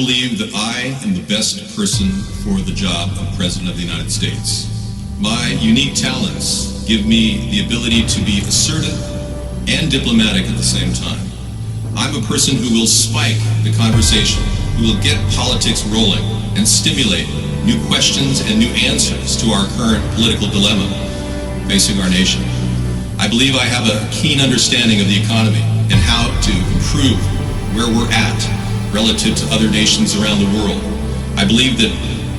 believe that I am the best person for the job of President of the United States. My unique talents give me the ability to be assertive and diplomatic at the same time. I'm a person who will spike the conversation, who will get politics rolling and stimulate new questions and new answers to our current political dilemma facing our nation. I believe I have a keen understanding of the economy and how to improve where we're at relative to other nations around the world. I believe that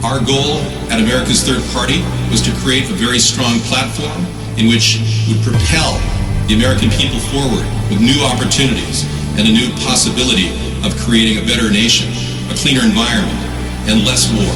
our goal at America's Third Party was to create a very strong platform in which would propel the American people forward with new opportunities and a new possibility of creating a better nation, a cleaner environment, and less war.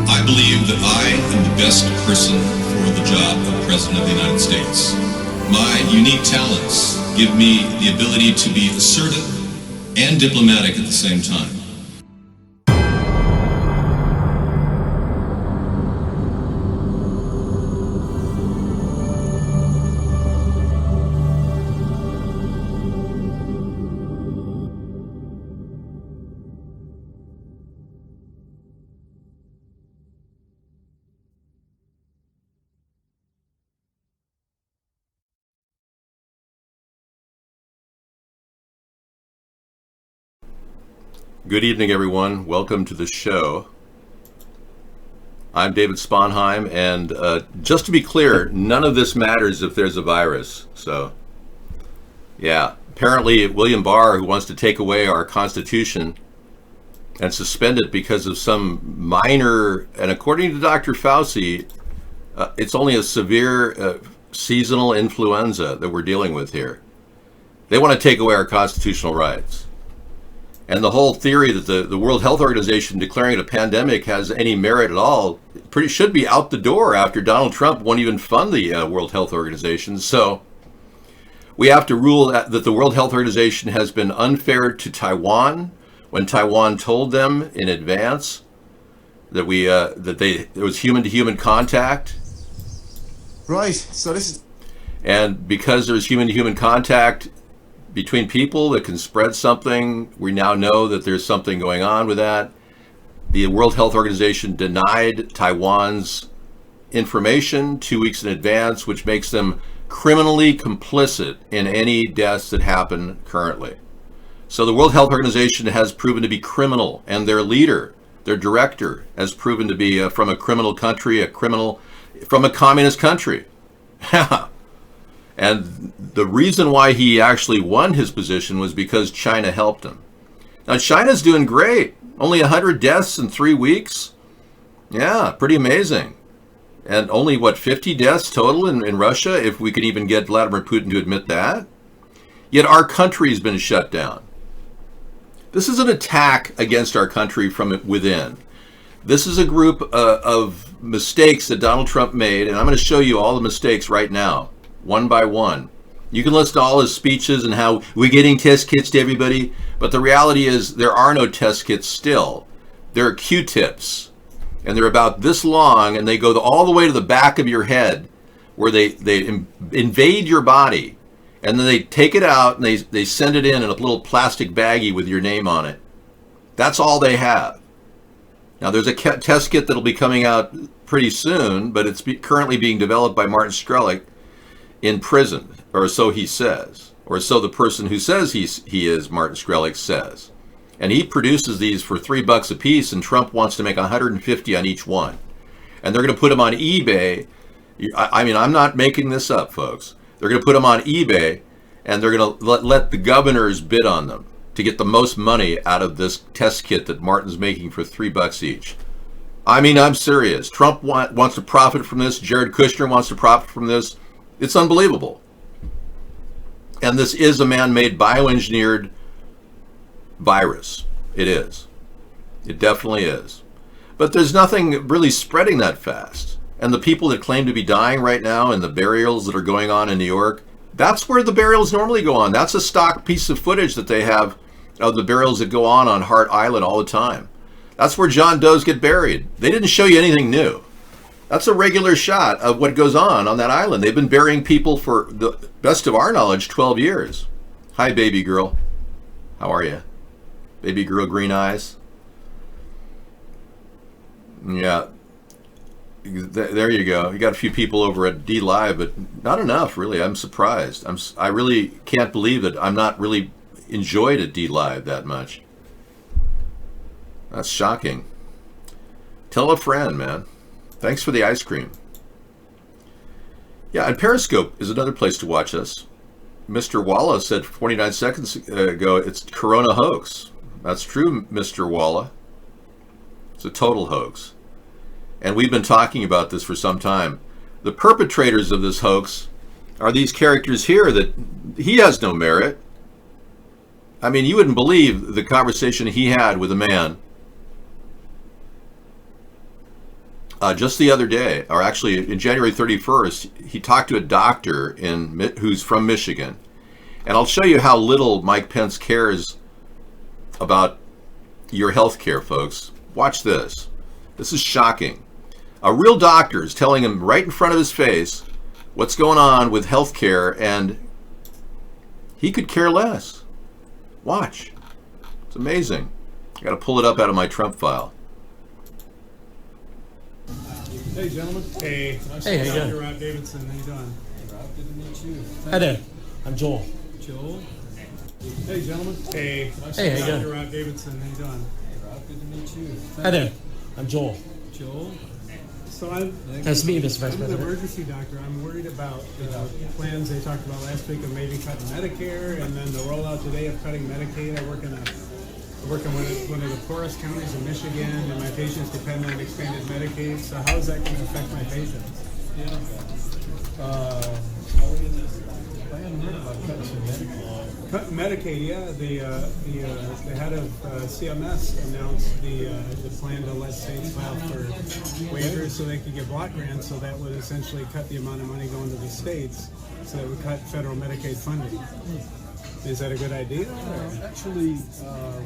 I believe that I am the best person for the job of President of the United States. My unique talents give me the ability to be assertive and diplomatic at the same time. Good evening, everyone. Welcome to the show. I'm David Sponheim, and just to be clear, none of this matters if there's a virus. So, yeah, apparently William Barr, who wants to take away our Constitution and suspend it because of some minor, and according to Dr. Fauci, it's only a severe seasonal influenza that we're dealing with here. They want to take away our constitutional rights. And the whole theory that the World Health Organization declaring it a pandemic has any merit at all should be out the door after Donald Trump won't even fund the World Health Organization. So we have to rule that the World Health Organization has been unfair to Taiwan when Taiwan told them in advance that there was human-to-human contact. Right. So this is, and because there's human-to-human contact between people that can spread something, we now know that there's something going on with that. The World Health Organization denied Taiwan's information 2 weeks in advance, which makes them criminally complicit in any deaths that happen currently. So the World Health Organization has proven to be criminal, and their leader, their director, has proven to be from a criminal country, a criminal from a communist country. And the reason why he actually won his position was because China helped him. Now, China's doing great. Only 100 deaths in 3 weeks. Yeah, pretty amazing. And only, 50 deaths total in Russia, if we could even get Vladimir Putin to admit that? Yet our country has been shut down. This is an attack against our country from within. This is a group of mistakes that Donald Trump made, and I'm going to show you all the mistakes right now, one by one. You can listen to all his speeches and how we're getting test kits to everybody, but the reality is there are no test kits still. There are Q-tips, and they're about this long, and they go all the way to the back of your head, where they invade your body, and then they take it out and they send it in a little plastic baggie with your name on it. That's all they have. Now, there's a test kit that'll be coming out pretty soon, but it's currently being developed by Martin Shkreli in prison, or so he says, or so the person who says he is Martin Shkreli says. And he produces these for $3 a piece, and Trump wants to make 150 on each one. And they're going to put them on eBay. I mean, I'm not making this up, folks. They're going to put them on eBay, and they're going to let the governors bid on them to get the most money out of this test kit that Martin's making for $3 each. I mean, I'm serious. Trump wants to profit from this. Jared Kushner wants to profit from this. It's unbelievable. And this is a man-made bioengineered virus. It is. It definitely is. But there's nothing really spreading that fast. And the people that claim to be dying right now and the burials that are going on in New York, that's where the burials normally go on. That's a stock piece of footage that they have of the burials that go on Hart Island all the time. That's where John Does get buried. They didn't show you anything new. That's a regular shot of what goes on that island. They've been burying people for, the best of our knowledge, 12 years. Hi, baby girl. How are you? Baby girl, green eyes. Yeah. There you go. You got a few people over at D Live, but not enough, really. I'm surprised. I really can't believe that I'm not really enjoyed at D Live that much. That's shocking. Tell a friend, man. Thanks for the ice cream. Yeah, and Periscope is another place to watch us. Mr. Walla said 49 seconds ago, it's Corona hoax. That's true, Mr. Walla. It's a total hoax. And we've been talking about this for some time. The perpetrators of this hoax are these characters here that he has no merit. I mean, you wouldn't believe the conversation he had with a man just the other day, or actually in January 31st, he talked to a doctor who's from Michigan. And I'll show you how little Mike Pence cares about your health care, folks. Watch this. This is shocking. A real doctor is telling him right in front of his face what's going on with health care, and he could care less. Watch. It's amazing. I got to pull it up out of my Trump file. Hey, gentlemen. Hey. Hey, how you doing? Dr. Rob Davidson. How you doing? Rob, good to meet you. Hi there. I'm Joel. Joel. Hey, gentlemen. Hey. Hey, how you Dr. doing? Rob Davidson. How you doing? Rob, good to meet you. Hi there. I'm Joel. Joel. So I'm Nice to meet you, Mr. Vice an President. emergency doctor. I'm worried about the plans they talked about last week of maybe cutting Medicare, and then the rollout today of cutting Medicaid. I work in one of the poorest counties in Michigan, and my patients depend on expanded Medicaid. So how is that going to affect my patients? I hadn't heard about cutting some Medicaid. Cut Medicaid, yeah. The head of CMS announced the plan to let states file for waivers so they could get block grants. So that would essentially cut the amount of money going to the states. So that would cut federal Medicaid funding. Is that a good idea? Actually,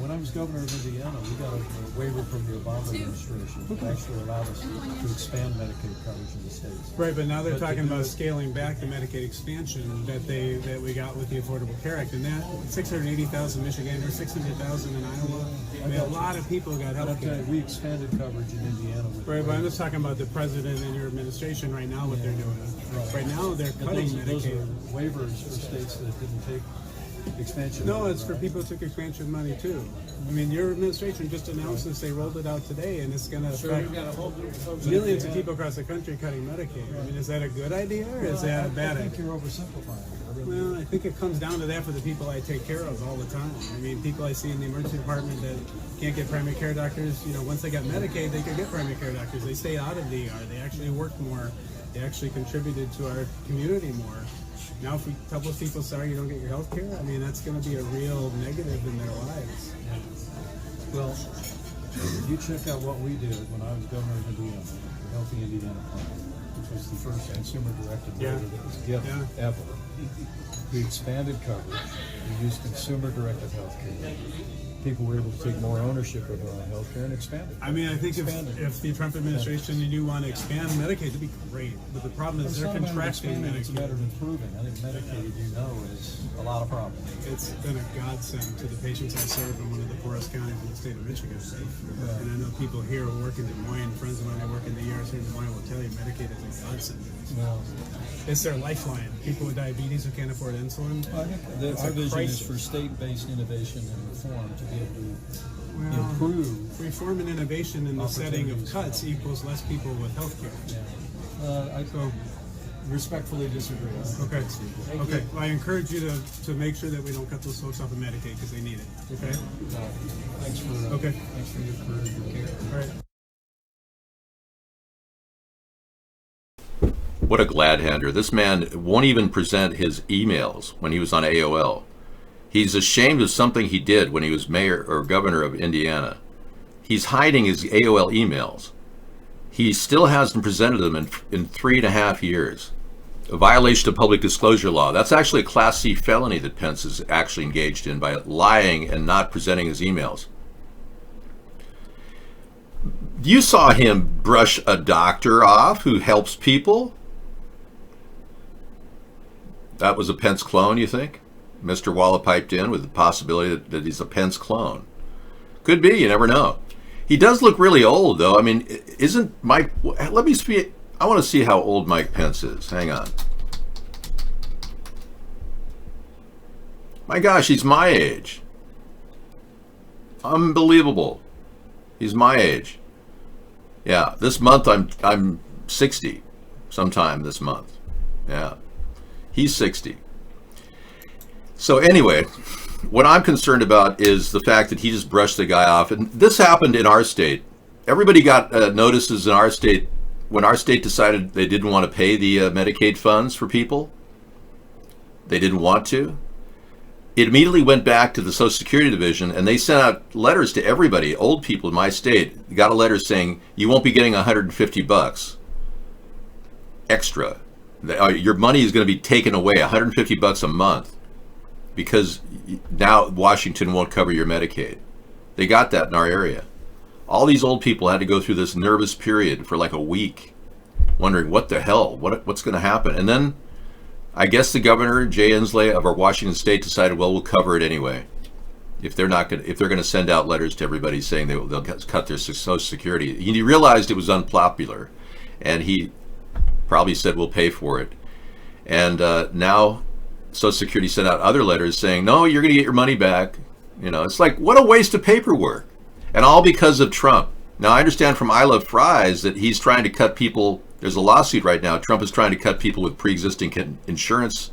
when I was governor of Indiana, we got a waiver from the Obama administration that actually allowed us to expand Medicaid coverage in the states. Right, but now they're But to talking do about it- scaling back the Medicaid expansion that we got with the Affordable Care Act, and that 680,000 Michiganders, 600,000 in Iowa. I mean, a lot of people got health care. We expanded coverage in Indiana. With Right, but I'm just talking about the president and your administration right now, what they're doing. Right now, they're And cutting those Medicaid. are waivers for states that didn't take expansion. No, it's for people who took expansion money too. I mean, your administration just announced this, they rolled it out today, and it's going to affect millions of people across the country cutting Medicaid. I mean, is that a good idea, or is that a bad I think idea? you're oversimplifying it. I really Well, I think it comes down to that for the people I take care of all the time. I mean, people I see in the emergency department that can't get primary care doctors, once they got Medicaid, they could get primary care doctors. They stay out of the ER. They actually work more. They actually contributed to our community more. Now, if we tell those people, sorry, you don't get your health care, I mean, that's going to be a real negative in their lives. Well, if you check out what we did when I was governor of Indiana, the Healthy Indiana Plan, which was the first consumer-directed Yeah. waiver that was given ever. We expanded coverage. We used consumer-directed health care. people were able to take more ownership of healthcare and expand it. I mean, I think Expand it. if the Trump administration you do want to expand Medicaid, that'd be great. But the problem is It's they're not a matter of contracting expanding, it's a matter Medicaid. of improving. I think Medicaid, is a lot of problems. It's been a godsend to the patients I serve in one of the poorest counties in the state of Michigan. And I know people here who work in Des Moines, friends of mine who work in the ERs here in Des Moines will tell you Medicaid is a godsend. Well, It's their lifeline. People with diabetes who can't afford insulin. I think It's our a vision is crisis. for state-based innovation and reform to be able to Well, improve. Reform and innovation in the setting of Opportunities. cuts equals less people with health care. I So, respectfully disagree. okay. Okay. Well, I encourage you to make sure that we don't cut those folks off of Medicaid because they need it. Okay? Thanks for Okay. Thanks for your courage and care. All right. What a glad-hander. This man won't even present his emails when he was on AOL. He's ashamed of something he did when he was mayor or governor of Indiana. He's hiding his AOL emails. He still hasn't presented them in 3.5 years. A violation of public disclosure law. That's actually a Class C felony that Pence is actually engaged in by lying and not presenting his emails. You saw him brush a doctor off who helps people. That was a Pence clone, you think? Mr. Walla piped in with the possibility that he's a Pence clone. Could be, you never know. He does look really old, though. I mean, isn't Mike... Let me speak... I want to see how old Mike Pence is. Hang on. My gosh, he's my age. Unbelievable. He's my age. Yeah, this month I'm 60. Sometime this month. Yeah. He's 60. So anyway, what I'm concerned about is the fact that he just brushed the guy off. And this happened in our state. Everybody got notices in our state when our state decided they didn't want to pay the Medicaid funds for people. They didn't want to. It immediately went back to the Social Security Division, and they sent out letters to everybody, old people in my state, got a letter saying, you won't be getting $150 extra. Your money is going to be taken away, $150 a month, because now Washington won't cover your Medicaid. They got that in our area. All these old people had to go through this nervous period for like a week, wondering what the hell, what's going to happen. And then I guess the governor, Jay Inslee of our Washington state, decided, well, we'll cover it anyway. If they're going to send out letters to everybody saying they'll cut their Social Security. He realized it was unpopular, and he probably said, we'll pay for it. And now Social Security sent out other letters saying, no, you're going to get your money back. You know, it's like, what a waste of paperwork. And all because of Trump. Now, I understand from I Love Fries that he's trying to cut people. There's a lawsuit right now. Trump is trying to cut people with pre-existing insurance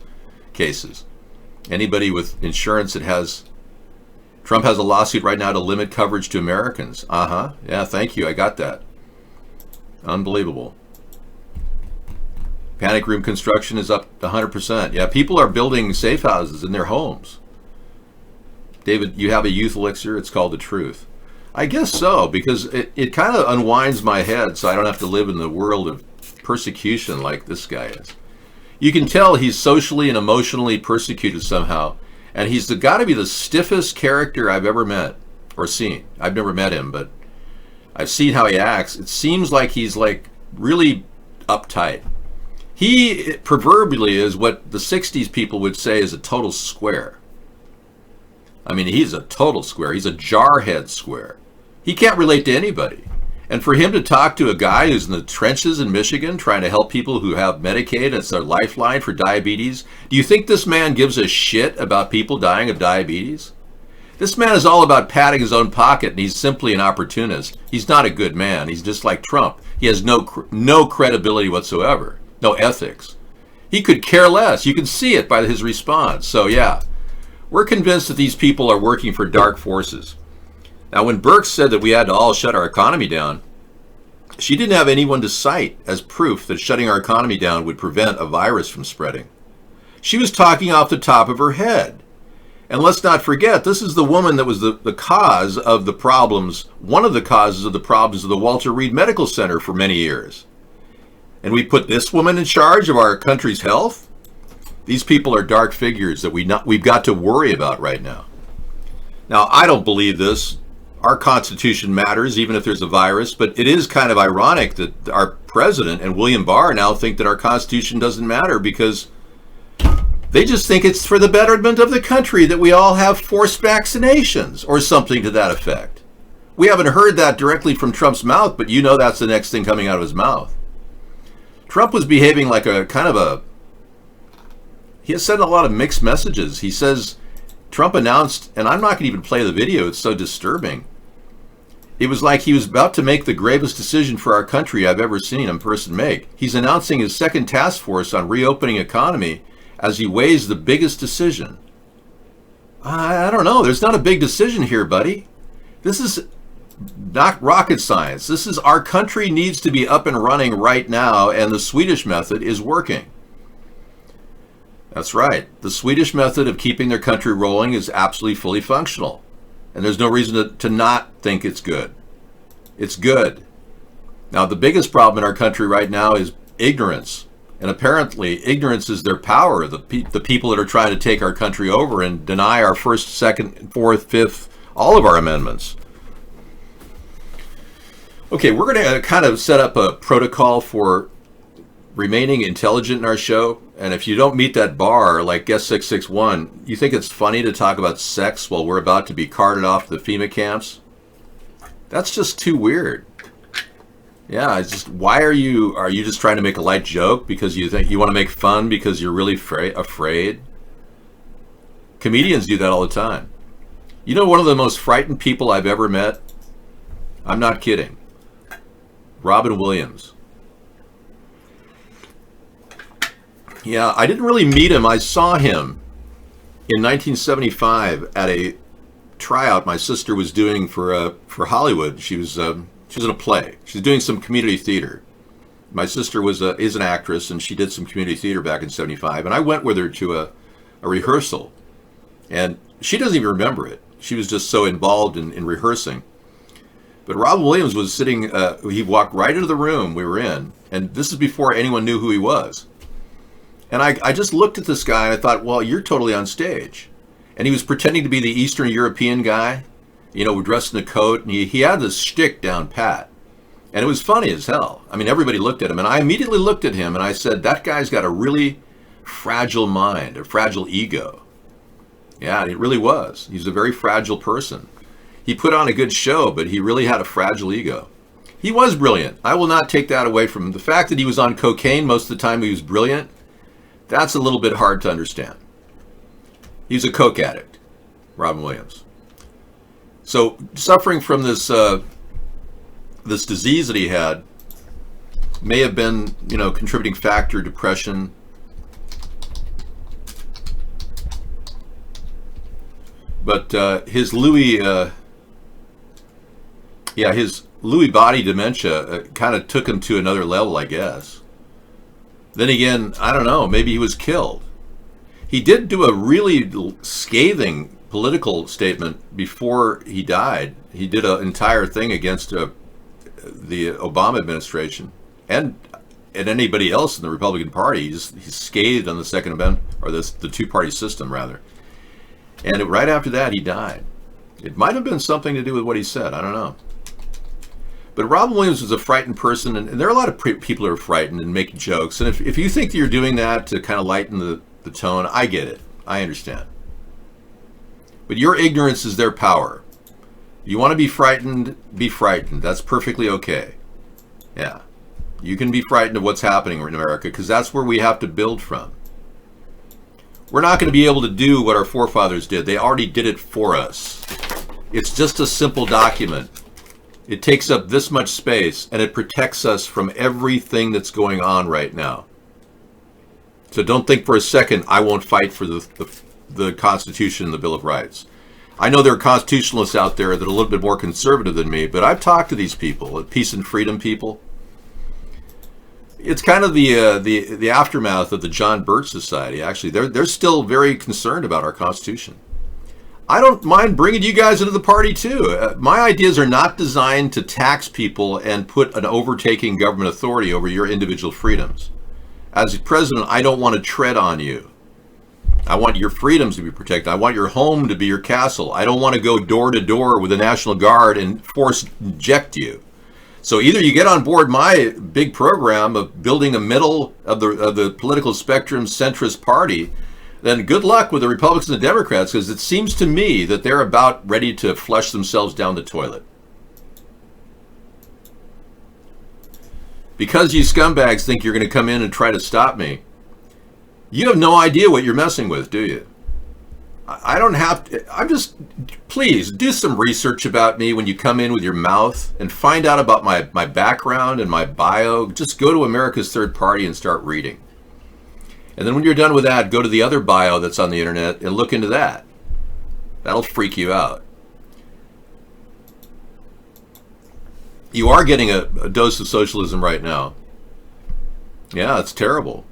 cases. Anybody with insurance that has... Trump has a lawsuit right now to limit coverage to Americans. Yeah, thank you. I got that. Unbelievable. Panic room construction is up 100%. Yeah, people are building safe houses in their homes. David, you have a youth elixir. It's called The Truth. I guess so, because it kind of unwinds my head so I don't have to live in the world of persecution like this guy is. You can tell he's socially and emotionally persecuted somehow, and he's got to be the stiffest character I've ever met or seen. I've never met him, but I've seen how he acts. It seems like he's like really uptight. He proverbially is what the 60s people would say is a total square. I mean, he's a total square. He's a jarhead square. He can't relate to anybody. And for him to talk to a guy who's in the trenches in Michigan trying to help people who have Medicaid as their lifeline for diabetes, do you think this man gives a shit about people dying of diabetes? This man is all about patting his own pocket, and he's simply an opportunist. He's not a good man. He's just like Trump. He has no credibility whatsoever, no ethics. He could care less. You can see it by his response. So yeah, we're convinced that these people are working for dark forces. Now, when Birx said that we had to all shut our economy down, she didn't have anyone to cite as proof that shutting our economy down would prevent a virus from spreading. She was talking off the top of her head. And let's not forget, this is the woman that was the cause of the problems, one of the causes of the problems of the Walter Reed Medical Center for many years. And we put this woman in charge of our country's health? These people are dark figures that we've got to worry about right now. Now, I don't believe this. Our Constitution matters, even if there's a virus, but it is kind of ironic that our president and William Barr now think that our Constitution doesn't matter because they just think it's for the betterment of the country that we all have forced vaccinations or something to that effect. We haven't heard that directly from Trump's mouth, but you know that's the next thing coming out of his mouth. Trump was behaving like he has sent a lot of mixed messages. He says, Trump announced, and I'm not going to even play the video, it's so disturbing. It was like he was about to make the gravest decision for our country I've ever seen a person make. He's announcing his second task force on reopening economy as he weighs the biggest decision. I don't know. There's not a big decision here, buddy. This is not rocket science. This is our country needs to be up and running right now, and the Swedish method is working. That's right. The Swedish method of keeping their country rolling is absolutely fully functional. And there's no reason to not think it's good. It's good. Now, the biggest problem in our country right now is ignorance. And apparently, ignorance is their power. The people that are trying to take our country over and deny our first, second, fourth, fifth, all of our amendments. Okay, we're going to kind of set up a protocol for remaining intelligent in our show. And if you don't meet that bar, like Guest 661, you think it's funny to talk about sex while we're about to be carted off to the FEMA camps? That's just too weird. Yeah, it's just, are you just trying to make a light joke because you think you want to make fun because you're really afraid? Comedians do that all the time. You know, one of the most frightened people I've ever met? I'm not kidding. Robin Williams. Yeah, I didn't really meet him. I saw him in 1975 at a tryout my sister was doing for Hollywood. She was in a play. She's doing some community theater. My sister is an actress, and she did some community theater back in '75. And I went with her to a rehearsal, and she doesn't even remember it. She was just so involved in rehearsing. But Robin Williams was sitting. He walked right into the room we were in, and this is before anyone knew who he was. And I just looked at this guy and I thought, well, you're totally on stage. And he was pretending to be the Eastern European guy, you know, dressed in a coat, and he had this shtick down pat. And it was funny as hell. I mean, everybody looked at him, and I immediately looked at him and I said, that guy's got a really fragile mind, a fragile ego. Yeah, it really was. He's a very fragile person. He put on a good show, but he really had a fragile ego. He was brilliant. I will not take that away from him. The fact that he was on cocaine most of the time he was brilliant, that's a little bit hard to understand. He's a coke addict, Robin Williams. So suffering from this this disease that he had may have been, you know, contributing factor, depression. But his Lewy body dementia kind of took him to another level, I guess. Then again, I don't know, maybe he was killed. He did do a really scathing political statement before he died. He did an entire thing against the Obama administration and anybody else in the Republican Party. He scathed on the Second Amendment, or the two-party system, rather. And right after that, he died. It might have been something to do with what he said. I don't know. But Robin Williams was a frightened person, and there are a lot of people who are frightened and make jokes. And if you think that you're doing that to kind of lighten the tone, I get it. I understand. But your ignorance is their power. You want to be frightened, be frightened. That's perfectly okay. Yeah. You can be frightened of what's happening in America because that's where we have to build from. We're not going to be able to do what our forefathers did. They already did it for us. It's just a simple document. It takes up this much space, and it protects us from everything that's going on right now. So don't think for a second, I won't fight for the Constitution and the Bill of Rights. I know there are constitutionalists out there that are a little bit more conservative than me, but I've talked to these people, peace and freedom people. It's kind of the aftermath of the John Birch Society, actually. They're still very concerned about our Constitution. I don't mind bringing you guys into the party, too. My ideas are not designed to tax people and put an overtaking government authority over your individual freedoms. As president, I don't want to tread on you. I want your freedoms to be protected. I want your home to be your castle. I don't want to go door to door with the National Guard and force inject you. So either you get on board my big program of building a middle of the political spectrum centrist party, then good luck with the Republicans and the Democrats, because it seems to me that they're about ready to flush themselves down the toilet. Because you scumbags think you're going to come in and try to stop me, you have no idea what you're messing with, do you? I don't have to. I'm just, please do some research about me when you come in with your mouth and find out about my background and my bio. Just go to America's Third Party and start reading. And then when you're done with that, go to the other bio that's on the internet and look into that. That'll freak you out. You are getting a dose of socialism right now. Yeah, it's terrible.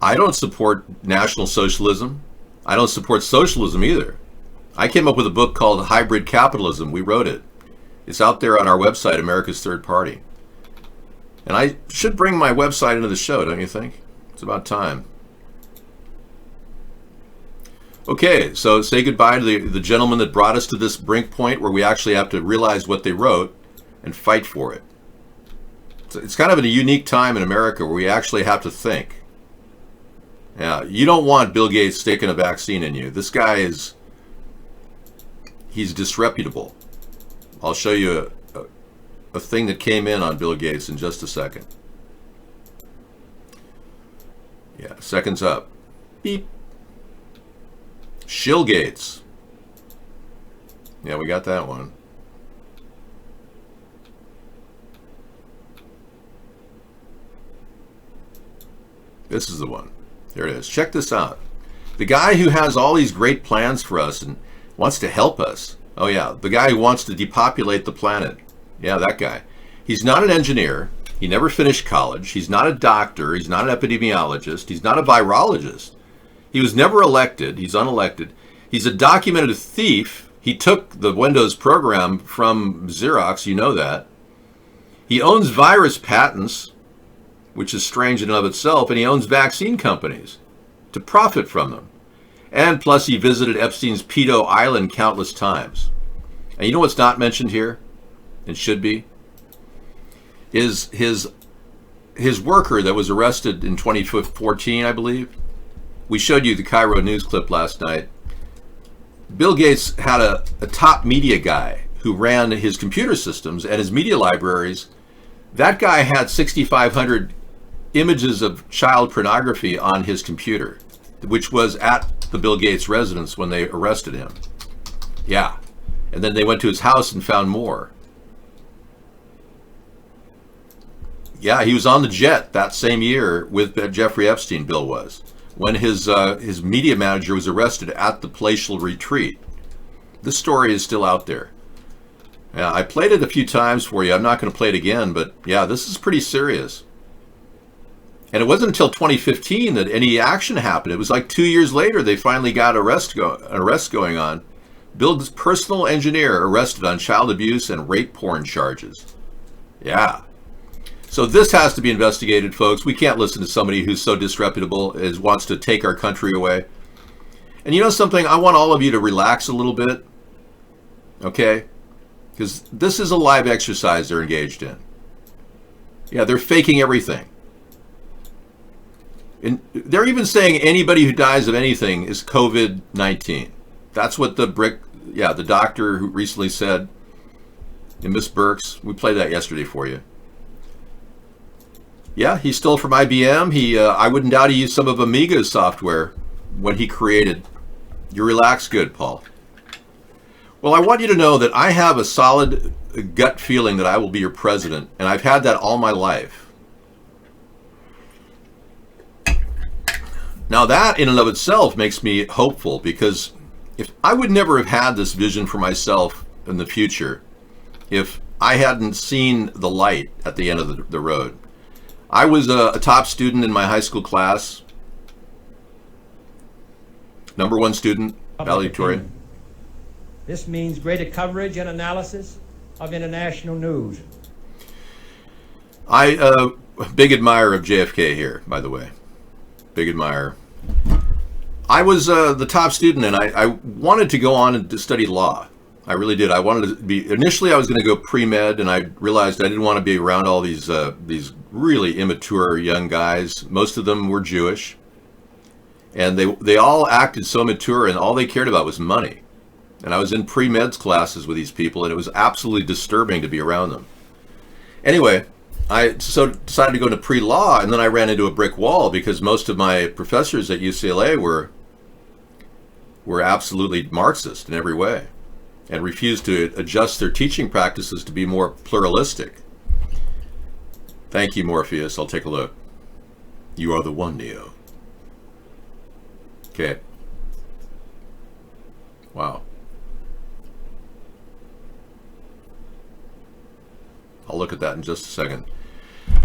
I don't support National Socialism. I don't support socialism either. I came up with a book called Hybrid Capitalism. We wrote it. It's out there on our website, America's Third Party. And I should bring my website into the show, don't you think? It's about time. Okay, so say goodbye to the gentleman that brought us to this brink point where we actually have to realize what they wrote and fight for it. So it's kind of a unique time in America where we actually have to think. Yeah, you don't want Bill Gates sticking a vaccine in you. This guy he's disreputable. I'll show you a thing that came in on Bill Gates in just a second. Yeah, seconds up. Beep. Shill Gates. Yeah, we got that one. This is the one. There it is. Check this out. The guy who has all these great plans for us and wants to help us. Oh yeah, the guy who wants to depopulate the planet. Yeah, that guy. He's not an engineer. He never finished college. He's not a doctor. He's not an epidemiologist. He's not a virologist. He was never elected. He's unelected. He's a documented thief. He took the Windows program from Xerox. You know that. He owns virus patents, which is strange in and of itself, and he owns vaccine companies to profit from them. And plus he visited Epstein's pedo island countless times. And you know what's not mentioned here, and should be, is his worker that was arrested in 2014, I believe. We showed you the Cairo News clip last night. Bill Gates had a top media guy who ran his computer systems and his media libraries. That guy had 6,500 images of child pornography on his computer, which was at the Bill Gates residence when they arrested him. Yeah. And then they went to his house and found more. Yeah, he was on the jet that same year with Jeffrey Epstein, Bill was, when his media manager was arrested at the palatial retreat. This story is still out there. Yeah, I played it a few times for you. I'm not going to play it again, but yeah, this is pretty serious. And it wasn't until 2015 that any action happened. It was like 2 years later they finally got an arrest going on. Bill's personal engineer arrested on child abuse and rape porn charges. Yeah. So this has to be investigated, folks. We can't listen to somebody who's so disreputable as wants to take our country away. And you know something? I want all of you to relax a little bit. Okay? Because this is a live exercise they're engaged in. Yeah, they're faking everything. And they're even saying anybody who dies of anything is COVID-19. That's what the doctor who recently said, and Miss Burks, we played that yesterday for you. Yeah, he stole from IBM. I wouldn't doubt he used some of Amiga's software when he created. You relax good, Paul. Well, I want you to know that I have a solid gut feeling that I will be your president, and I've had that all my life. Now that in and of itself makes me hopeful, because if I would never have had this vision for myself in the future if I hadn't seen the light at the end of the road. I was a top student in my high school class, #1 student, valedictorian. This means greater coverage and analysis of international news. Big admirer of JFK here, by the way. Big admirer. I was the top student, and I wanted to go on and to study law. I really did. I wanted to be, initially I was going to go pre-med, and I realized I didn't want to be around all these really immature young guys. Most of them were Jewish, and they all acted so mature, and all they cared about was money. And I was in pre-meds classes with these people, and it was absolutely disturbing to be around them. Anyway, I so decided to go into pre-law, and then I ran into a brick wall because most of my professors at UCLA were absolutely Marxist in every way and refused to adjust their teaching practices to be more pluralistic. Thank you, Morpheus. I'll take a look. You are the one, Neo. Okay. Wow. I'll look at that in just a second.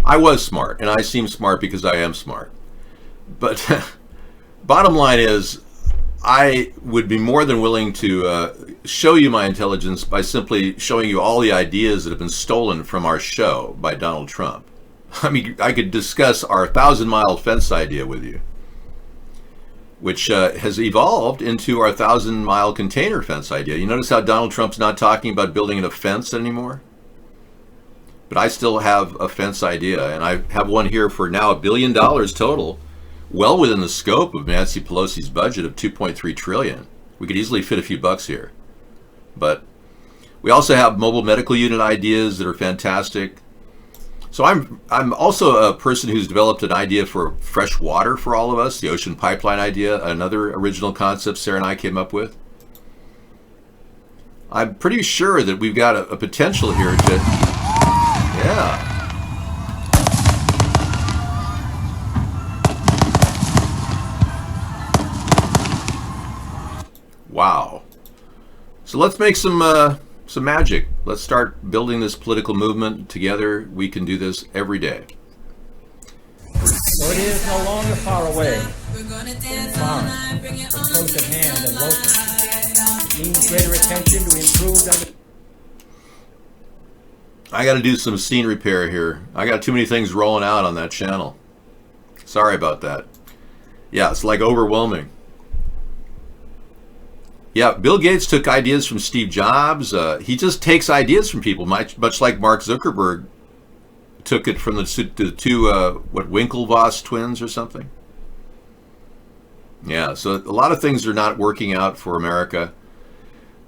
I was smart, and I seem smart because I am smart. But bottom line is, I would be more than willing to show you my intelligence by simply showing you all the ideas that have been stolen from our show by Donald Trump. I mean, I could discuss our 1,000-mile fence idea with you, which has evolved into our 1,000-mile container fence idea. You notice how Donald Trump's not talking about building a fence anymore? But I still have a fence idea, and I have one here for now $1 billion total, well within the scope of Nancy Pelosi's budget of $2.3 trillion. We could easily fit a few bucks here. But we also have mobile medical unit ideas that are fantastic. So I'm also a person who's developed an idea for fresh water for all of us, the ocean pipeline idea, another original concept Sarah and I came up with. I'm pretty sure that we've got a potential here to... Yeah. Wow. So let's make some magic. Let's start building this political movement together. We can do this every day. For it is no longer far away, far, but close at hand and local. It means greater attention to improve... I got to do some scene repair here. I got too many things rolling out on that channel. Sorry about that. Yeah, it's like overwhelming. Yeah, Bill Gates took ideas from Steve Jobs. He just takes ideas from people, much like Mark Zuckerberg took it from the two Winklevoss twins or something. Yeah, so a lot of things are not working out for America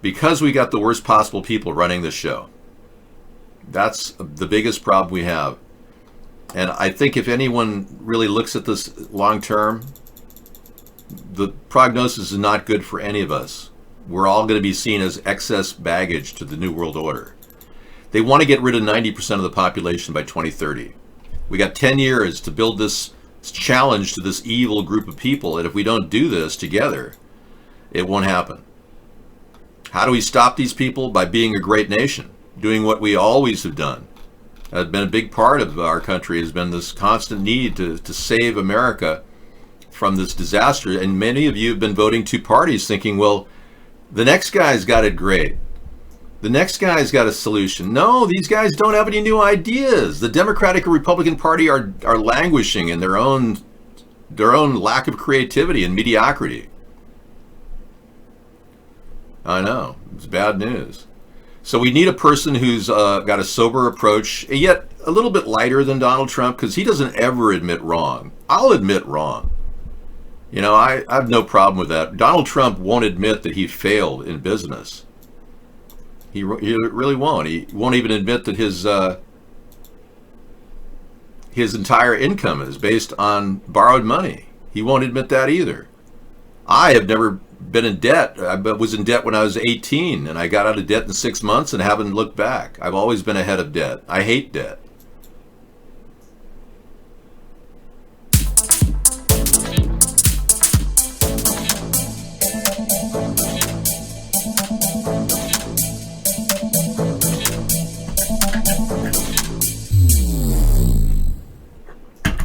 because we got the worst possible people running the show. That's the biggest problem we have. And I think if anyone really looks at this long term, the prognosis is not good for any of us. We're all going to be seen as excess baggage to the New World Order. They want to get rid of 90% of the population by 2030. We got 10 years to build this challenge to this evil group of people, and if we don't do this together, it won't happen. How do we stop these people? By being a great nation. Doing what we always have done. That's been a big part of our country, has been this constant need to save America from this disaster. And many of you have been voting two parties thinking, well, the next guy's got it great. The next guy's got a solution. No, these guys don't have any new ideas. The Democratic and Republican Party are languishing in their own lack of creativity and mediocrity. I know, it's bad news. So we need a person who's got a sober approach, yet a little bit lighter than Donald Trump, because he doesn't ever admit wrong. I'll admit wrong. You know, I have no problem with that. Donald Trump won't admit that he failed in business. He really won't. He won't even admit that his entire income is based on borrowed money. He won't admit that either. I have never been in debt. I was in debt when I was 18, and I got out of debt in 6 months and haven't looked back. I've always been ahead of debt. I hate debt.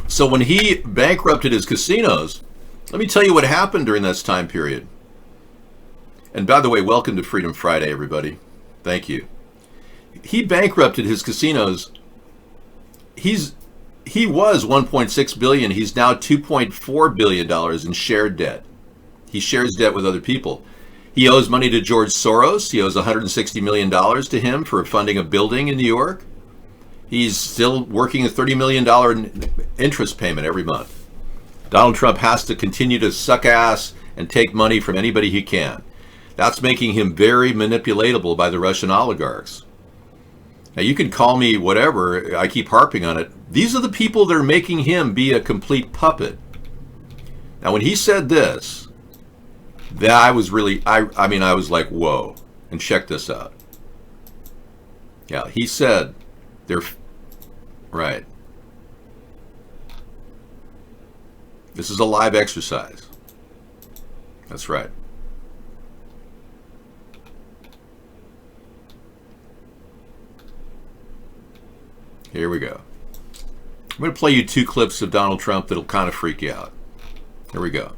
So when he bankrupted his casinos, let me tell you what happened during this time period. And by the way, welcome to Freedom Friday, everybody. Thank you. He bankrupted his casinos. He was $1.6 billion. He's now $2.4 billion in shared debt. He shares debt with other people. He owes money to George Soros. He owes $160 million to him for funding a building in New York. He's still working a $30 million interest payment every month. Donald Trump has to continue to suck ass and take money from anybody he can. That's making him very manipulatable by the Russian oligarchs. Now, you can call me whatever, I keep harping on it. These are the people that are making him be a complete puppet. Now, when he said this, that I was really, I was like, whoa, and check this out. Yeah, he said, they're, right. This is a live exercise. That's right. Here we go. I'm going to play you 2 clips of Donald Trump that'll kind of freak you out. Here we go.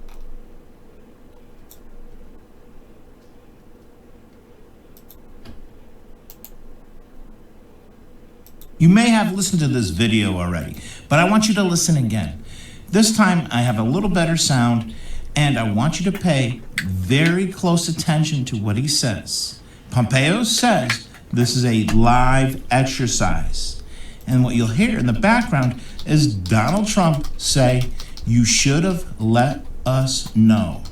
You may have listened to this video already, but I want you to listen again. This time I have a little better sound, and I want you to pay very close attention to what he says. Pompeo says this is a live exercise. And what you'll hear in the background is Donald Trump say, "You should have let us know."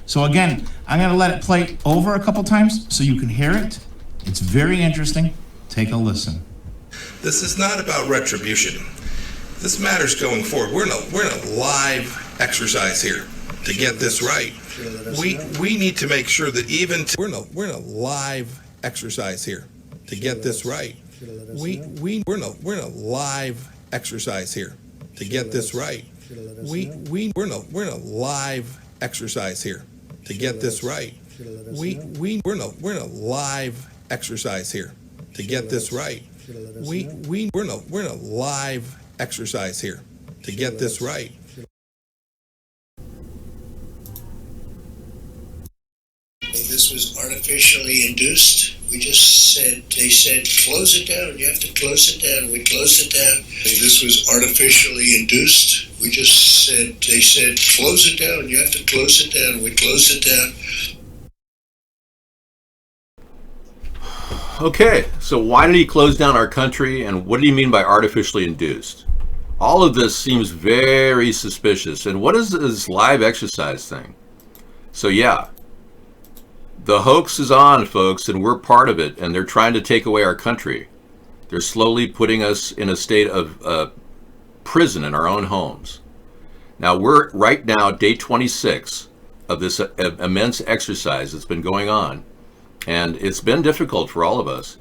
So again, I'm going to let it play over a couple times so you can hear it. It's very interesting. Take a listen. This is not about retribution. This matters going forward. We're in a live exercise here to get this right. We need to make sure that even we're in a live exercise here to get this right. We're in a live exercise here to get this right. We're in a live exercise here to get this right. We're in a live exercise here to get this right. We're in a live exercise here to get this right. This was artificially induced. We just said, they said, close it down. You have to close it down. We closed it down. This was artificially induced. We just said, they said, close it down. You have to close it down. We closed it down. Okay, so why did he close down our country, and what do you mean by artificially induced? All of this seems very suspicious. And what is this live exercise thing? So yeah, the hoax is on, folks, and we're part of it, and they're trying to take away our country. They're slowly putting us in a state of prison in our own homes. Now, we're right now, day 26 of this immense exercise that's been going on. And it's been difficult for all of us.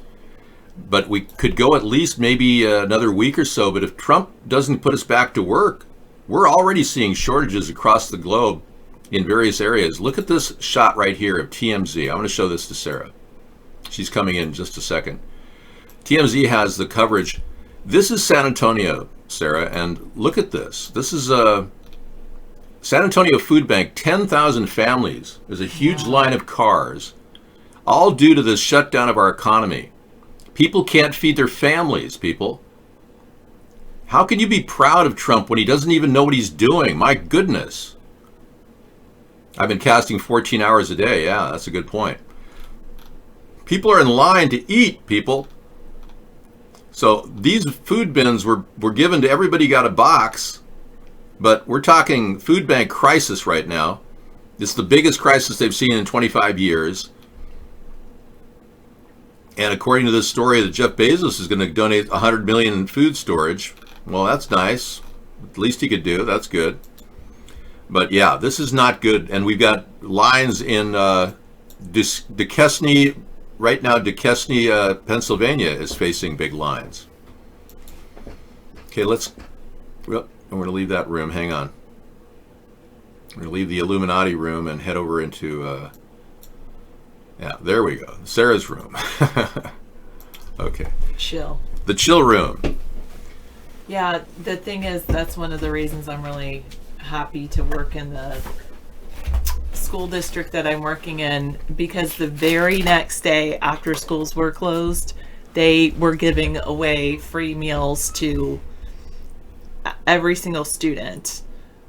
But we could go at least maybe another week or so. But if Trump doesn't put us back to work, we're already seeing shortages across the globe in various areas. Look at this shot right here of TMZ. I'm going to show this to Sarah. She's coming in just a second. TMZ has the coverage. This is San Antonio, Sarah, and look at this. This is a San Antonio Food Bank, 10,000 families. There's a huge line of cars, all due to the shutdown of our economy. People can't feed their families, people. How can you be proud of Trump when he doesn't even know what he's doing? My goodness. I've been casting 14 hours a day. Yeah, that's a good point. People are in line to eat, people. So these food bins were given to everybody, got a box, but we're talking food bank crisis right now. It's the biggest crisis they've seen in 25 years. And according to this story that Jeff Bezos is going to donate $100 million in food storage. Well, that's nice. At least he could do. That's good. But yeah, this is not good. And we've got lines in Duquesne. Right now, Duquesne, Pennsylvania is facing big lines. Okay, well, I'm going to leave that room. Hang on. I'm going to leave the Illuminati room and head over into... yeah, there we go. Sarah's room. Okay. Chill. The chill room. Yeah, the thing is, that's one of the reasons I'm really happy to work in the school district that I'm working in, because the very next day after schools were closed, they were giving away free meals to every single student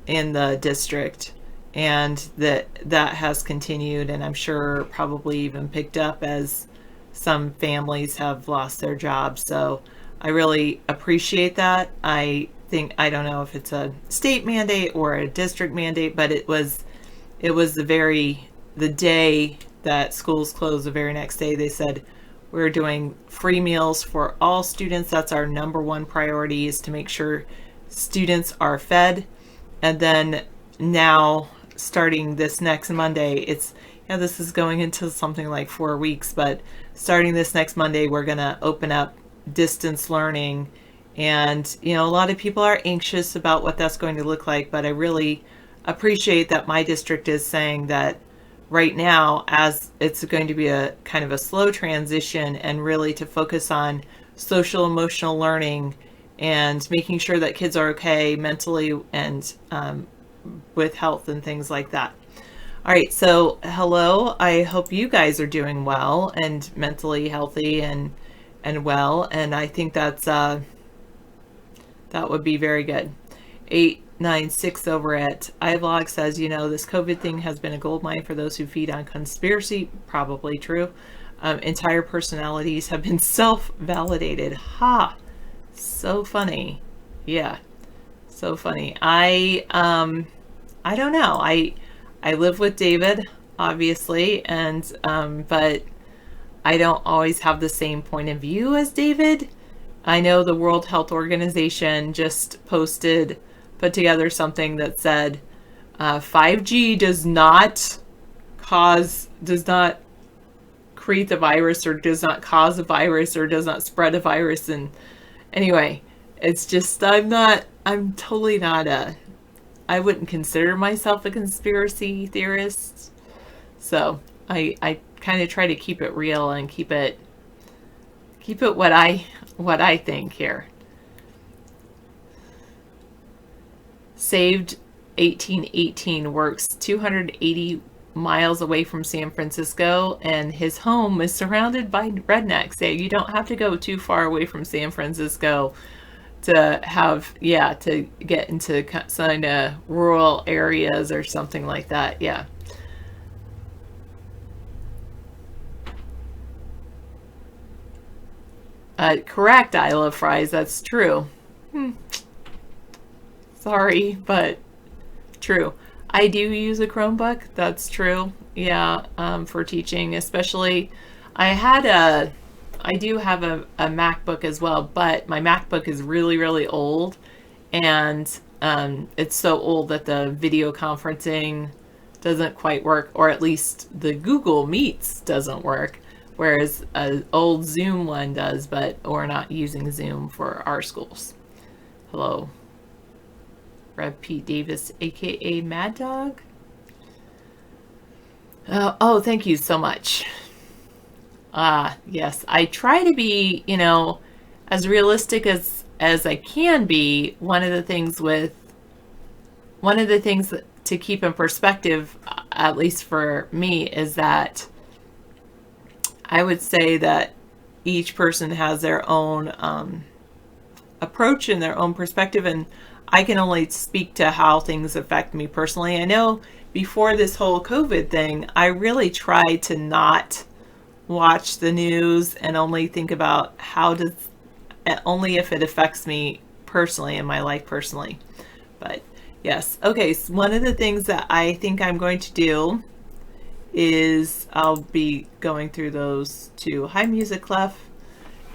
in the district. and that has continued, and I'm sure probably even picked up as some families have lost their jobs. So I really appreciate that. I don't know if it's a state mandate or a district mandate, but it was the day that schools closed, the very next day they said we're doing free meals for all students. That's our number one priority, is to make sure students are fed. And then now, starting this next Monday, this is going into something like 4 weeks, but starting this next Monday, we're going to open up distance learning. And, a lot of people are anxious about what that's going to look like, but I really appreciate that my district is saying that right now, as it's going to be a kind of a slow transition, and really to focus on social emotional learning and making sure that kids are okay mentally and with health and things like that. All right, so hello. I hope you guys are doing well and mentally healthy and well, and I think that would be very good. 896 over at iVlog says, this COVID thing has been a goldmine for those who feed on conspiracy. Probably true. Entire personalities have been self-validated. Ha! So funny. Yeah. So funny. I don't know. I live with David, obviously, and but I don't always have the same point of view as David. I know the World Health Organization just put together something that said 5G does not create the virus, or does not cause a virus, or does not spread a virus. And anyway, it's just, I'm totally not I wouldn't consider myself a conspiracy theorist. So I kind of try to keep it real and keep it what I think here. Saved 1818 works 280 miles away from San Francisco, and his home is surrounded by rednecks. Yeah, you don't have to go too far away from San Francisco to get into kind of rural areas or something like that. Yeah. Correct, I love fries. That's true. Sorry, but true. I do use a Chromebook. That's true. Yeah, for teaching, especially. I do have a MacBook as well, but my MacBook is really, really old, and it's so old that the video conferencing doesn't quite work, or at least the Google Meets doesn't work, whereas an old Zoom one does, but we're not using Zoom for our schools. Hello. Rev Pete Davis, aka Mad Dog. Oh, thank you so much. Yes, I try to be, as realistic as I can be. One of the things to keep in perspective, at least for me, is that I would say that each person has their own approach and their own perspective, and I can only speak to how things affect me personally. I know before this whole COVID thing, I really tried to not watch the news and only think about only if it affects me personally in my life personally. But yes. Okay. So one of the things that I think I'm going to do is I'll be going through those too. Hi, Music Clef.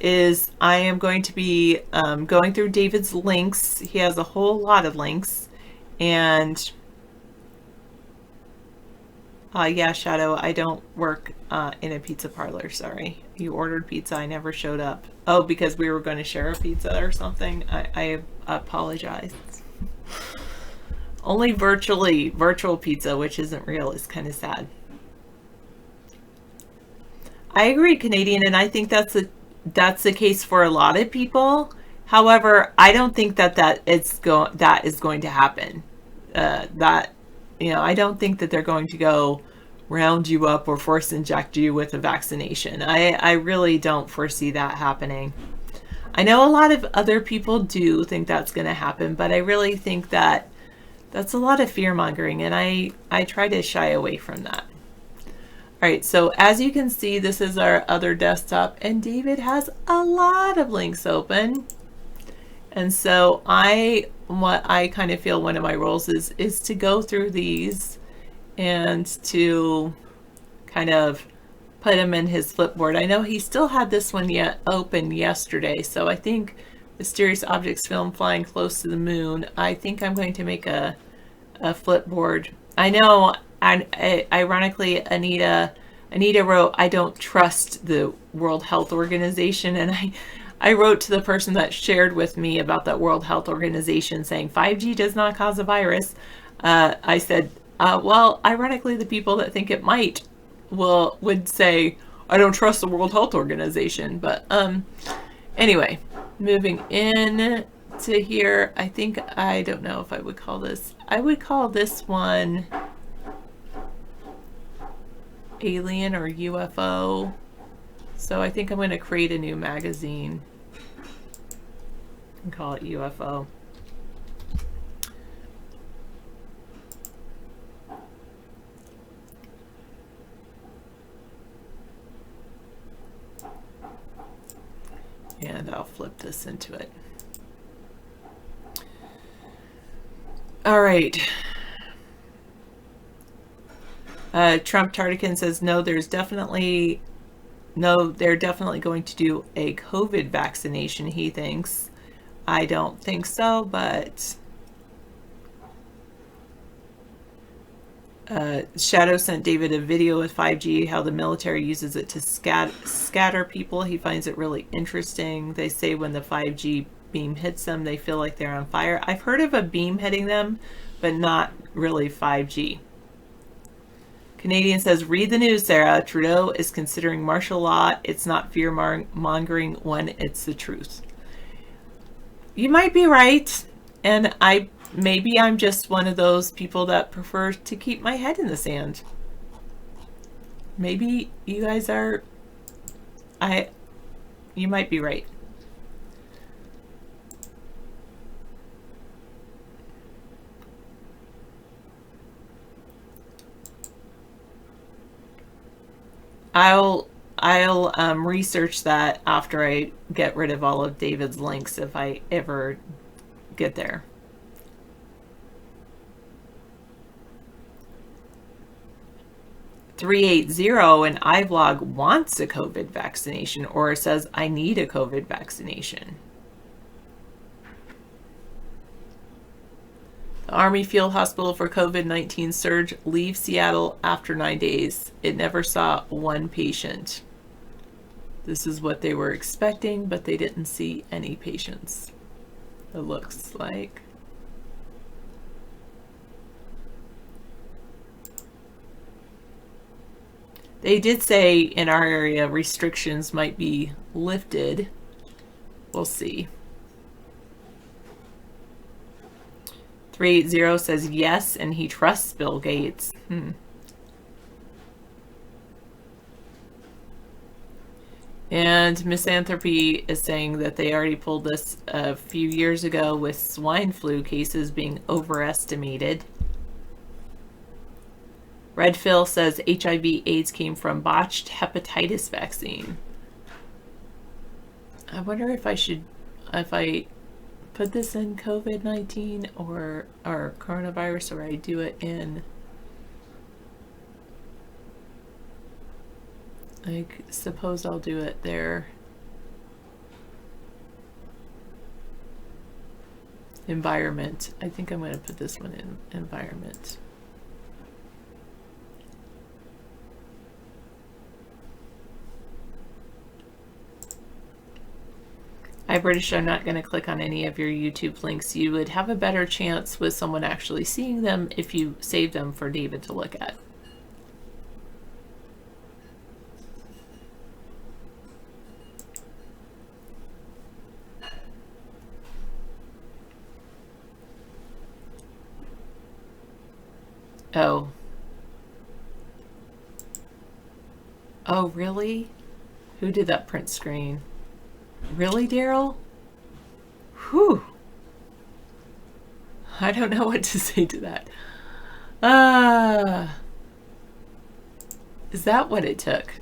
Is I am going to be going through David's links. He has a whole lot of links. And yeah, Shadow, I don't work in a pizza parlor. Sorry. You ordered pizza. I never showed up. Oh, because we were going to share a pizza or something. I apologize. Only virtual pizza, which isn't real, is kind of sad. I agree, Canadian, and I think that's the case for a lot of people. However, I don't think that is going to happen. I don't think that they're going to go round you up or force inject you with a vaccination. I really don't foresee that happening. I know a lot of other people do think that's going to happen, but I really think that That's a lot of fear mongering, and I try to shy away from that. All right, so as you can see, this is our other desktop, and David has a lot of links open. And so what I kind of feel one of my roles is to go through these and to kind of put him in his Flipboard. I know he still had this one open yesterday, so I think Mysterious Objects Film Flying Close to the Moon, I think I'm going to make a Flipboard. I know, ironically, Anita wrote, I don't trust the World Health Organization, and I wrote to the person that shared with me about that World Health Organization saying 5G does not cause a virus. I said, well, ironically, the people that think it might would say, I don't trust the World Health Organization. But anyway, moving in to here, I don't know if I would call this, I would call this one Alien or UFO. So I think I'm going to create a new magazine and call it UFO. And I'll flip this into it. All right. Trump Tardican says, no, they're definitely going to do a COVID vaccination, he thinks. I don't think so, but Shadow sent David a video with 5G, how the military uses it to scatter people. He finds it really interesting. They say when the 5G beam hits them, they feel like they're on fire. I've heard of a beam hitting them, but not really 5G. Canadian says, read the news, Sarah. Trudeau is considering martial law. It's not fear-mongering when it's the truth. You might be right, and maybe I'm just one of those people that prefer to keep my head in the sand. Maybe you guys are, you might be right. I'll research that after I get rid of all of David's links, if I ever get there. .380 and iVlog wants a COVID vaccination, or says I need a COVID vaccination. The Army Field Hospital for COVID-19 surge leaves Seattle after 9 days. It never saw one patient. This is what they were expecting, but they didn't see any patients, it looks like. They did say in our area restrictions might be lifted. We'll see. 380 says yes, and he trusts Bill Gates. And Misanthropy is saying that they already pulled this a few years ago with swine flu cases being overestimated. Red Phil says HIV AIDS came from botched hepatitis vaccine. I wonder if I put this in COVID-19 or coronavirus, or I do it in, like, suppose I'll do it there. Environment. I think I'm going to put this one in environment. Hi British, I'm not going to click on any of your YouTube links. You would have a better chance with someone actually seeing them if you save them for David to look at. Oh. Oh, really? Who did that print screen? Really, Daryl? Whew. I don't know what to say to that. Is that what it took?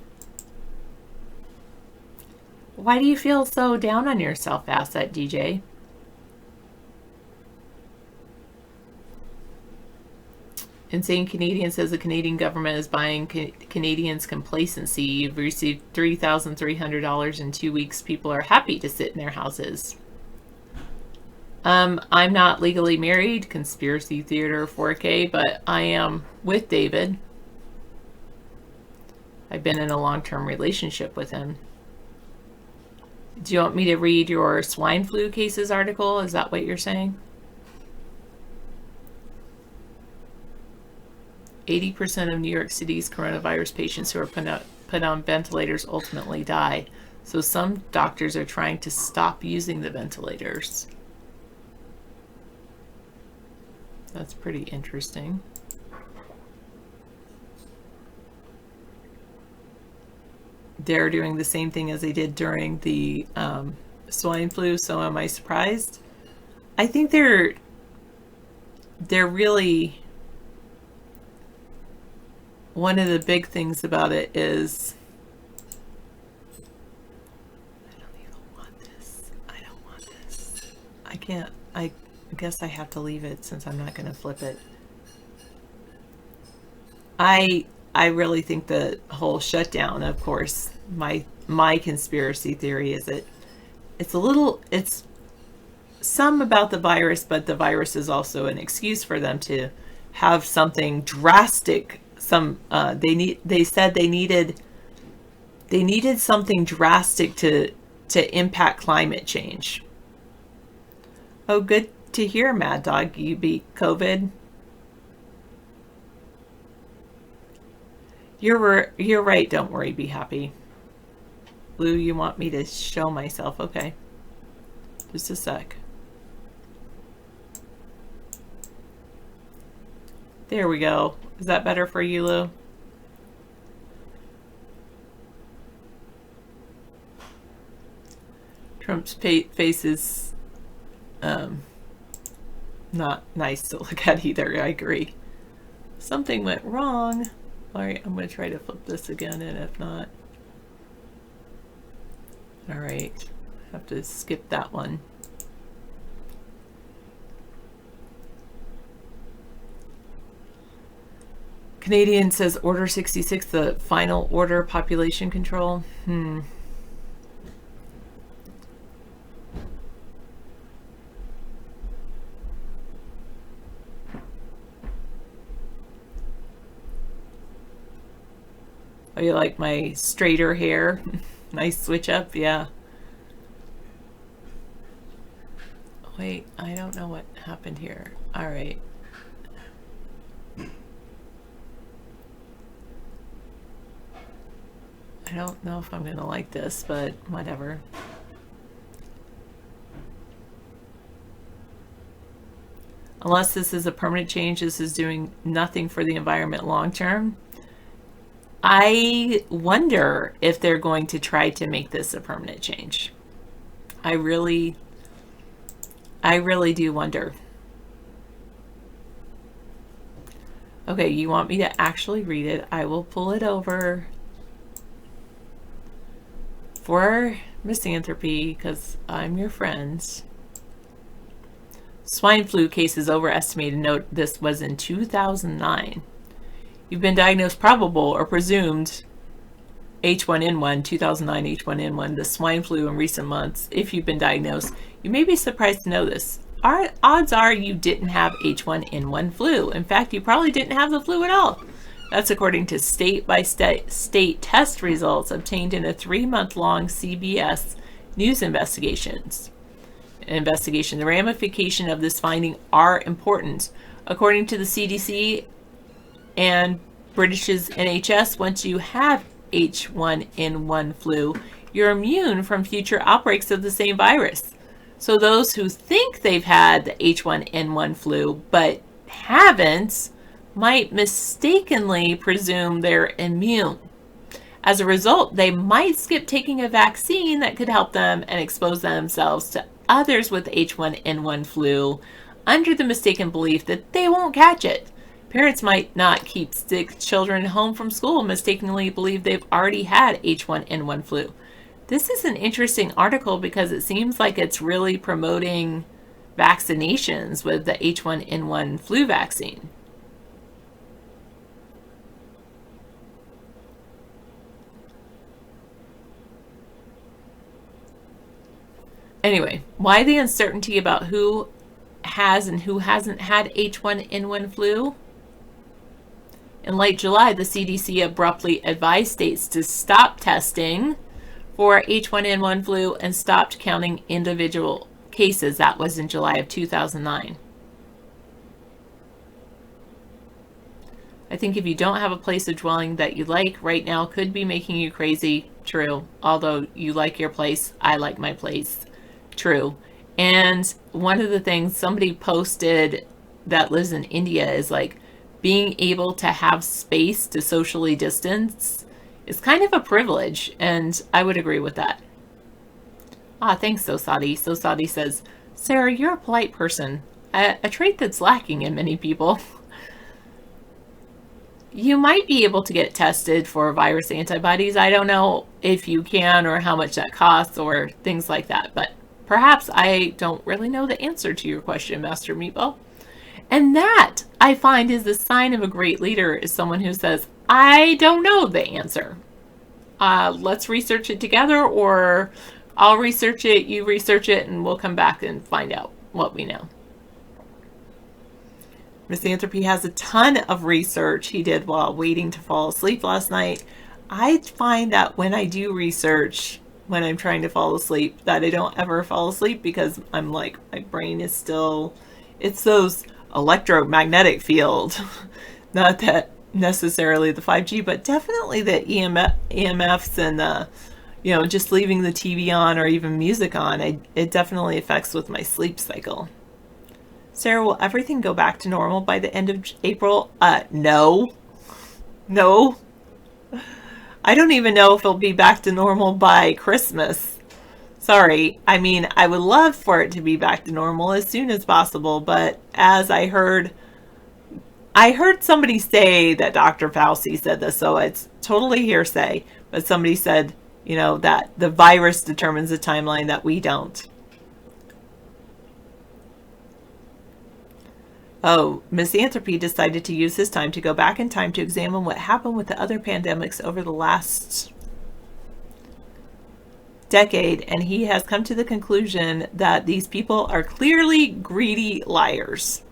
Why do you feel so down on yourself, Asset DJ? Insane Canadian says the Canadian government is buying Canadians' complacency. You've received $3,300 in 2 weeks. People are happy to sit in their houses. I'm not legally married, Conspiracy Theater 4K, but I am with David. I've been in a long-term relationship with him. Do you want me to read your swine flu cases article? Is that what you're saying? 80% of New York City's coronavirus patients who are put on ventilators ultimately die. So some doctors are trying to stop using the ventilators. That's pretty interesting. They're doing the same thing as they did during the swine flu, so am I surprised? I think they're really... One of the big things about it is... I don't even want this. I don't want this. I can't... I guess I have to leave it since I'm not going to flip it. I really think the whole shutdown, of course, my conspiracy theory is that it's some about the virus, but the virus is also an excuse for them to have something drastic. They said they needed something drastic to impact climate change. Oh, good to hear, Mad Dog. You beat COVID. You're right. Don't worry. Be happy. Lou, you want me to show myself? Okay. Just a sec. There we go. Is that better for you, Lou? Trump's face is not nice to look at either. I agree. Something went wrong. All right, I'm going to try to flip this again, and if not... All right, have to skip that one. Canadian says Order 66, the final order population control. Oh, you like my straighter hair? Nice switch up, yeah. Wait, I don't know what happened here. All right. I don't know if I'm going to like this, but whatever. Unless this is a permanent change, this is doing nothing for the environment long term. I wonder if they're going to try to make this a permanent change. I really do wonder. Okay, you want me to actually read it? I will pull it over for misanthropy because I'm your friend. Swine flu cases overestimated. Note this was in 2009. You've been diagnosed probable or presumed H1N1, 2009 H1N1, the swine flu in recent months. If you've been diagnosed, you may be surprised to know this. Odds are you didn't have H1N1 flu. In fact, you probably didn't have the flu at all. That's according to state-by-state test results obtained in a 3-month-long CBS News investigation. The ramifications of this finding are important. According to the CDC and British's NHS, once you have H1N1 flu, you're immune from future outbreaks of the same virus. So those who think they've had the H1N1 flu but haven't might mistakenly presume they're immune. As a result, they might skip taking a vaccine that could help them and expose themselves to others with H1N1 flu under the mistaken belief that they won't catch it. Parents might not keep sick children home from school, mistakenly believe they've already had H1N1 flu. This is an interesting article because it seems like it's really promoting vaccinations with the H1N1 flu vaccine. Anyway, why the uncertainty about who has and who hasn't had H1N1 flu? In late July, the CDC abruptly advised states to stop testing for H1N1 flu and stopped counting individual cases. That was in July of 2009. I think if you don't have a place of dwelling that you like right now could be making you crazy. True. Although you like your place, I like my place. True. And one of the things somebody posted that lives in India is like being able to have space to socially distance is kind of a privilege, and I would agree with that. Thanks, Sosadi. Sosadi says, Sarah, you're a polite person, a trait that's lacking in many people. You might be able to get tested for virus antibodies. I don't know if you can or how much that costs or things like that, but perhaps I don't really know the answer to your question, Master Meatball. And that, I find, is the sign of a great leader, is someone who says, I don't know the answer. Let's research it together, or I'll research it, you research it, and we'll come back and find out what we know. Misanthropy has a ton of research he did while waiting to fall asleep last night. I find that when I do research, when I'm trying to fall asleep, that I don't ever fall asleep because I'm like, my brain is still, it's those electromagnetic field, not that necessarily the 5G, but definitely the EMFs and the, just leaving the TV on or even music on. It definitely affects with my sleep cycle. Sarah, will everything go back to normal by the end of April? No. I don't even know if it'll be back to normal by Christmas. Sorry. I mean, I would love for it to be back to normal as soon as possible, but as I heard somebody say that Dr. Fauci said this, so it's totally hearsay, but somebody said, that the virus determines the timeline, that we don't. Oh, Misanthropy decided to use his time to go back in time to examine what happened with the other pandemics over the last decade, and he has come to the conclusion that these people are clearly greedy liars.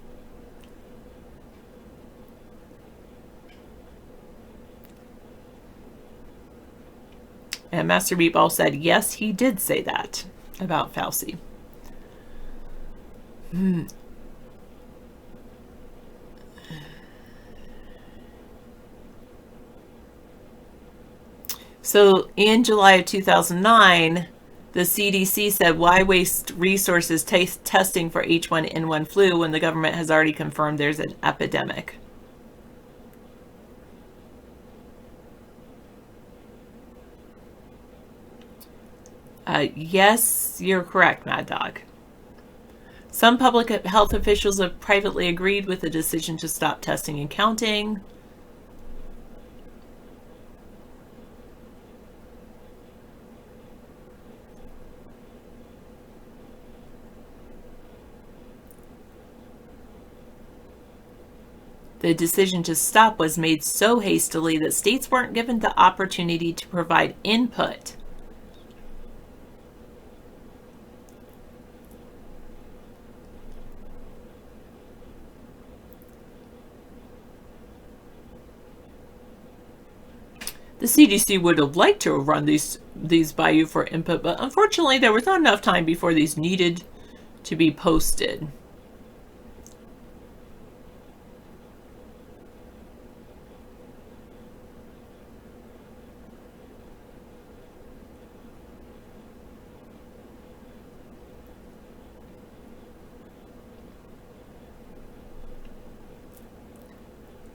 And Master Meatball said, yes, he did say that about Fauci. So in July of 2009, the CDC said, why waste resources testing for H1N1 flu when the government has already confirmed there's an epidemic? Yes, you're correct, Mad Dog. Some public health officials have privately agreed with the decision to stop testing and counting. The decision to stop was made so hastily that states weren't given the opportunity to provide input. The CDC would have liked to have run these by you for input, but unfortunately there was not enough time before these needed to be posted.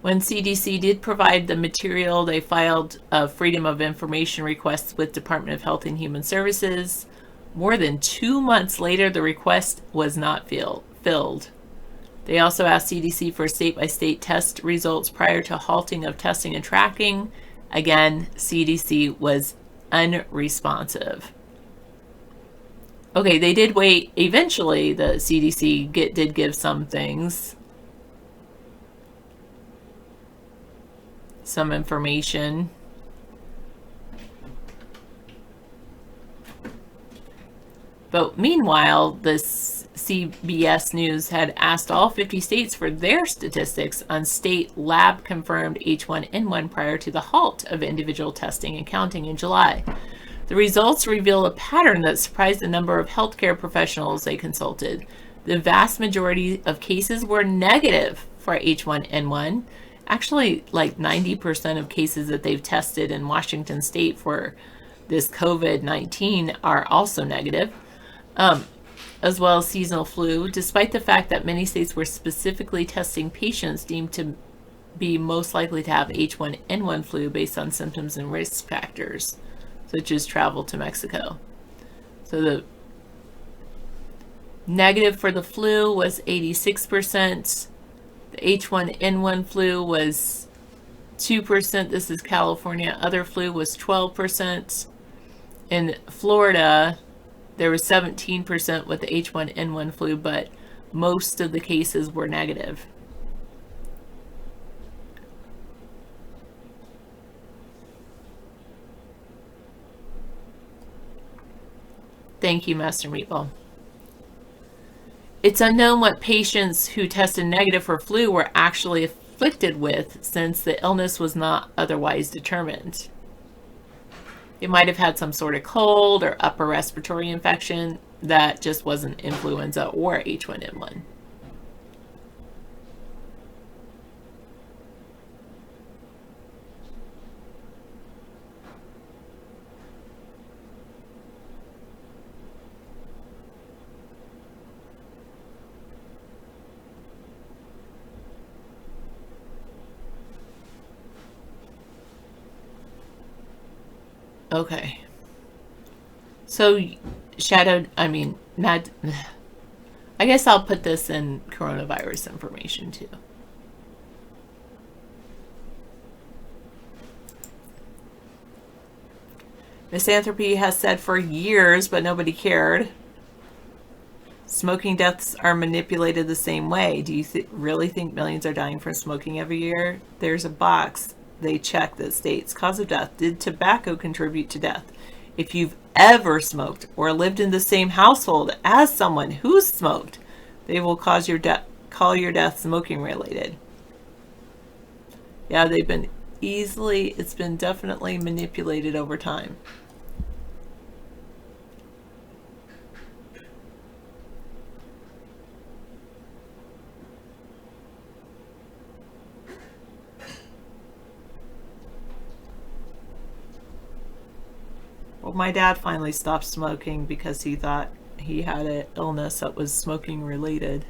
When CDC did provide the material, they filed a Freedom of Information request with Department of Health and Human Services. More than 2 months later, the request was not filled. They also asked CDC for state-by-state test results prior to halting of testing and tracking. Again, CDC was unresponsive. Okay, they did wait. Eventually, the CDC did give some things. Some information. But meanwhile, this CBS News had asked all 50 states for their statistics on state lab-confirmed H1N1 prior to the halt of individual testing and counting in July. The results reveal a pattern that surprised the number of healthcare professionals they consulted. The vast majority of cases were negative for H1N1. Actually, like 90% of cases that they've tested in Washington state for this COVID-19 are also negative. As well as seasonal flu, despite the fact that many states were specifically testing patients deemed to be most likely to have H1N1 flu based on symptoms and risk factors, such as travel to Mexico. So the negative for the flu was 86%. The H1N1 flu was 2%. This is California. Other flu was 12%. In Florida, there was 17% with the H1N1 flu, but most of the cases were negative. Thank you, Master Meatball. It's unknown what patients who tested negative for flu were actually afflicted with, since the illness was not otherwise determined. It might have had some sort of cold or upper respiratory infection that just wasn't influenza or H1N1. Okay. So, Mad, I guess I'll put this in coronavirus information too. Misanthropy has said for years, but nobody cared. Smoking deaths are manipulated the same way. Do you really think millions are dying from smoking every year? There's a box they check that states cause of death. Did tobacco contribute to death? If you've ever smoked or lived in the same household as someone who's smoked, they will call your death smoking related. Yeah, it's been definitely manipulated over time. Well, my dad finally stopped smoking because he thought he had an illness that was smoking related.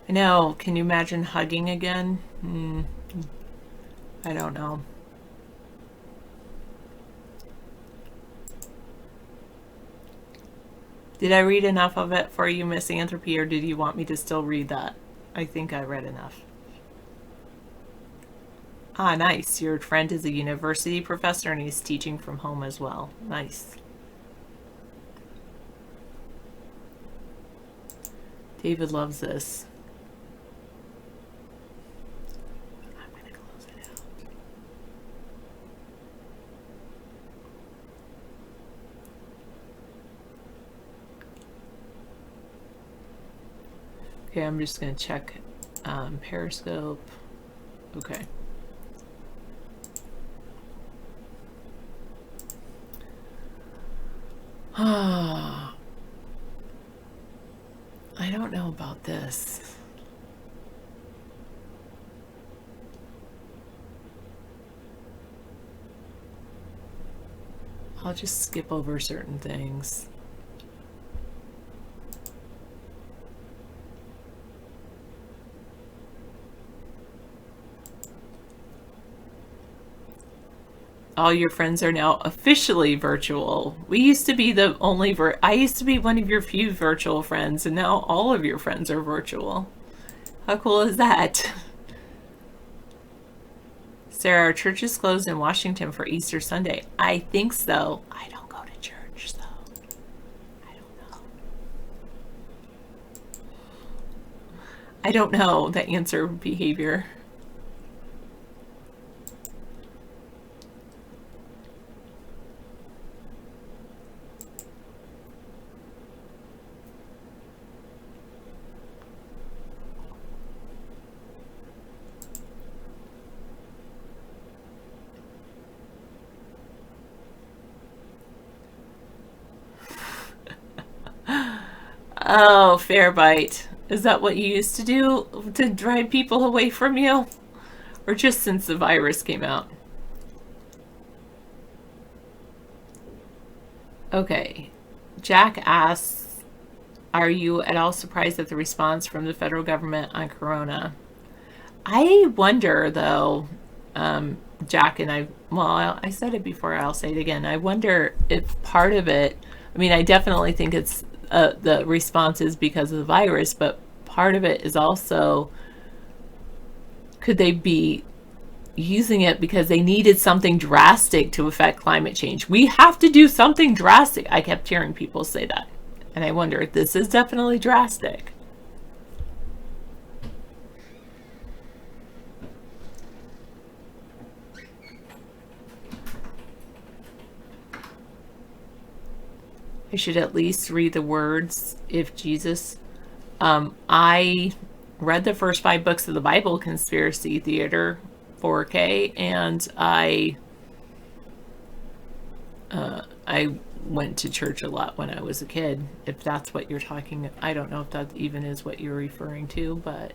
I know. Can you imagine hugging again? I don't know. Did I read enough of it for you, Misanthropy, or did you want me to still read that? I think I read enough. Ah, nice. Your friend is a university professor and he's teaching from home as well. Nice. David loves this. I'm going to close it out. Okay, I'm just going to check Periscope. Okay. I don't know about this. I'll just skip over certain things. all your friends are now officially virtual. We used to be the only I used to be one of your few virtual friends, and now all of your friends are virtual. How cool is that? Sarah, our church is closed in Washington for Easter Sunday. I think so. I don't go to church, so I don't know. I don't know the answer behavior. Oh, fair bite. Is that what you used to do to drive people away from you? Or just since the virus came out? Okay. Jack asks, are you at all surprised at the response from the federal government on Corona? I wonder, though, Jack, and I said it before, I'll say it again. I wonder if part of it, I mean, I definitely think it's the response is because of the virus, but part of it is also, could they be using it because they needed something drastic to affect climate change? We have to do something drastic. I kept hearing people say that, and I wonder if this is definitely drastic. I should at least read the words if Jesus. I read the first 5 books of the Bible, Conspiracy Theater 4K, and I went to church a lot when I was a kid. If that's what you're talking, I don't know if that even is what you're referring to, but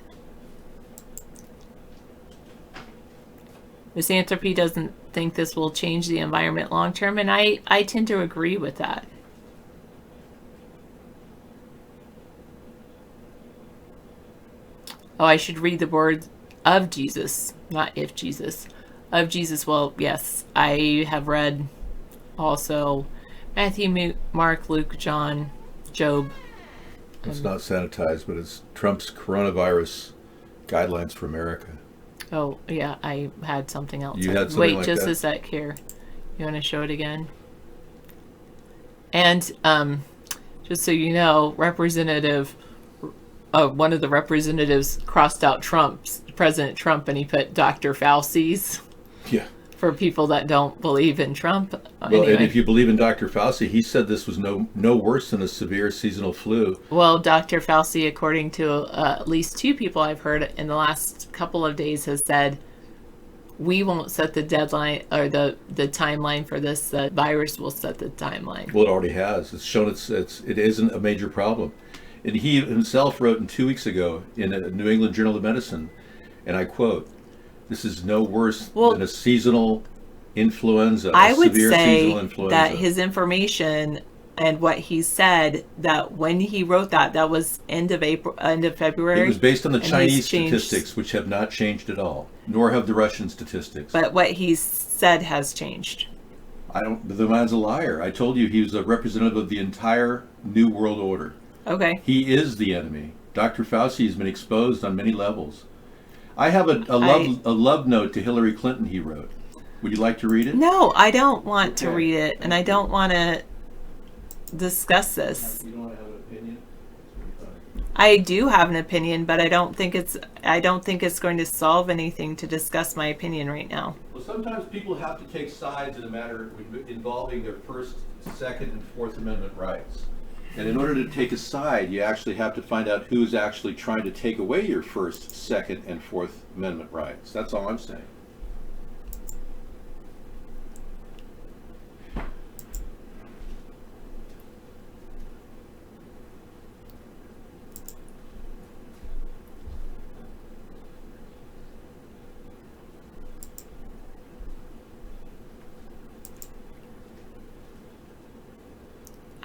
Misanthropy doesn't think this will change the environment long term, and I tend to agree with that. Oh, I should read the words of Jesus, not if Jesus. Of Jesus. Well, yes, I have read also Matthew, Mark, Luke, John, Job. It's not sanitized, but it's Trump's coronavirus guidelines for America. Oh, yeah, I had something else. You had something Wait, like just that? a sec here. You want to show it again? And just so you know, one of the representatives crossed out President Trump, and he put Dr. Fauci's. Yeah. For people that don't believe in Trump. Well, anyway. and if you believe in Dr. Fauci, he said this was no worse than a severe seasonal flu. Well, Dr. Fauci, according to at least 2 people I've heard in the last couple of days, has said we won't set the deadline or the timeline for this. The virus will set the timeline. Well, it already has. It's shown it isn't a major problem. And he himself wrote 2 weeks ago in a New England Journal of Medicine, and I quote, "This is no worse than a seasonal influenza." I would severe seasonal say influenza. that his information and what he said, that when he wrote that was end of February. It was based on the and Chinese he's changed- statistics, which have not changed at all, nor have the Russian statistics. But what he said has changed. The man's a liar. I told you he was a representative of the entire New World Order. Okay. He is the enemy. Dr. Fauci has been exposed on many levels. I have a love note to Hillary Clinton he wrote. Would you like to read it? No, I don't want to read it, and I don't want to discuss this. You don't want to have an opinion? I do have an opinion, but I don't think it's going to solve anything to discuss my opinion right now. Well, sometimes people have to take sides in a matter involving their First, Second, and Fourth Amendment rights. And in order to take a side, you actually have to find out who's actually trying to take away your First, Second, and Fourth Amendment rights. That's all I'm saying.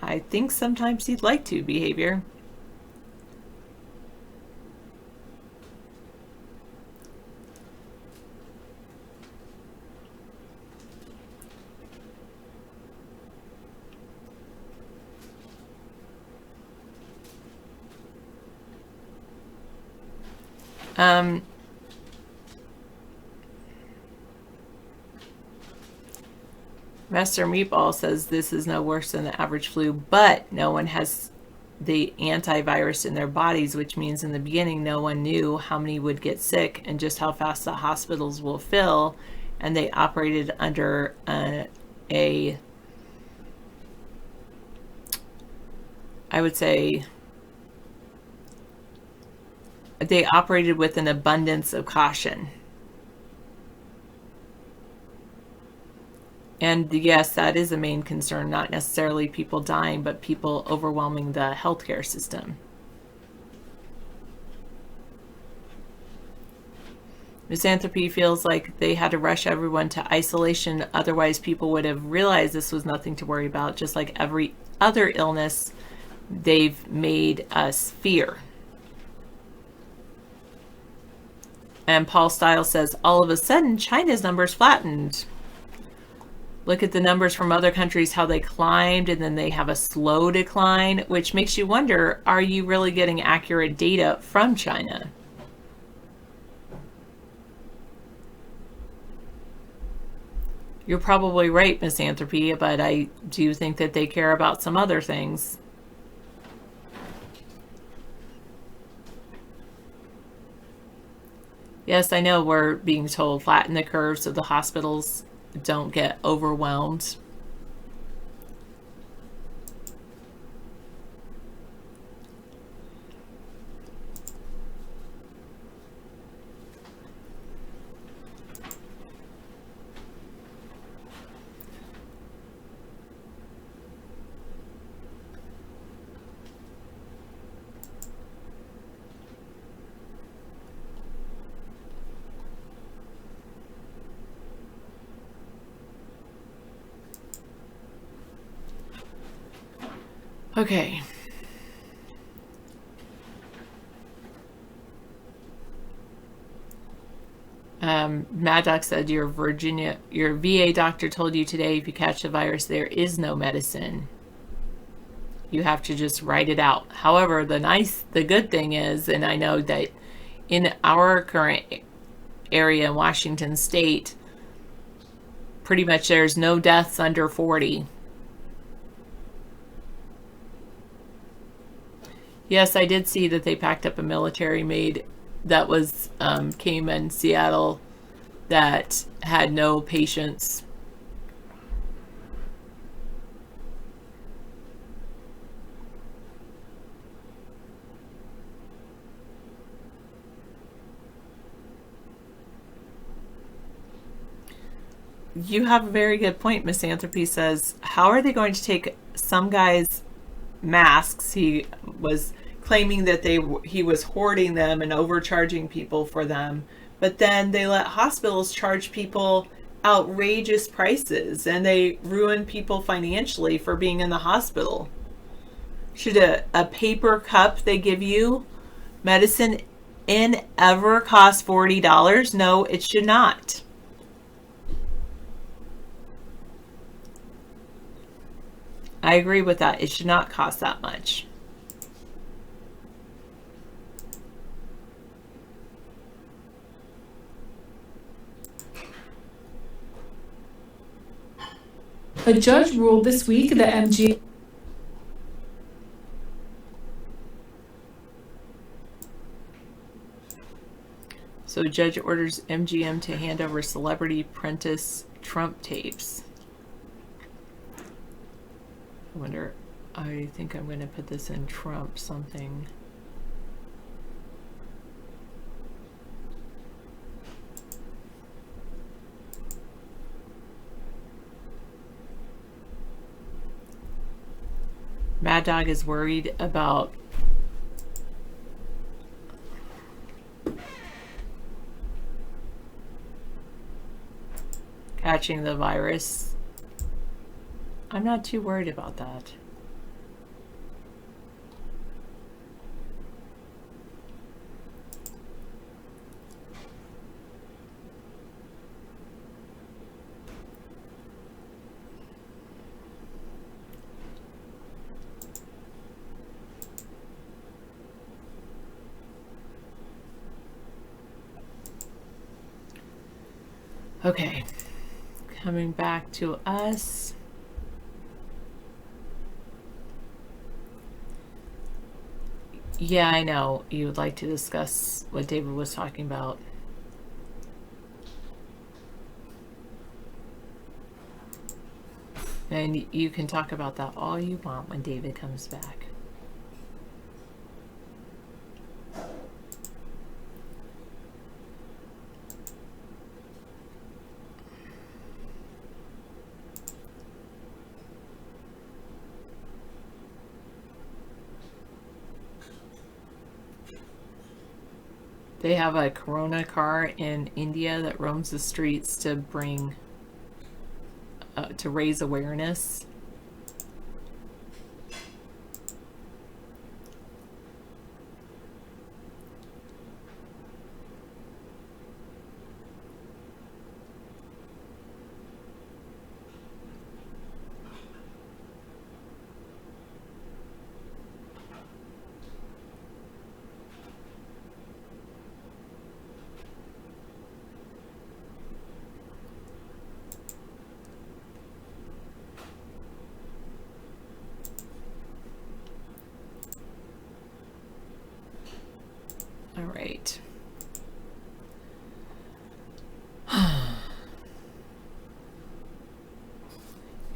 I think sometimes he'd like to, behavior. Master Meatball says this is no worse than the average flu, but no one has the antivirus in their bodies, which means in the beginning no one knew how many would get sick and just how fast the hospitals will fill, and they operated under I would say they operated with an abundance of caution. And yes, that is a main concern, not necessarily people dying, but people overwhelming the healthcare system. Misanthropy feels like they had to rush everyone to isolation, otherwise people would have realized this was nothing to worry about, just like every other illness they've made us fear. And Paul Stiles says, all of a sudden, China's numbers flattened. Look at the numbers from other countries, how they climbed, and then they have a slow decline, which makes you wonder, are you really getting accurate data from China? You're probably right, Misanthropy, but I do think that they care about some other things. Yes, I know we're being told flatten the curve so the hospitals don't get overwhelmed. Okay. Mad Doc said your VA doctor told you today if you catch the virus, there is no medicine. You have to just write it out. However, the good thing is, and I know that in our current area in Washington State, pretty much there's no deaths under 40. Yes, I did see that they packed up a military maid that was came in Seattle that had no patients. You have a very good point. Misanthropy says, how are they going to take some guy's masks? He was claiming that he was hoarding them and overcharging people for them, but then they let hospitals charge people outrageous prices and they ruin people financially for being in the hospital. Should a paper cup they give you medicine in ever cost $40? No, it should not. I agree with that. It should not cost that much. A judge ruled this week that MG. So a judge orders MGM to hand over Celebrity Apprentice Trump tapes. I wonder, I think I'm going to put this in Trump something. Mad Dog is worried about catching the virus. I'm not too worried about that. Okay, coming back to us. Yeah, I know you would like to discuss what David was talking about. And you can talk about that all you want when David comes back. They have a Corona car in India that roams the streets to bring, to raise awareness. All right.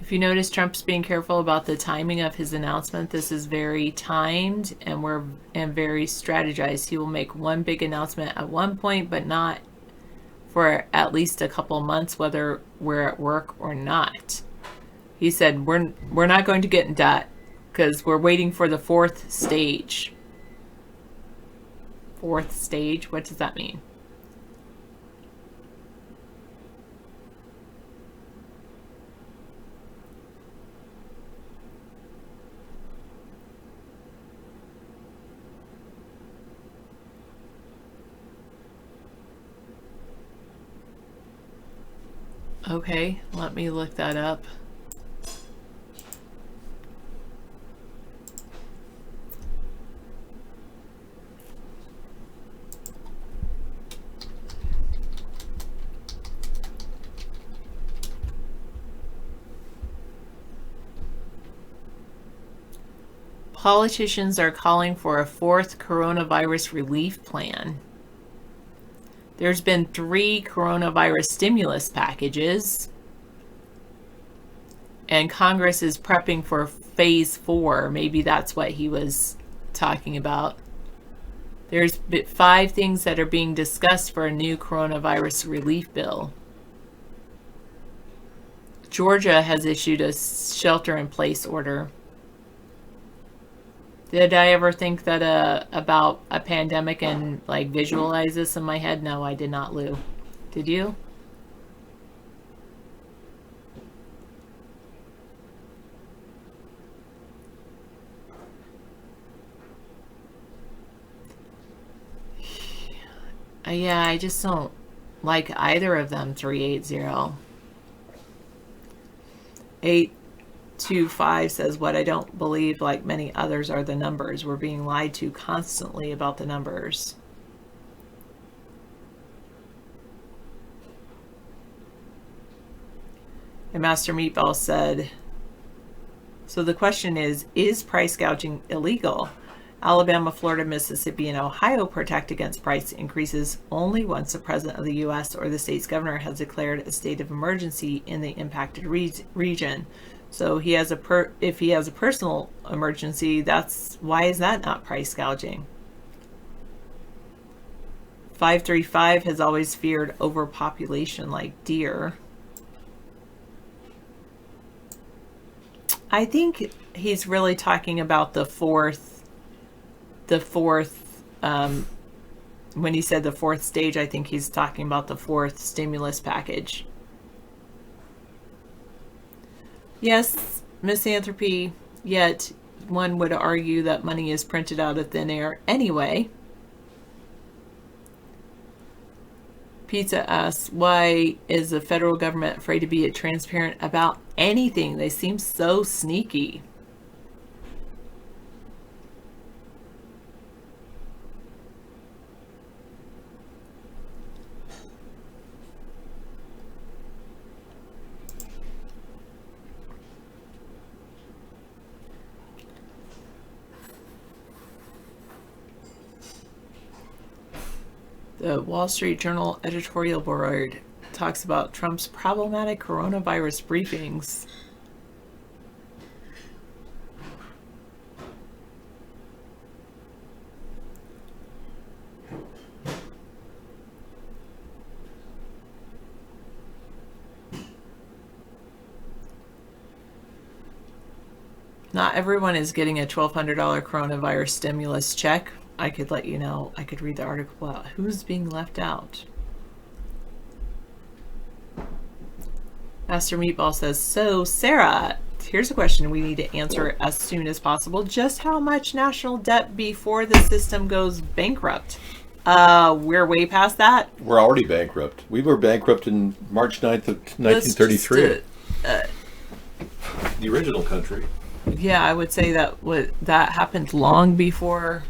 If you notice, Trump's being careful about the timing of his announcement. This is very timed and very strategized. He will make one big announcement at one point, but not for at least a couple months, whether we're at work or not. He said, we're not going to get in debt because we're waiting for the fourth stage. Fourth stage? What does that mean? Okay, let me look that up. Politicians are calling for a fourth coronavirus relief plan. There's been 3 coronavirus stimulus packages, and Congress is prepping for phase 4. Maybe that's what he was talking about. There's 5 things that are being discussed for a new coronavirus relief bill. Georgia has issued a shelter-in-place order. Did I ever think that about a pandemic and like visualize this in my head? No, I did not, Lou. Did you? Yeah, I just don't like either of them. 380. 825 says, what I don't believe, like many others, are the numbers. We're being lied to constantly about the numbers. And Master Meatball said, so the question is price gouging illegal? Alabama, Florida, Mississippi, and Ohio protect against price increases only once the President of the U.S. or the state's governor has declared a state of emergency in the impacted region. So he has if he has a personal emergency, why is that not price gouging? 535 has always feared overpopulation like deer. I think he's really talking about the fourth, when he said the fourth stage, I think he's talking about the fourth stimulus package. Yes, misanthropy, yet one would argue that money is printed out of thin air anyway. Pizza asks, why is the federal government afraid to be transparent about anything? They seem so sneaky. The Wall Street Journal editorial board talks about Trump's problematic coronavirus briefings. Not everyone is getting a $1,200 coronavirus stimulus check. I could let you know. I could read the article out. Who's being left out? Master Meatball says, so Sarah, here's a question we need to answer as soon as possible. Just how much national debt before the system goes bankrupt? We're way past that. We're already bankrupt. We were bankrupt in March 9th of 1933. The original country. Yeah, I would say that that happened long before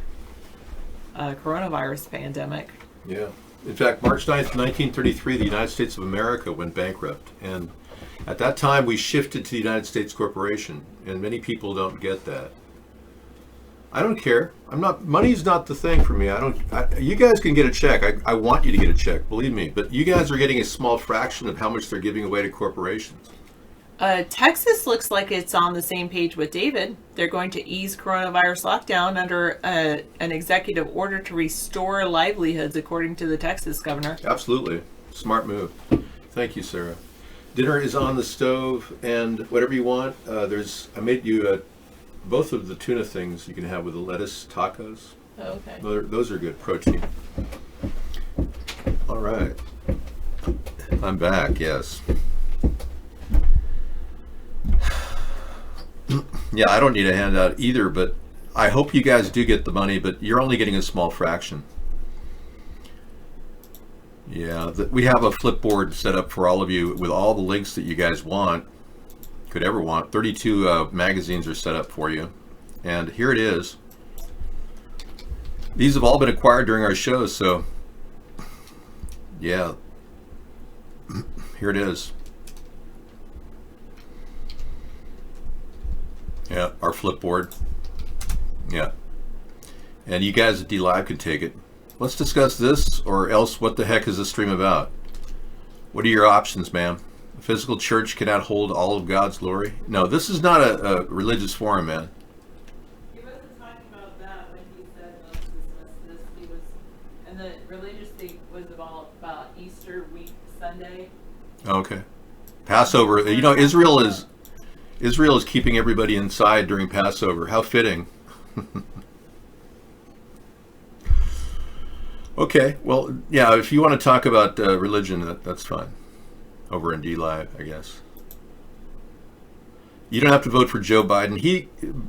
coronavirus pandemic. Yeah. In fact, March 9th, 1933, the United States of America went bankrupt. And at that time, we shifted to the United States Corporation. And many people don't get that. I don't care. Money's not the thing for me. You guys can get a check. I want you to get a check, believe me. But you guys are getting a small fraction of how much they're giving away to corporations. Texas looks like it's on the same page with David. They're going to ease coronavirus lockdown under an executive order to restore livelihoods, according to the Texas governor. Absolutely. Smart move. Thank you, Sarah. Dinner is on the stove, and whatever you want. I made you both of the tuna things you can have with the lettuce tacos. Oh, okay. Those are good protein. All right. I'm back, yes. Yeah, I don't need a handout either, but I hope you guys do get the money, but you're only getting a small fraction. Yeah, we have a Flipboard set up for all of you with all the links that you guys could ever want. 32 magazines are set up for you. And here it is. These have all been acquired during our shows, so yeah. Here it is. Yeah, our Flipboard. Yeah. And you guys at DLive can take it. Let's discuss this, or else what the heck is this stream about? What are your options, ma'am? A physical church cannot hold all of God's glory? No, this is not a religious forum, man. He wasn't talking about that when he said let's discuss this. He was, and the religious thing was about Easter week Sunday. Okay. Passover. You know, Israel is keeping everybody inside during Passover. How fitting. Okay, well, yeah, if you want to talk about religion, that's fine. Over in DLive, I guess. You don't have to vote for Joe Biden.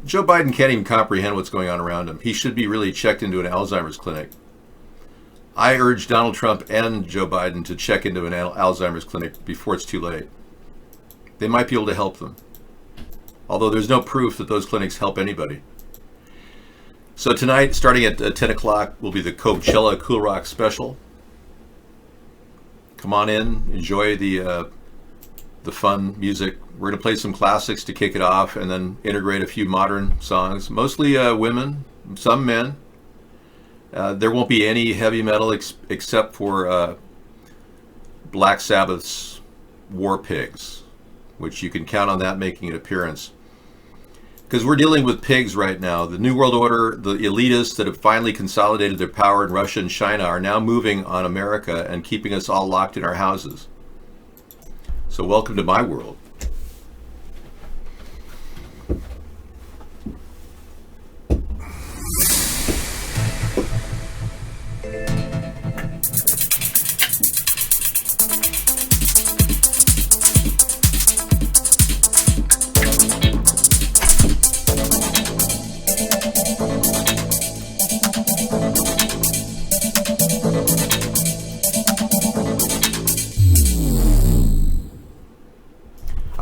Joe Biden can't even comprehend what's going on around him. He should be really checked into an Alzheimer's clinic. I urge Donald Trump and Joe Biden to check into an Alzheimer's clinic before it's too late. They might be able to help them. Although there's no proof that those clinics help anybody. So tonight, starting at 10 o'clock, will be the Coachella Cool Rock Special. Come on in, enjoy the fun music. We're going to play some classics to kick it off, and then integrate a few modern songs. Mostly women, some men. There won't be any heavy metal except for Black Sabbath's War Pigs, which you can count on that making an appearance. Because we're dealing with pigs right now. The New World Order, the elitists that have finally consolidated their power in Russia and China are now moving on America and keeping us all locked in our houses. So welcome to my world.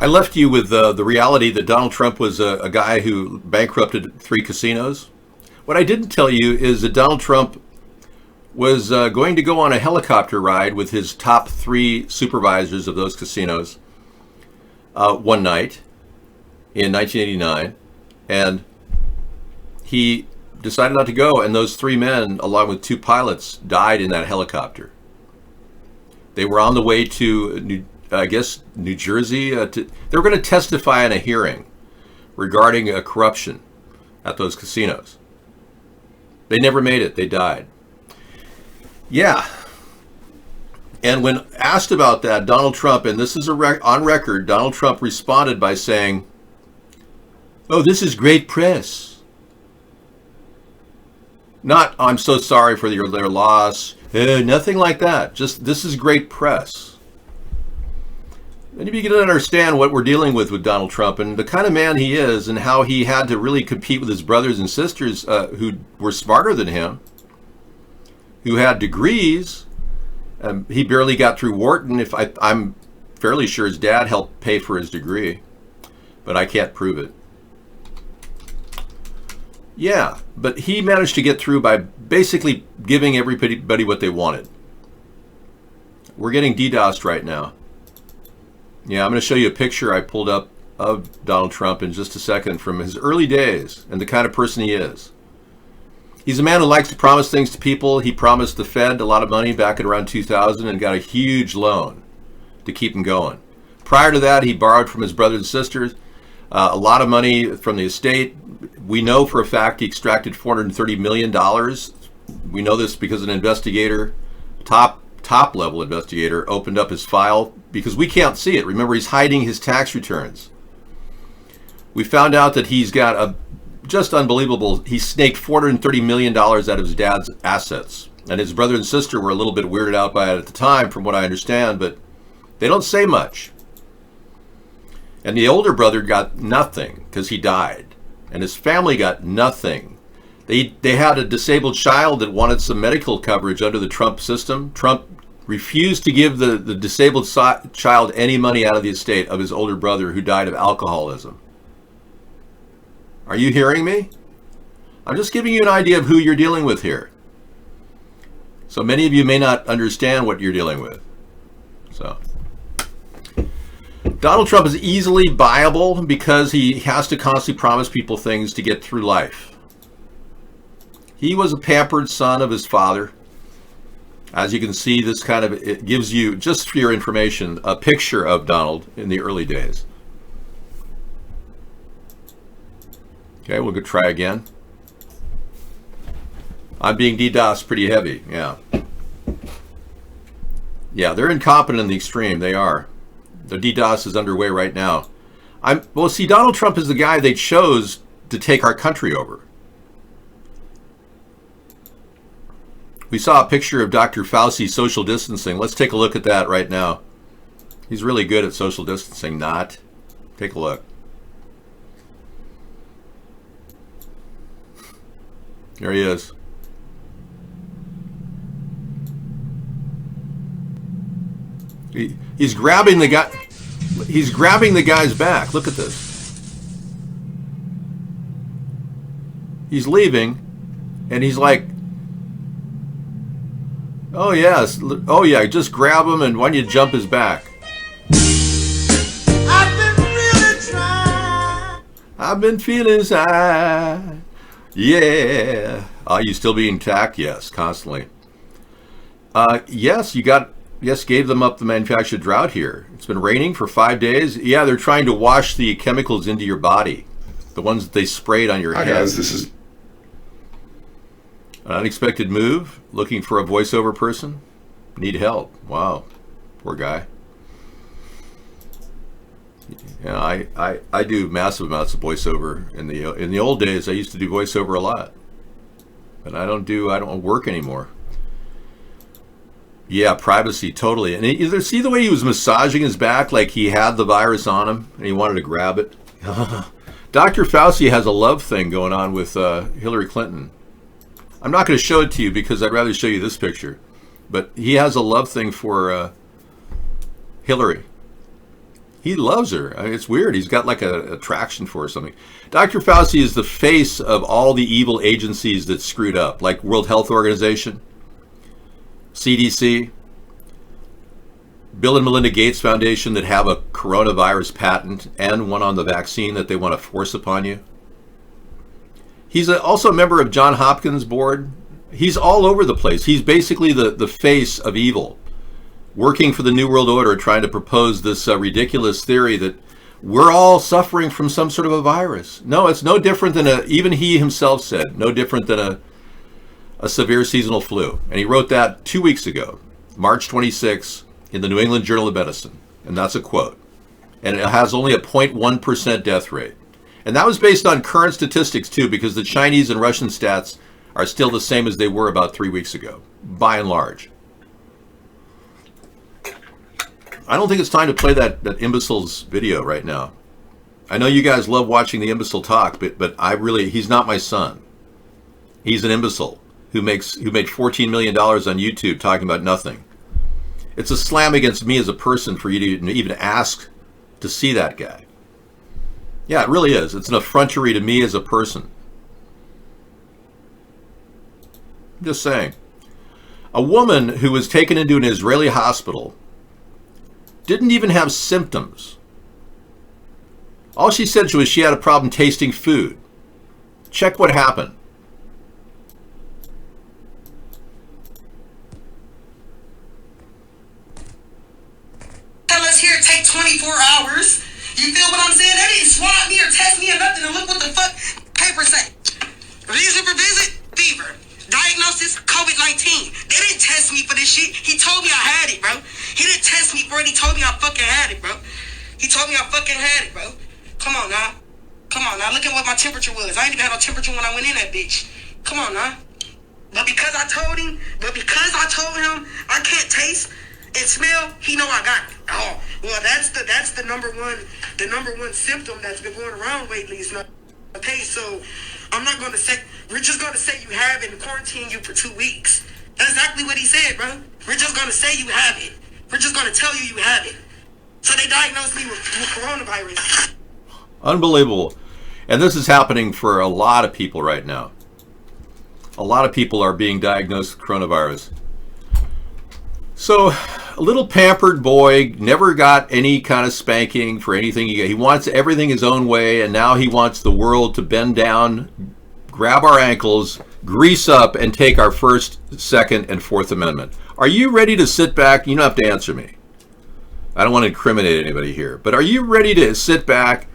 I left you with the reality that Donald Trump was a guy who bankrupted 3 casinos. What I didn't tell you is that Donald Trump was going to go on a helicopter ride with his top 3 supervisors of those casinos one night in 1989. And he decided not to go, and those 3 men, along with 2 pilots, died in that helicopter. They were on the way to, New Jersey. They were going to testify in a hearing regarding corruption at those casinos. They never made it. They died. Yeah. And when asked about that, Donald Trump, and this is on record, Donald Trump responded by saying, "Oh, this is great press." Not, "I'm so sorry for their loss." Nothing like that. Just, "This is great press." And you begin to understand what we're dealing with Donald Trump and the kind of man he is, and how he had to really compete with his brothers and sisters who were smarter than him, who had degrees. He barely got through Wharton. I'm fairly sure his dad helped pay for his degree, but I can't prove it. Yeah, but he managed to get through by basically giving everybody what they wanted. We're getting DDoSed right now. Yeah, I'm going to show you a picture I pulled up of Donald Trump in just a second from his early days and the kind of person he is. He's a man who likes to promise things to people. He promised the Fed a lot of money back in around 2000 and got a huge loan to keep him going. Prior to that, he borrowed from his brothers and sisters a lot of money from the estate. We know for a fact he extracted $430 million. We know this because an investigator, top level investigator, opened up his file because we can't see it. Remember, he's hiding his tax returns. We found out that he's got a just unbelievable, he snaked $430 million out of his dad's assets. And his brother and sister were a little bit weirded out by it at the time, from what I understand, but they don't say much. And the older brother got nothing because he died. And his family got nothing. They had a disabled child that wanted some medical coverage under the Trump system. Trump refused to give the disabled child any money out of the estate of his older brother who died of alcoholism. Are you hearing me? I'm just giving you an idea of who you're dealing with here. So many of you may not understand what you're dealing with. So Donald Trump is easily buyable because he has to constantly promise people things to get through life. He was a pampered son of his father. As you can see, this kind of, it gives you, just for your information, a picture of Donald in the early days. Okay, we'll go try again. I'm being DDoSed pretty heavy, yeah. Yeah, they're incompetent in the extreme, they are. The DDoS is underway right now. Well, see, Donald Trump is the guy they chose to take our country over. We saw a picture of Dr. Fauci social distancing. Let's take a look at that right now. He's really good at social distancing, not. Take a look. There he is. He's grabbing the guy. He's grabbing the guy's back. Look at this. He's leaving, and he's like, "Oh yes, oh yeah, just grab him, and why don't you jump his back?" I've been really trying. I've been feeling sad. Yeah. Are you still being attacked? Yes, constantly. Yes, gave them up the manufactured drought here. It's been raining for 5 days. Yeah, they're trying to wash the chemicals into your body. The ones that they sprayed on your head. Guys, this is an unexpected move. Looking for a voiceover person. Need help. Wow. Poor guy. Yeah, I do massive amounts of voiceover. In the old days, I used to do voiceover a lot. But I don't work anymore. Yeah, privacy, totally. And either see the way he was massaging his back like he had the virus on him and he wanted to grab it? Dr. Fauci has a love thing going on with Hillary Clinton. I'm not going to show it to you because I'd rather show you this picture. But he has a love thing for Hillary. He loves her. I mean, it's weird. He's got like an attraction for her or something. Dr. Fauci is the face of all the evil agencies that screwed up, like World Health Organization, CDC, Bill and Melinda Gates Foundation that have a coronavirus patent and one on the vaccine that they want to force upon you. He's also a member of John Hopkins' board. He's all over the place. He's basically the face of evil, working for the New World Order, trying to propose this ridiculous theory that we're all suffering from some sort of a virus. No, it's no different than even he himself said, no different than a severe seasonal flu. And he wrote that 2 weeks ago, March 26, in the New England Journal of Medicine. And that's a quote. And it has only a 0.1% death rate. And that was based on current statistics too, because the Chinese and Russian stats are still the same as they were about 3 weeks ago, by and large. I don't think it's time to play that imbecile's video right now. I know you guys love watching the imbecile talk, but he's not my son. He's an imbecile who made $14 million on YouTube talking about nothing. It's a slam against me as a person for you to even ask to see that guy. Yeah, it really is. It's an effrontery to me as a person. Just saying. A woman who was taken into an Israeli hospital didn't even have symptoms. All she said was she had a problem tasting food. Check what happened. Tell us here take 24 hours. You feel what I'm saying? They didn't swab me or test me or nothing, and look what the fuck paper say. Reason for visit, fever. Diagnosis, COVID-19. They didn't test me for this shit. He told me I had it, bro. He didn't test me for it. He told me I fucking had it, bro. He told me I fucking had it, bro. Come on now. Come on now. Look at what my temperature was. I ain't even had no temperature when I went in that bitch. Come on now. But because I told him I can't taste and smell, he know I got it. Oh, well, that's the number one symptom that's been going around lately. Is not okay. So I'm not gonna say. We're just gonna say you have it and quarantine you for 2 weeks. That's exactly what he said, bro. We're just gonna say you have it. We're just gonna tell you have it. So they diagnosed me with coronavirus. Unbelievable. And this is happening for a lot of people right now. A lot of people are being diagnosed with coronavirus. So, a little pampered boy, never got any kind of spanking for anything. He wants everything his own way, and now he wants the world to bend down, grab our ankles, grease up, and take our First, Second, and Fourth Amendment. Are you ready to sit back? You don't have to answer me. I don't want to incriminate anybody here. But are you ready to sit back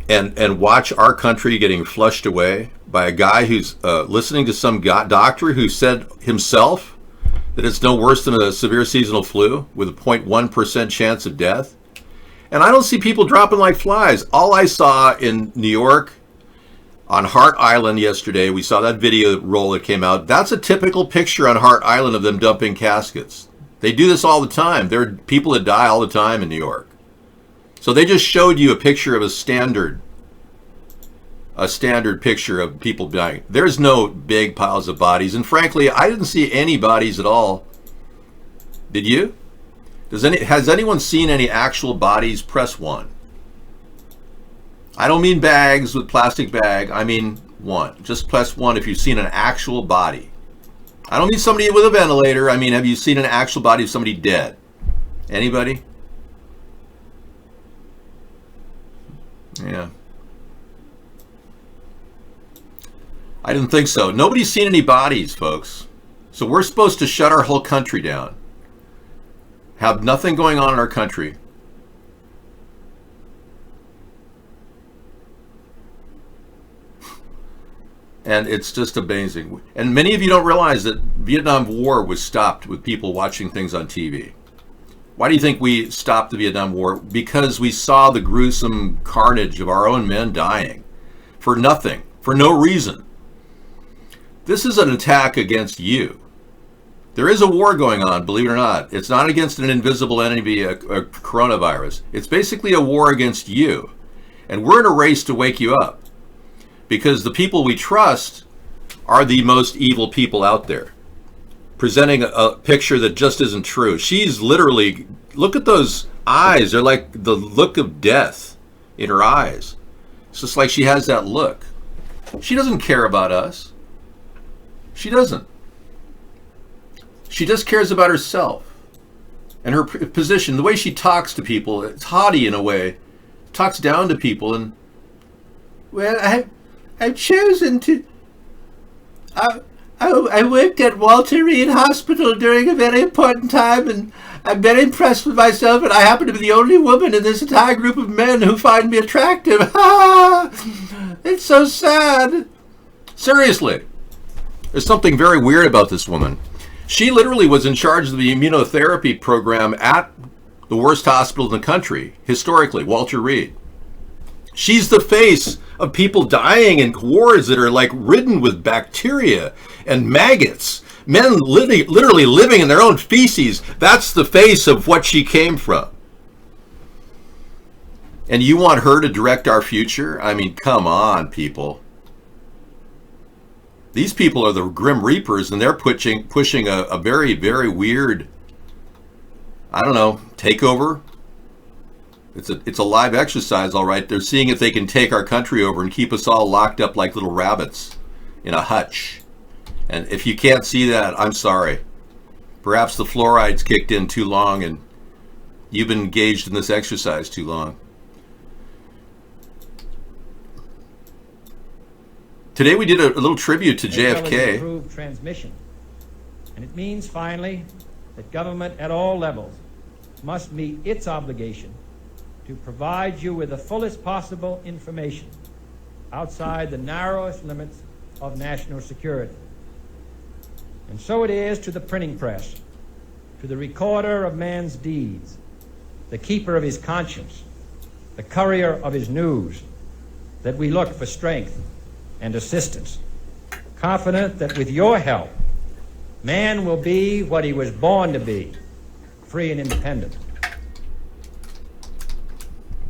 and watch our country getting flushed away by a guy who's listening to some doctor who said himself that it's no worse than a severe seasonal flu with a 0.1% chance of death? And I don't see people dropping like flies. All I saw in New York on Hart Island yesterday, we saw that video roll that came out. That's a typical picture on Hart Island of them dumping caskets. They do this all the time. There are people that die all the time in New York. So they just showed you a picture of a standard picture of people dying. There's no big piles of bodies, and frankly, I didn't see any bodies at all. Did you? Has anyone seen any actual bodies? Press 1. I don't mean bags with plastic bag. I mean 1. Just press 1 if you've seen an actual body. I don't mean somebody with a ventilator. I mean, have you seen an actual body of somebody dead? Anybody? Yeah. I didn't think so. Nobody's seen any bodies, folks. So we're supposed to shut our whole country down. Have nothing going on in our country. And it's just amazing. And many of you don't realize that Vietnam War was stopped with people watching things on TV. Why do you think we stopped the Vietnam War? Because we saw the gruesome carnage of our own men dying for nothing, for no reason. This is an attack against you. There is a war going on, believe it or not. It's not against an invisible enemy, a coronavirus. It's basically a war against you. And we're in a race to wake you up. Because the people we trust are the most evil people out there, presenting a picture that just isn't true. She's literally, look at those eyes. They're like the look of death in her eyes. It's just like she has that look. She doesn't care about us. She doesn't. She just cares about herself and her position. The way she talks to people, it's haughty in a way. Talks down to people. And well, I've chosen to... I worked at Walter Reed Hospital during a very important time, and I'm very impressed with myself, and I happen to be the only woman in this entire group of men who find me attractive. It's so sad. Seriously. There's something very weird about this woman. She literally was in charge of the immunotherapy program at the worst hospital in the country, historically, Walter Reed. She's the face of people dying in wards that are like ridden with bacteria and maggots. Men literally living in their own feces. That's the face of what she came from. And you want her to direct our future? I mean, come on, people. These people are the Grim Reapers, and they're pushing a very, very weird, I don't know, takeover. It's a live exercise, all right. They're seeing if they can take our country over and keep us all locked up like little rabbits in a hutch. And if you can't see that, I'm sorry. Perhaps the fluoride's kicked in too long and you've been engaged in this exercise too long. Today we did a little tribute to JFK. Improved transmission. And it means, finally, that government at all levels must meet its obligation to provide you with the fullest possible information outside the narrowest limits of national security. And so it is to the printing press, to the recorder of man's deeds, the keeper of his conscience, the courier of his news, that we look for strength and assistance, confident that with your help, man will be what he was born to be, free and independent.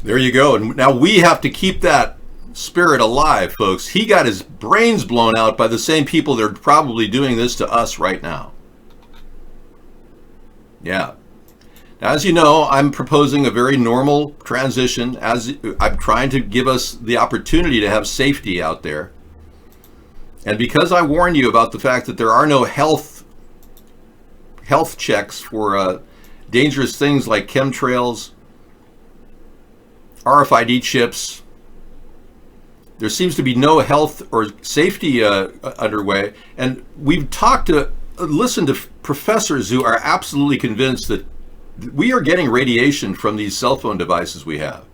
There you go. And now we have to keep that spirit alive, folks. He got his brains blown out by the same people that are probably doing this to us right now. Yeah. Now, as you know, I'm proposing a very normal transition. As I'm trying to give us the opportunity to have safety out there. And because I warned you about the fact that there are no health checks for dangerous things like chemtrails, RFID chips, there seems to be no health or safety underway. And we've listened to professors who are absolutely convinced that we are getting radiation from these cell phone devices we have,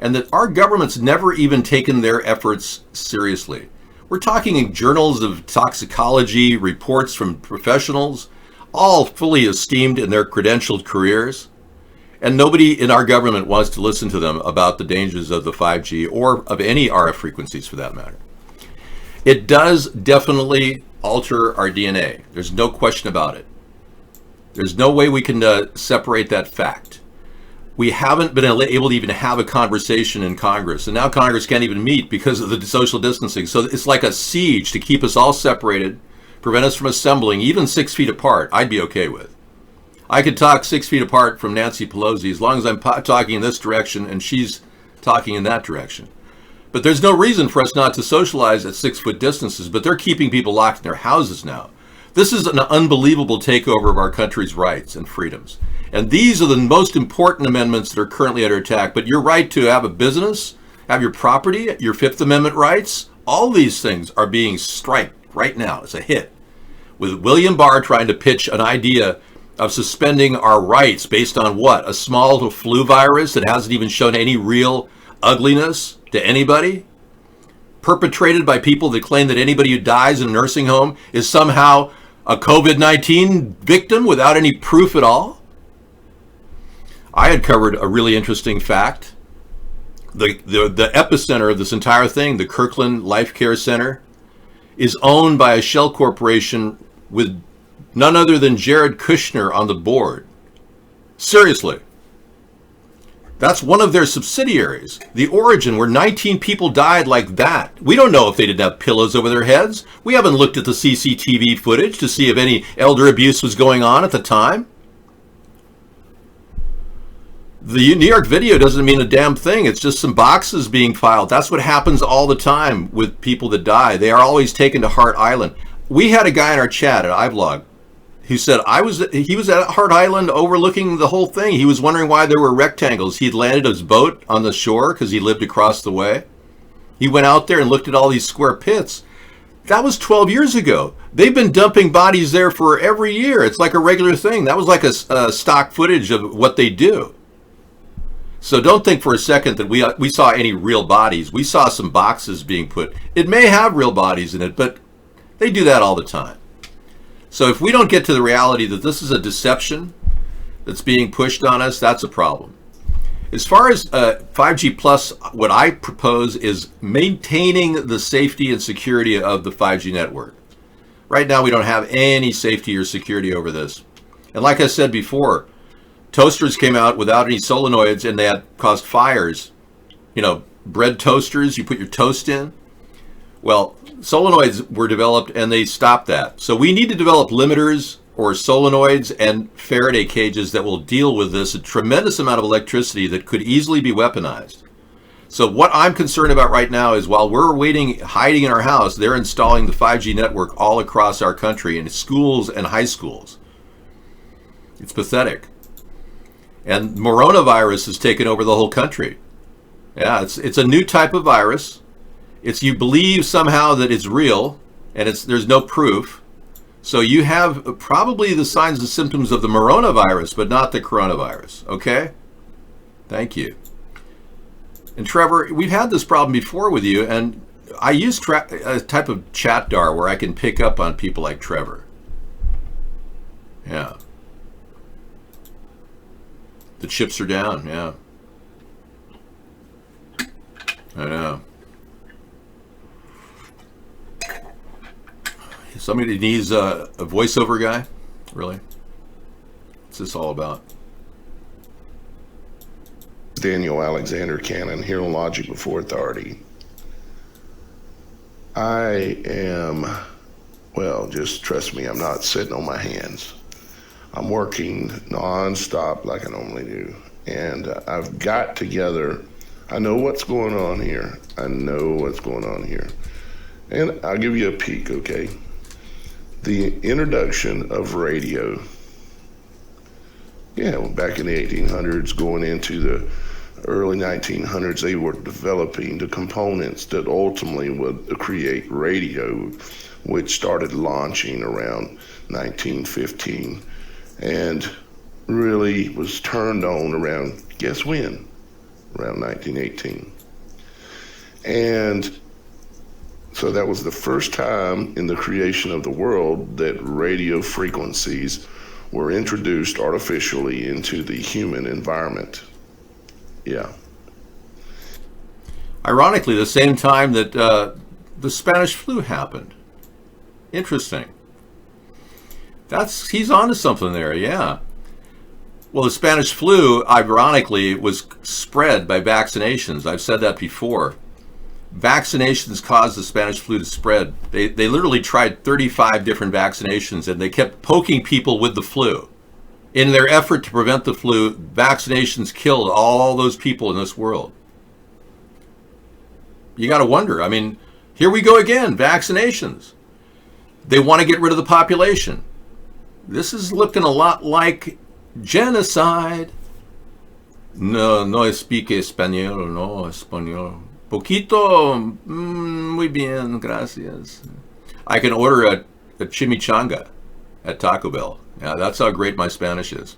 and that our government's never even taken their efforts seriously. We're talking in journals of toxicology, reports from professionals, all fully esteemed in their credentialed careers, and nobody in our government wants to listen to them about the dangers of the 5G or of any RF frequencies for that matter. It does definitely alter our DNA. There's no question about it. There's no way we can separate that fact. We haven't been able to even have a conversation in Congress, and now Congress can't even meet because of the social distancing. So it's like a siege to keep us all separated, prevent us from assembling, even 6 feet apart. I'd be okay with. I could talk 6 feet apart from Nancy Pelosi as long as I'm talking in this direction and she's talking in that direction. But there's no reason for us not to socialize at 6 foot distances, but they're keeping people locked in their houses now. This is an unbelievable takeover of our country's rights and freedoms. And these are the most important amendments that are currently under attack. But your right to have a business, have your property, your Fifth Amendment rights, all these things are being striked right now. It's a hit. With William Barr trying to pitch an idea of suspending our rights based on what? A small flu virus that hasn't even shown any real ugliness to anybody? Perpetrated by people that claim that anybody who dies in a nursing home is somehow a COVID-19 victim without any proof at all? I had covered a really interesting fact. The epicenter of this entire thing, the Kirkland Life Care Center, is owned by a shell corporation with none other than Jared Kushner on the board. Seriously. That's one of their subsidiaries. The Origin, where 19 people died like that. We don't know if they didn't have pillows over their heads. We haven't looked at the CCTV footage to see if any elder abuse was going on at the time. The New York video doesn't mean a damn thing. It's just some boxes being filed. That's what happens all the time with people that die. They are always taken to Hart Island. We had a guy in our chat at iVlog who said he was at Hart Island overlooking the whole thing. He was wondering why there were rectangles. He'd landed his boat on the shore because he lived across the way. He went out there and looked at all these square pits. That was 12 years ago. They've been dumping bodies there for every year. It's like a regular thing. That was like a stock footage of what they do. So don't think for a second that we saw any real bodies. We saw some boxes being put. It may have real bodies in it, but they do that all the time. So if we don't get to the reality that this is a deception that's being pushed on us, that's a problem. As far as 5G Plus, what I propose is maintaining the safety and security of the 5G network. Right now, we don't have any safety or security over this. And like I said before, toasters came out without any solenoids and they had caused fires. You know, bread toasters, you put your toast in. Well, solenoids were developed and they stopped that. So we need to develop limiters or solenoids and Faraday cages that will deal with this, a tremendous amount of electricity that could easily be weaponized. So what I'm concerned about right now is while we're waiting, hiding in our house, they're installing the 5G network all across our country in schools and high schools. It's pathetic. And coronavirus has taken over the whole country. Yeah, it's a new type of virus. It's you believe somehow that it's real, and there's no proof. So you have probably the signs and symptoms of the coronavirus, but not the coronavirus. Okay? Thank you. And Trevor, we've had this problem before with you, and I use a type of chat dar where I can pick up on people like Trevor. Yeah. The chips are down, yeah. I know. Somebody needs a voiceover guy? Really? What's this all about? Daniel Alexander Cannon here on Logic Before Authority. I am, well, just trust me, I'm not sitting on my hands. I'm working non-stop like I normally do. And I've got together, I know what's going on here. I know what's going on here. And I'll give you a peek, okay? The introduction of radio, back in the 1800s, going into the early 1900s, they were developing the components that ultimately would create radio, which started launching around 1915 and really was turned on around, guess when? Around 1918. And so that was the first time in the creation of the world that radio frequencies were introduced artificially into the human environment. Yeah. Ironically, the same time that the Spanish flu happened. Interesting. He's onto something there, yeah. Well, the Spanish flu, ironically, was spread by vaccinations. I've said that before. Vaccinations caused the Spanish flu to spread. They literally tried 35 different vaccinations and they kept poking people with the flu. In their effort to prevent the flu, vaccinations killed all those people in this world. You got to wonder. I mean, here we go again, vaccinations. They want to get rid of the population. This is looking a lot like genocide. No speak español, no español. Poquito, muy bien, gracias. I can order a chimichanga at Taco Bell. Yeah, that's how great my Spanish is.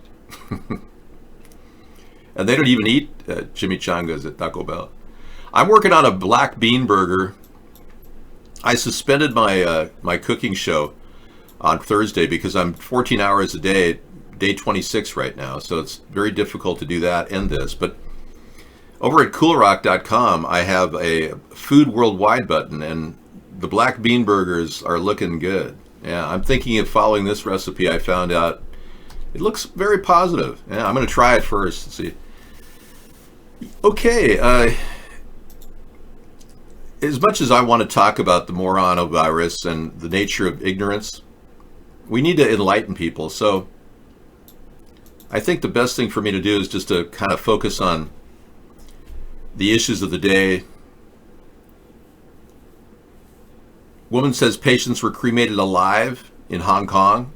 And they don't even eat chimichangas at Taco Bell. I'm working on a black bean burger. I suspended my cooking show on Thursday because I'm 14 hours a day, day 26 right now, so it's very difficult to do that and this. But over at coolrock.com, I have a food worldwide button, and the black bean burgers are looking good. Yeah, I'm thinking of following this recipe. I found out it looks very positive. Yeah, I'm going to try it first and see. Okay, as much as I want to talk about the coronavirus and the nature of ignorance, we need to enlighten people. So I think the best thing for me to do is just to kind of focus on the issues of the day. Woman says patients were cremated alive in Hong Kong.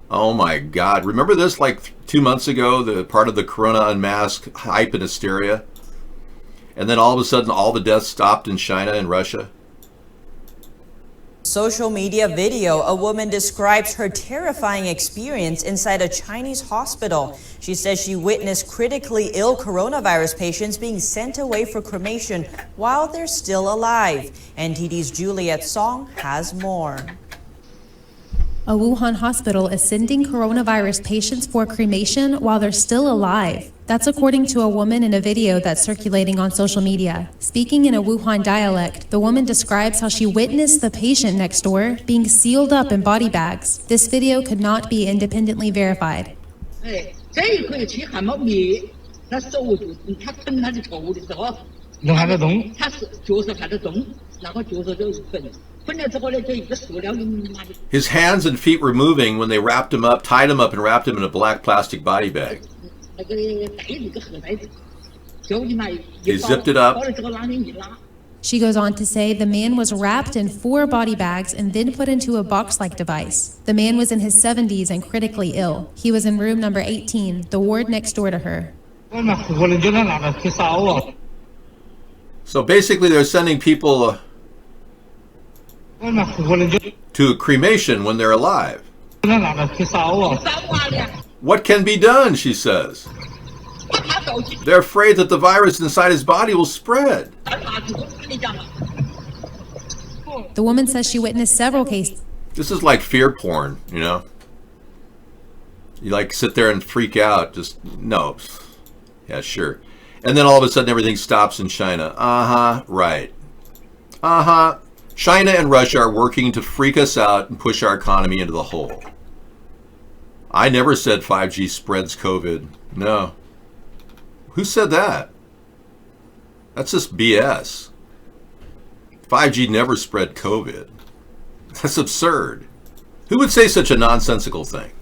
Oh my God. Remember this like 2 months ago, the part of the Corona Unmasked hype and hysteria? and then all of a sudden all the deaths stopped in China and Russia? Social media video, a woman describes her terrifying experience inside a Chinese hospital. She says she witnessed critically ill coronavirus patients being sent away for cremation while they're still alive. NTD's Juliet Song has more. A Wuhan hospital is sending coronavirus patients for cremation while they're still alive. That's according to a woman in a video that's circulating on social media. Speaking in a Wuhan dialect, the woman describes how she witnessed the patient next door being sealed up in body bags. This video could not be independently verified. 这一块去还没灭，那手就是他喷他的头的时候，人还在动，他是就是还在动，然后就是就喷，喷了之后呢，就一个塑料的妈的。 His hands and feet were moving when they wrapped him up, tied him up, and wrapped him in a black plastic body bag. 那个袋子一个盒袋子，就你妈 They zipped it up. 包了之后拿人一拉。 She goes on to say the man was wrapped in 4 body bags and then put into a box-like device. The man was in his 70s and critically ill. He was in room number 18, the ward next door to her. So basically they're sending people to a cremation when they're alive. What can be done, she says. They're afraid that the virus inside his body will spread. The woman says she witnessed several cases. This is like fear porn, you know? You like sit there and freak out, just, no. Yeah, sure. And then all of a sudden everything stops in China. Right. China and Russia are working to freak us out and push our economy into the hole. I never said 5G spreads COVID. No. Who said that? That's just BS. 5G never spread COVID. That's absurd. Who would say such a nonsensical thing?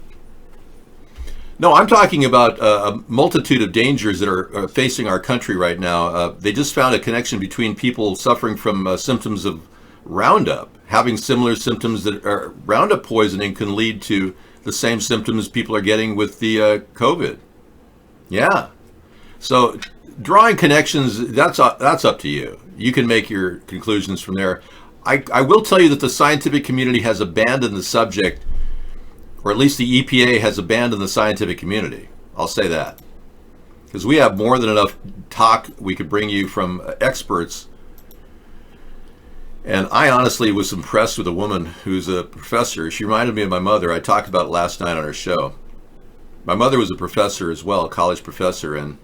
No, I'm talking about a multitude of dangers that are facing our country right now. They just found a connection between people suffering from symptoms of Roundup, having similar symptoms that are Roundup poisoning can lead to the same symptoms people are getting with the COVID. Yeah. So drawing connections, that's up to you. You can make your conclusions from there. I will tell you that the scientific community has abandoned the subject, or at least the EPA has abandoned the scientific community. I'll say that. Because we have more than enough talk we could bring you from experts. And I honestly was impressed with a woman who's a professor. She reminded me of my mother. I talked about it last night on her show. My mother was a professor as well, a college professor, and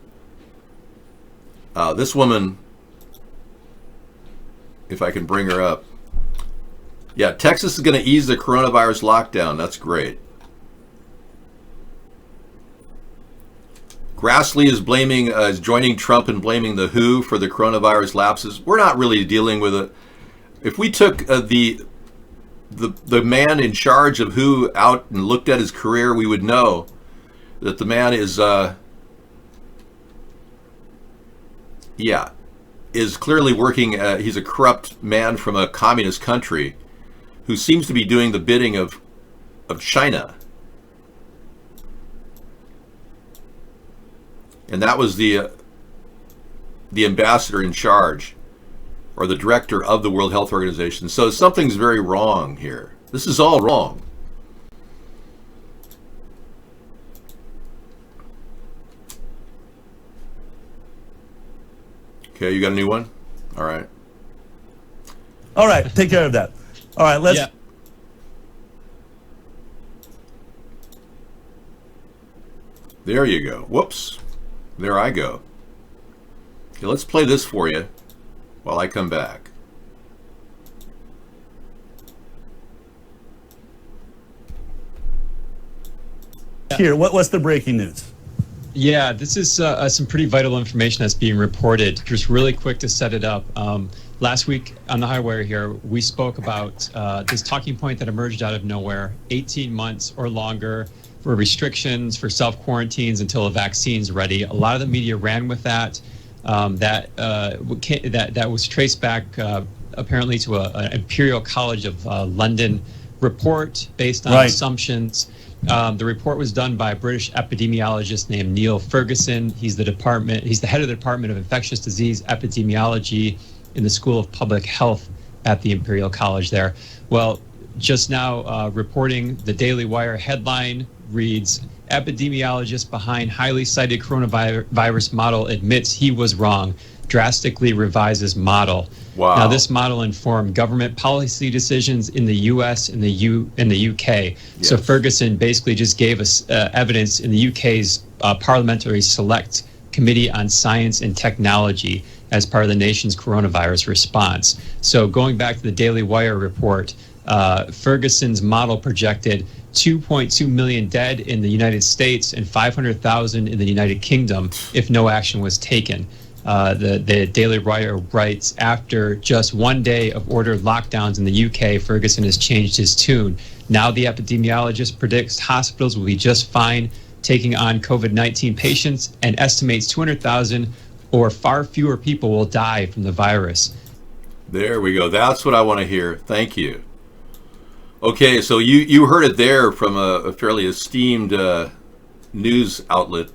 this woman, if I can bring her up. Yeah, Texas is going to ease the coronavirus lockdown. That's great. Grassley is joining Trump and blaming the WHO for the coronavirus lapses. We're not really dealing with it. If we took the man in charge of WHO out and looked at his career, we would know that the man is clearly working. He's a corrupt man from a communist country who seems to be doing the bidding of China. And that was the ambassador in charge, or the director of the World Health Organization. So something's very wrong here. This is all wrong. Okay, you got a new one? All right. All right, take care of that. All right, let's... Yeah. There you go. Whoops. There I go. Okay, let's play this for you while I come back. Here, what's the breaking news? Yeah, this is some pretty vital information that's being reported. Just really quick to set it up. Last week on the Highwire here, we spoke about this talking point that emerged out of nowhere, 18 months or longer for restrictions, for self-quarantines until a vaccine's ready. A lot of the media ran with that. That was traced back apparently to an Imperial College of London report based on assumptions. The report was done by a British epidemiologist named Neil Ferguson. He's the head of the Department of Infectious Disease Epidemiology in the School of Public Health at the Imperial College there. Well, just now reporting, the Daily Wire headline reads, epidemiologist behind highly cited coronavirus model admits he was wrong, drastically revises model. Wow. Now, this model informed government policy decisions in the U.S. and the UK. So Ferguson basically just gave us evidence in the UK's Parliamentary Select Committee on Science and Technology as part of the nation's coronavirus response. So going back to the Daily Wire report, Ferguson's model projected 2.2 million dead in the United States and 500,000 in the United Kingdom if no action was taken. The Daily Wire writes, after just one day of ordered lockdowns in the UK, Ferguson has changed his tune. Now the epidemiologist predicts hospitals will be just fine taking on COVID-19 patients and estimates 200,000 or far fewer people will die from the virus. There we go. That's what I want to hear. Thank you. Okay, so you heard it there from a fairly esteemed news outlet.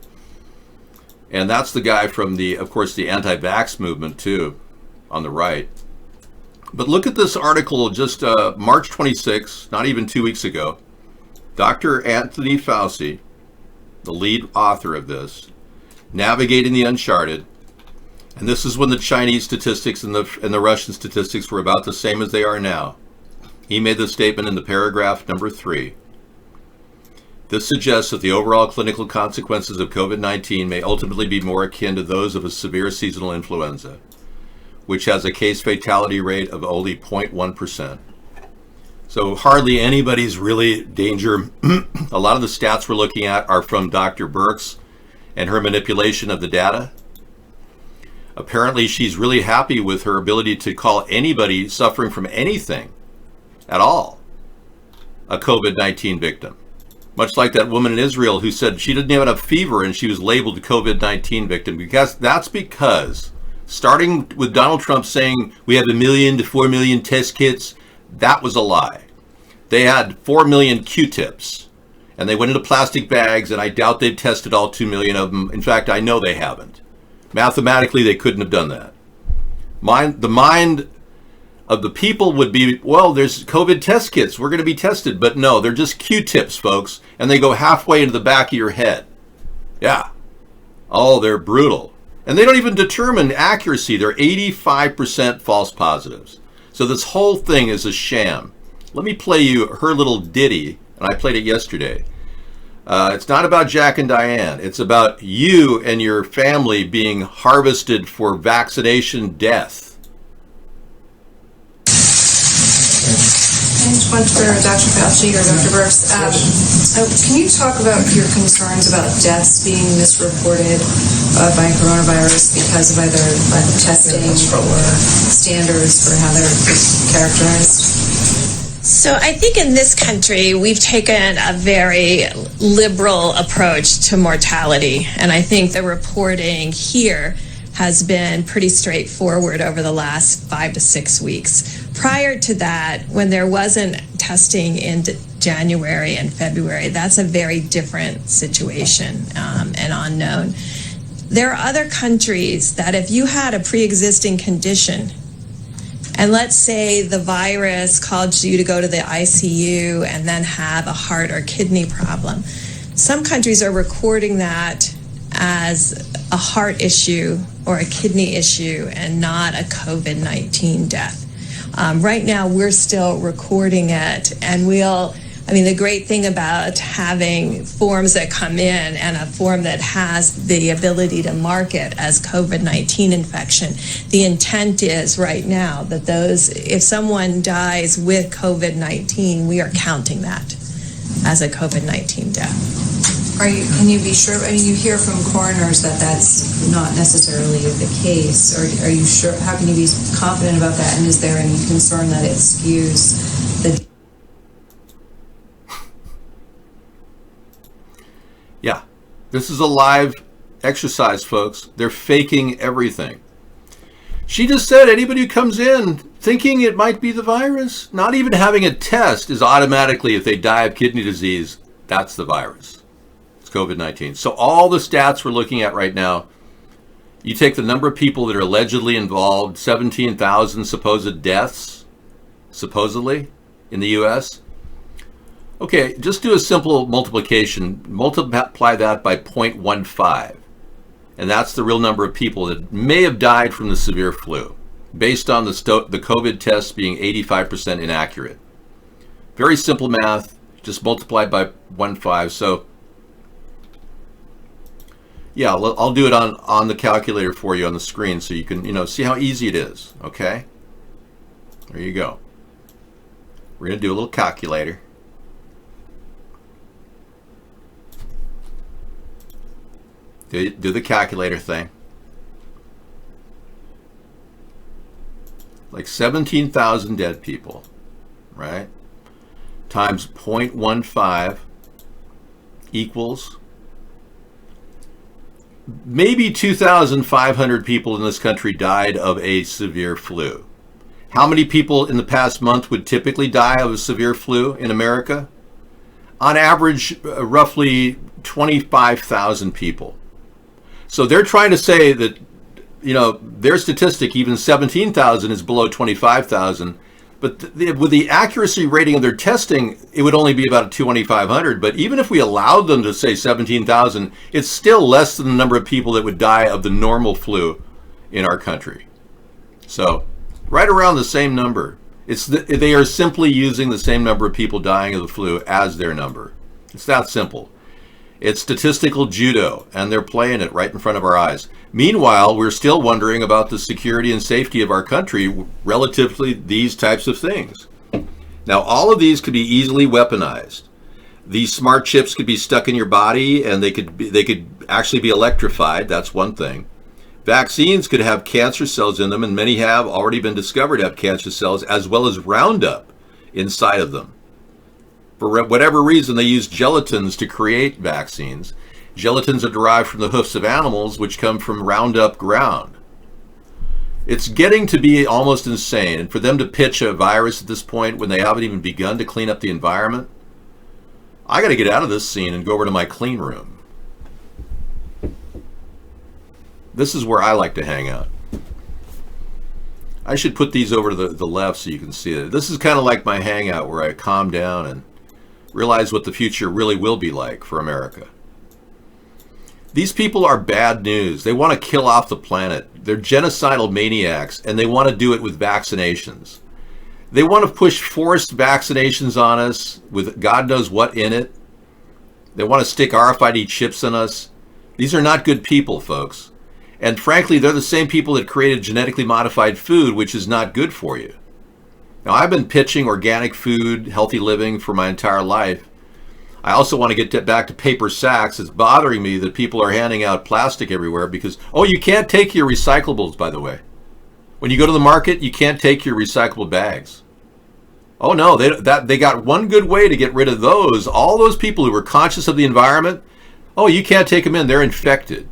And that's the guy from of course, the anti-vax movement too, on the right. But look at this article just March 26, not even 2 weeks ago. Dr. Anthony Fauci, the lead author of this, Navigating the Uncharted. And this is when the Chinese statistics and the Russian statistics were about the same as they are now. He made the statement in the paragraph number 3. This suggests that the overall clinical consequences of COVID-19 may ultimately be more akin to those of a severe seasonal influenza, which has a case fatality rate of only 0.1%. So hardly anybody's really danger. A lot of the stats we're looking at are from Dr. Birx and her manipulation of the data. Apparently she's really happy with her ability to call anybody suffering from anything at all a COVID-19 victim. Much like that woman in Israel who said she didn't even have a fever and she was labeled a COVID-19 victim. Because starting with Donald Trump saying we have 1 million to 4 million test kits, that was a lie. They had 4 million Q-tips and they went into plastic bags, and I doubt they've tested all 2 million of them. In fact, I know they haven't. Mathematically, they couldn't have done that. The mind of the people would be, well, there's COVID test kits, we're going to be tested. But no, they're just Q-tips, folks, and they go halfway into the back of your head. Yeah. Oh, they're brutal. And they don't even determine accuracy. They're 85% false positives. So this whole thing is a sham. Let me play you her little ditty, and I played it yesterday. It's not about Jack and Diane. It's about you and your family being harvested for vaccination death. One for Dr. Fauci or Dr. Birx. Can you talk about your concerns about deaths being misreported by coronavirus because of either lack of testing or standards for how they're characterized? So I think in this country, we've taken a very liberal approach to mortality. And I think the reporting here has been pretty straightforward over the last 5 to 6 weeks. Prior to that, when there wasn't testing in January and February, that's a very different situation and unknown. There are other countries that if you had a pre-existing condition, and let's say the virus caused you to go to the ICU and then have a heart or kidney problem, some countries are recording that as a heart issue or a kidney issue and not a COVID-19 death. Right now, we're still recording it, and the great thing about having forms that come in and a form that has the ability to mark it as COVID-19 infection, the intent is right now that if someone dies with COVID-19, we are counting that as a COVID-19 death. Can you be sure? I mean, you hear from coroners that that's not necessarily the case. Are you sure? How can you be confident about that? And is there any concern that it skews the? Yeah, this is a live exercise, folks. They're faking everything. She just said anybody who comes in thinking it might be the virus, not even having a test, is automatically, if they die of kidney disease, That's the virus. It's COVID-19. So all the stats we're looking at right now, you take the number of people that are allegedly involved, 17,000 supposed deaths, supposedly, in the U.S. Okay, just do a simple multiplication. Multiply that by 0.15. And that's the real number of people that may have died from the severe flu, based on the COVID tests being 85% inaccurate. Very simple math, just multiply by 1.5. So, yeah, I'll do it on the calculator for you on the screen so you can, see how easy it is, okay? There you go. We're going to do a little calculator. Do the calculator thing. Like 17,000 dead people, right? Times 0.15 equals maybe 2,500 people in this country died of a severe flu. How many people in the past month would typically die of a severe flu in America? On average, roughly 25,000 people. So they're trying to say that, their statistic, even 17,000 is below 25,000. But with the accuracy rating of their testing, it would only be about 2,500. But even if we allowed them to say 17,000, it's still less than the number of people that would die of the normal flu in our country. So right around the same number. They are simply using the same number of people dying of the flu as their number. It's that simple. It's statistical judo, and they're playing it right in front of our eyes. Meanwhile, we're still wondering about the security and safety of our country relative to these types of things. Now, all of these could be easily weaponized. These smart chips could be stuck in your body, and they could actually be electrified. That's one thing. Vaccines could have cancer cells in them, and many have already been discovered to have cancer cells, as well as Roundup inside of them. For whatever reason, they use gelatins to create vaccines. Gelatins are derived from the hoofs of animals, which come from Roundup ground. It's getting to be almost insane. And for them to pitch a virus at this point when they haven't even begun to clean up the environment, I got to get out of this scene and go over to my clean room. This is where I like to hang out. I should put these over to the left so you can see it. This is kind of like my hangout where I calm down and realize what the future really will be like for America. These people are bad news. They want to kill off the planet. They're genocidal maniacs, and they want to do it with vaccinations. They want to push forced vaccinations on us with God knows what in it. They want to stick RFID chips in us. These are not good people, folks. And frankly, they're the same people that created genetically modified food, which is not good for you. Now, I've been pitching organic food, healthy living for my entire life. I also want to get back to paper sacks. It's bothering me that people are handing out plastic everywhere because, you can't take your recyclables, by the way. When you go to the market, you can't take your recyclable bags. Oh no, they got one good way to get rid of those. All those people who were conscious of the environment, you can't take them in. They're infected.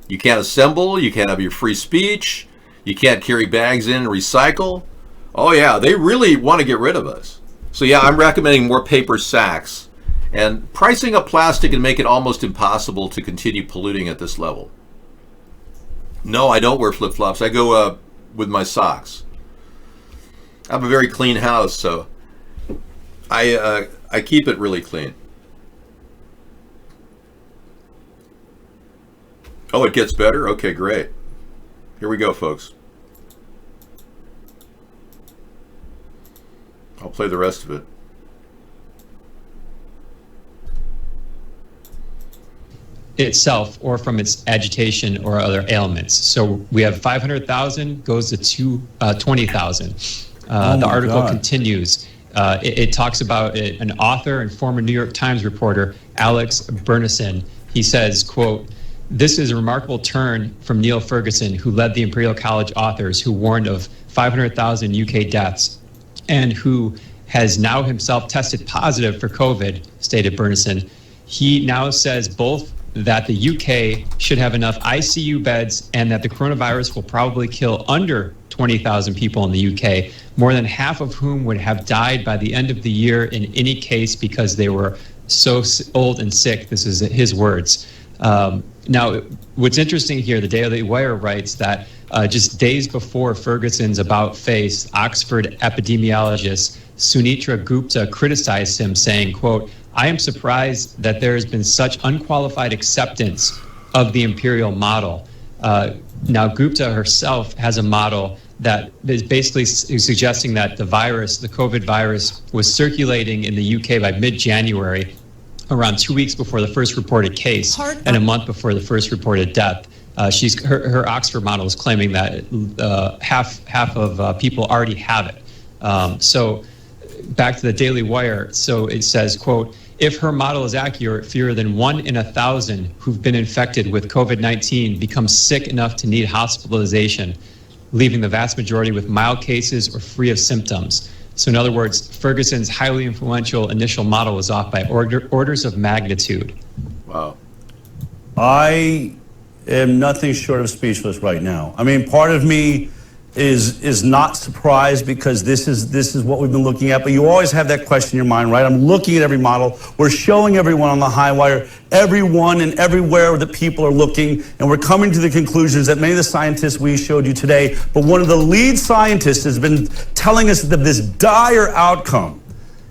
You can't assemble. You can't have your free speech. You can't carry bags in and recycle. Oh yeah, they really want to get rid of us. So yeah, I'm recommending more paper sacks and pricing up plastic and make it almost impossible to continue polluting at this level. No, I don't wear flip-flops. I go with my socks. I have a very clean house, so I keep it really clean. Oh, it gets better? Okay, great. Here we go, folks. I'll play the rest of it. Itself or from its agitation or other ailments. So we have 500,000 goes to 20,000. The article continues. It talks about an author and former New York Times reporter, Alex Bernison. He says, quote, "This is a remarkable turn from Neil Ferguson, who led the Imperial College authors, who warned of 500,000 UK deaths, and who has now himself tested positive for COVID," stated Bernison. He now says both that the UK should have enough ICU beds and that the coronavirus will probably kill under 20,000 people in the UK, more than half of whom would have died by the end of the year in any case because they were old and sick. This is his words. Now, what's interesting here, the Daily Wire writes that just days before Ferguson's about face, Oxford epidemiologist Sunitra Gupta criticized him, saying, quote, "I am surprised that there has been such unqualified acceptance of the imperial model." Now, Gupta herself has a model that is basically suggesting that the virus, the COVID virus, was circulating in the UK by mid-January, around 2 weeks before the first reported case and a month before the first reported death. Her Oxford model is claiming that half of people already have it. So back to the Daily Wire. So it says, quote, "If her model is accurate, fewer than 1 in 1,000 who've been infected with COVID-19 become sick enough to need hospitalization, leaving the vast majority with mild cases or free of symptoms." So in other words, Ferguson's highly influential initial model was off by orders of magnitude. Wow. I am nothing short of speechless right now. I mean, part of me is not surprised because this is what we've been looking at, but you always have that question in your mind, right? I'm looking at every model. We're showing everyone on the high wire, everyone and everywhere that people are looking, and we're coming to the conclusions that many of the scientists we showed you today, but one of the lead scientists has been telling us that this dire outcome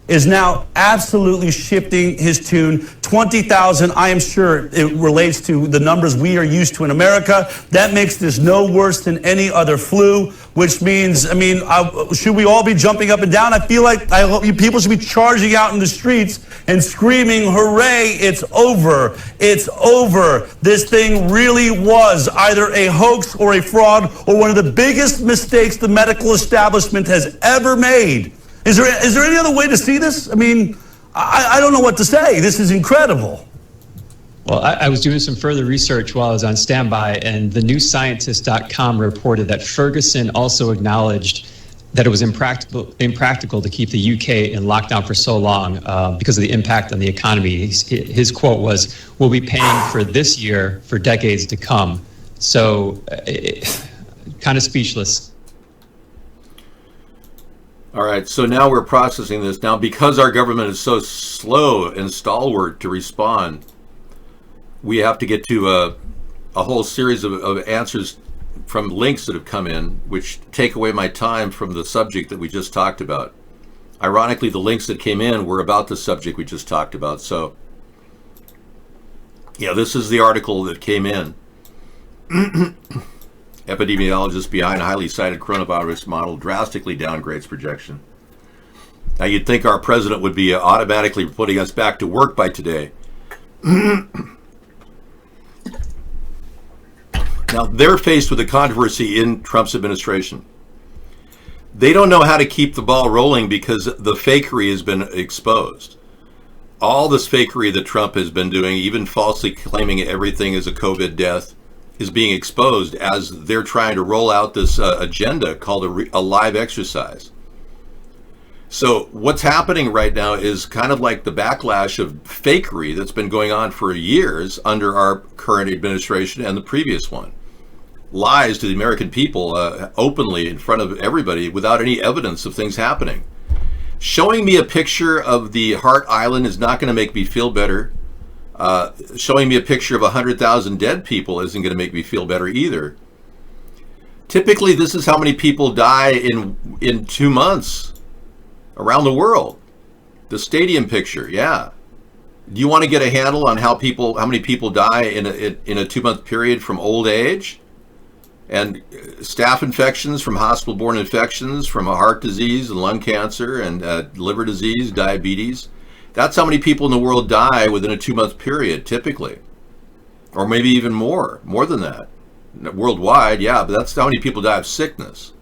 is now absolutely shifting his tune. 20,000, I am sure it relates to the numbers we are used to in America. That makes this no worse than any other flu, which means, I mean, should we all be jumping up and down? I feel like people should be charging out in the streets and screaming, hooray, it's over, it's over. This thing really was either a hoax or a fraud or one of the biggest mistakes the medical establishment has ever made. Is there any other way to see this? I mean, I don't know what to say. This is incredible. Well, I was doing some further research while I was on standby, and the newscientist.com reported that Ferguson also acknowledged that it was impractical to keep the UK in lockdown for so long because of the impact on the economy. His quote was, "We'll be paying for this year for decades to come." So, kind of speechless. All right, so now we're processing this. Now, because our government is so slow and stalwart to respond, we have to get to a whole series of answers from links that have come in, which take away my time from the subject that we just talked about. Ironically, the links that came in were about the subject we just talked about. So, yeah, this is the article that came in. Epidemiologist behind highly cited coronavirus model drastically downgrades projection. Now, you'd think our president would be automatically putting us back to work by today. Now, they're faced with a controversy in Trump's administration. They don't know how to keep the ball rolling because the fakery has been exposed. All this fakery that Trump has been doing, even falsely claiming everything is a COVID death, is being exposed as they're trying to roll out this agenda called a live exercise. So what's happening right now is kind of like the backlash of fakery that's been going on for years under our current administration and the previous one. Lies to the American people openly in front of everybody without any evidence of things happening. Showing me a picture of the Hart Island is not going to make me feel better. Showing me a picture of 100,000 dead people isn't going to make me feel better either. Typically, this is how many people die in 2 months around the world. The stadium picture, yeah. Do you want to get a handle on how many people die in a 2-month period from old age and staph infections, from hospital-borne infections, from heart disease and lung cancer and liver disease, diabetes? That's how many people in the world die within a 2-month period, typically. Or maybe even more than that. Worldwide, yeah, but that's how many people die of sickness.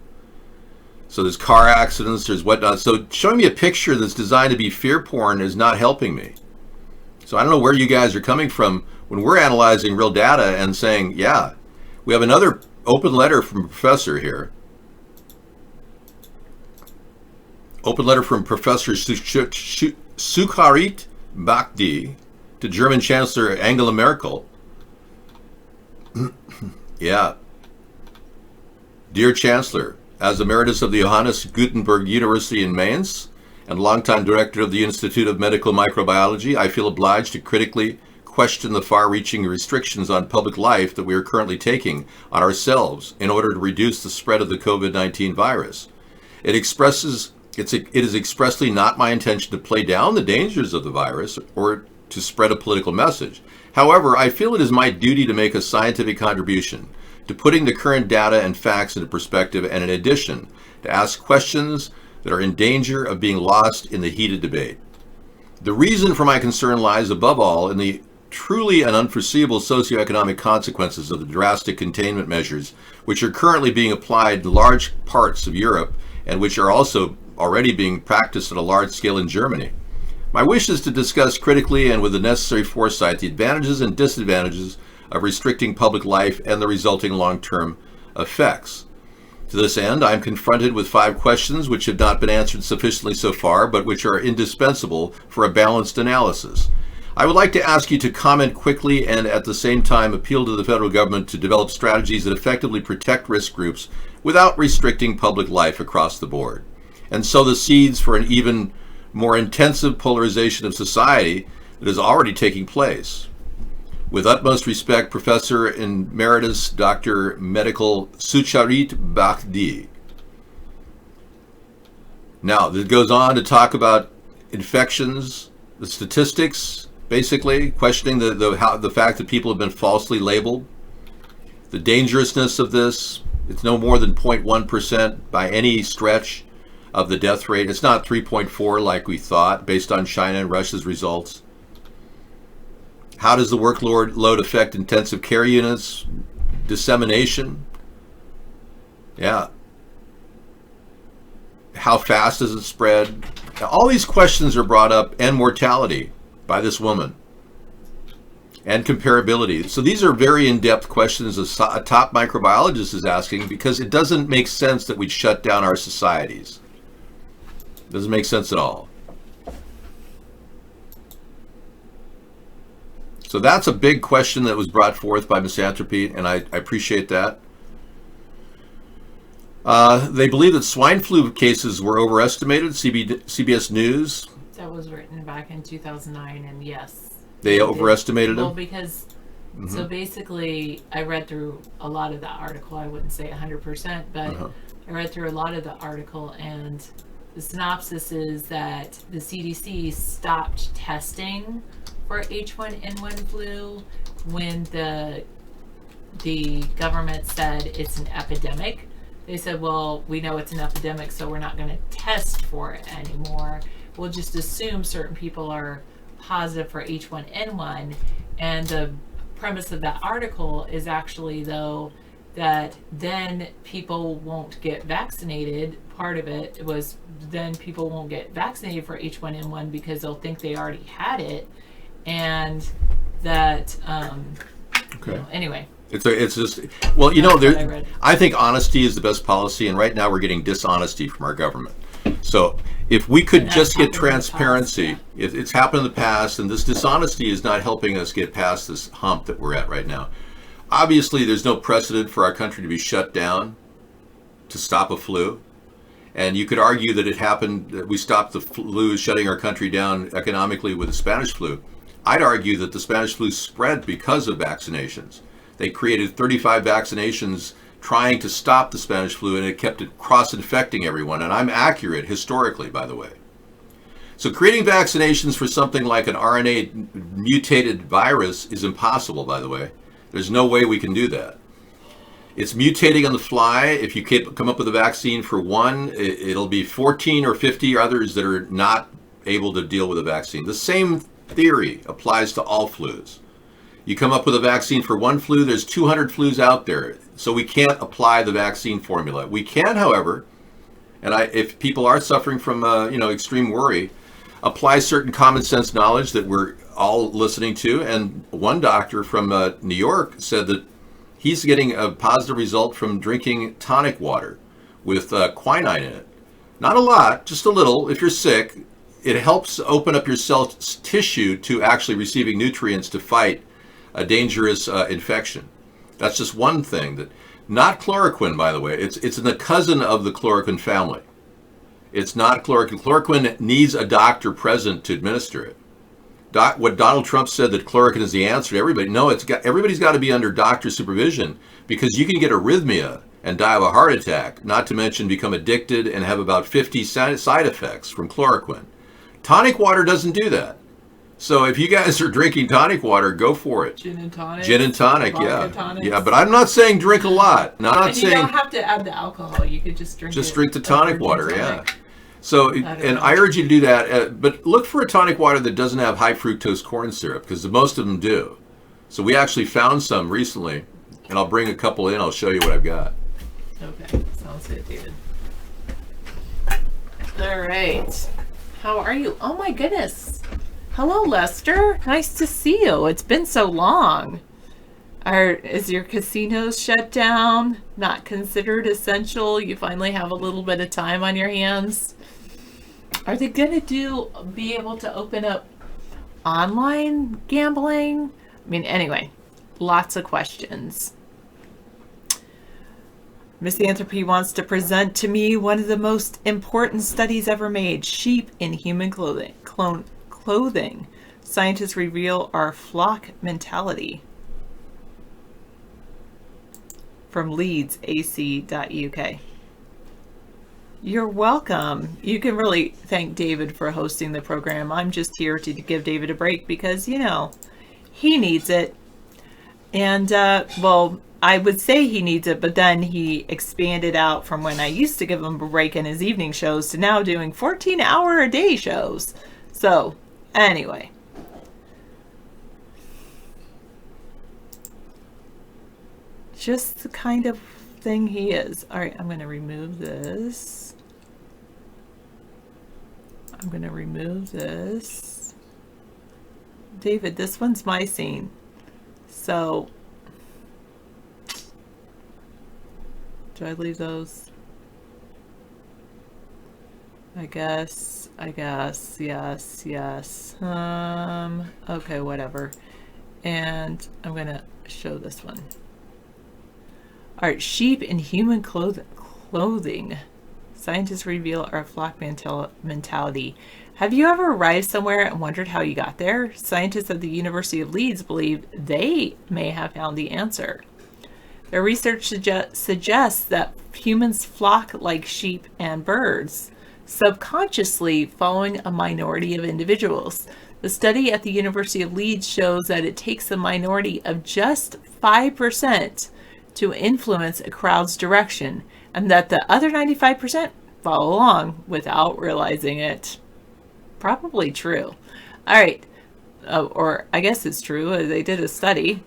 So there's car accidents, there's whatnot. So showing me a picture that's designed to be fear porn is not helping me. So I don't know where you guys are coming from when we're analyzing real data and saying, yeah, we have another open letter from a professor here. Open letter from Professor Sukharit Bhakdi to German Chancellor Angela Merkel. Yeah. Dear Chancellor, as emeritus of the Johannes Gutenberg University in Mainz, and longtime director of the Institute of Medical Microbiology, I feel obliged to critically question the far-reaching restrictions on public life that we are currently taking on ourselves in order to reduce the spread of the COVID-19 virus. It is expressly not my intention to play down the dangers of the virus or to spread a political message. However, I feel it is my duty to make a scientific contribution to putting the current data and facts into perspective, and in addition, to ask questions that are in danger of being lost in the heated debate. The reason for my concern lies above all in the truly and unforeseeable socioeconomic consequences of the drastic containment measures which are currently being applied in large parts of Europe and which are also already being practiced at a large scale in Germany. My wish is to discuss critically and with the necessary foresight the advantages and disadvantages of restricting public life and the resulting long-term effects. To this end, I am confronted with 5 questions which have not been answered sufficiently so far, but which are indispensable for a balanced analysis. I would like to ask you to comment quickly and at the same time appeal to the federal government to develop strategies that effectively protect risk groups without restricting public life across the board, and sow the seeds for an even more intensive polarization of society that is already taking place. With utmost respect, Professor Emeritus Dr. Medical Sucharit Bhakdi. Now, this goes on to talk about infections, the statistics, basically, questioning the fact that people have been falsely labeled, the dangerousness of this. It's no more than 0.1% by any stretch of the death rate. It's not 3.4 like we thought, based on China and Russia's results. How does the workload affect intensive care units? Dissemination? Yeah. How fast does it spread? Now, all these questions are brought up, and mortality by this woman, and comparability. So these are very in-depth questions a top microbiologist is asking, because it doesn't make sense that we'd shut down our societies. It doesn't make sense at all. So that's a big question that was brought forth by Misanthropy, and I appreciate that. They believe that swine flu cases were overestimated. CBS News. That was written back in 2009, and yes. They overestimated them? Well, because, so basically, I read through a lot of that article. I wouldn't say 100%, but I read through a lot of the article, and the synopsis is that the CDC stopped testing for H1N1 flu when the government said it's an epidemic. They said, well, we know it's an epidemic, so we're not going to test for it anymore. We'll just assume certain people are positive for H1N1. And the premise of that article is actually, though, that then people won't get vaccinated. Part of it was then people won't get vaccinated for H1N1 because they'll think they already had it. And that, okay. You know, anyway. It's just, well, you know, I think honesty is the best policy, and right now we're getting dishonesty from our government. So if we could just get transparency, it's happened in the past, and this dishonesty is not helping us get past this hump that we're at right now. Obviously, there's no precedent for our country to be shut down to stop a flu. And you could argue that it happened, that we stopped the flu shutting our country down economically with the Spanish flu. I'd argue that the Spanish flu spread because of vaccinations. They created 35 vaccinations trying to stop the Spanish flu, and it kept it cross-infecting everyone. And I'm accurate historically, by the way. So creating vaccinations for something like an RNA mutated virus is impossible, by the way. There's no way we can do that. It's mutating on the fly. If you come up with a vaccine for one, it'll be 14 or 50 others that are not able to deal with a vaccine. The same theory applies to all flus. You come up with a vaccine for one flu, there's 200 flus out there. So we can't apply the vaccine formula. We can, however, and if people are suffering from extreme worry, apply certain common sense knowledge that we're all listening to. And one doctor from New York said that he's getting a positive result from drinking tonic water with quinine in it. Not a lot, just a little. If you're sick, it helps open up your cell tissue to actually receiving nutrients to fight a dangerous infection. That's just one thing. That, not chloroquine, by the way. It's in the cousin of the chloroquine family. It's not chloroquine. Chloroquine needs a doctor present to administer it. What Donald Trump said that chloroquine is the answer to everybody. No, everybody's got to be under doctor supervision, because you can get arrhythmia and die of a heart attack, not to mention become addicted and have about 50 side effects from chloroquine. Tonic water doesn't do that. So if you guys are drinking tonic water, go for it. Gin and tonic. Gin and tonic, vodka yeah. tonics. Yeah, but I'm not saying drink a lot. No, I'm not And you saying don't have to add the alcohol. You could just drink drink the tonic water, gin yeah. tonic. So, and I urge you to do that, but look for a tonic water that doesn't have high fructose corn syrup, because most of them do. So we actually found some recently, and I'll bring a couple in. I'll show you what I've got. Okay, sounds good, David. All right. How are you? Oh my goodness. Hello, Lester. Nice to see you. It's been so long. Is your casino shut down? Not considered essential? You finally have a little bit of time on your hands? Are they gonna be able to open up online gambling? I mean, anyway, lots of questions. Misanthropy wants to present to me one of the most important studies ever made: sheep in human clothing. Scientists reveal our flock mentality. From leadsac.uk. You're welcome. You can really thank David for hosting the program. I'm just here to give David a break because, you know, he needs it. And, well, I would say he needs it, but then he expanded out from when I used to give him a break in his evening shows to now doing 14-hour-a-day shows. So, anyway. Just the kind of thing he is. All right, I'm going to remove this. I'm going to remove this. David, this one's my scene. So, do I leave those? I guess, yes. Okay, whatever. And I'm going to show this one. All right, sheep in human clothing. Scientists reveal our flock mentality. Have you ever arrived somewhere and wondered how you got there? Scientists at the University of Leeds believe they may have found the answer. Their research suggests that humans flock like sheep and birds, subconsciously following a minority of individuals. The study at the University of Leeds shows that it takes a minority of just 5% to influence a crowd's direction, and that the other 95% follow along without realizing it. Probably true. All right. Or I guess it's true. They did a study.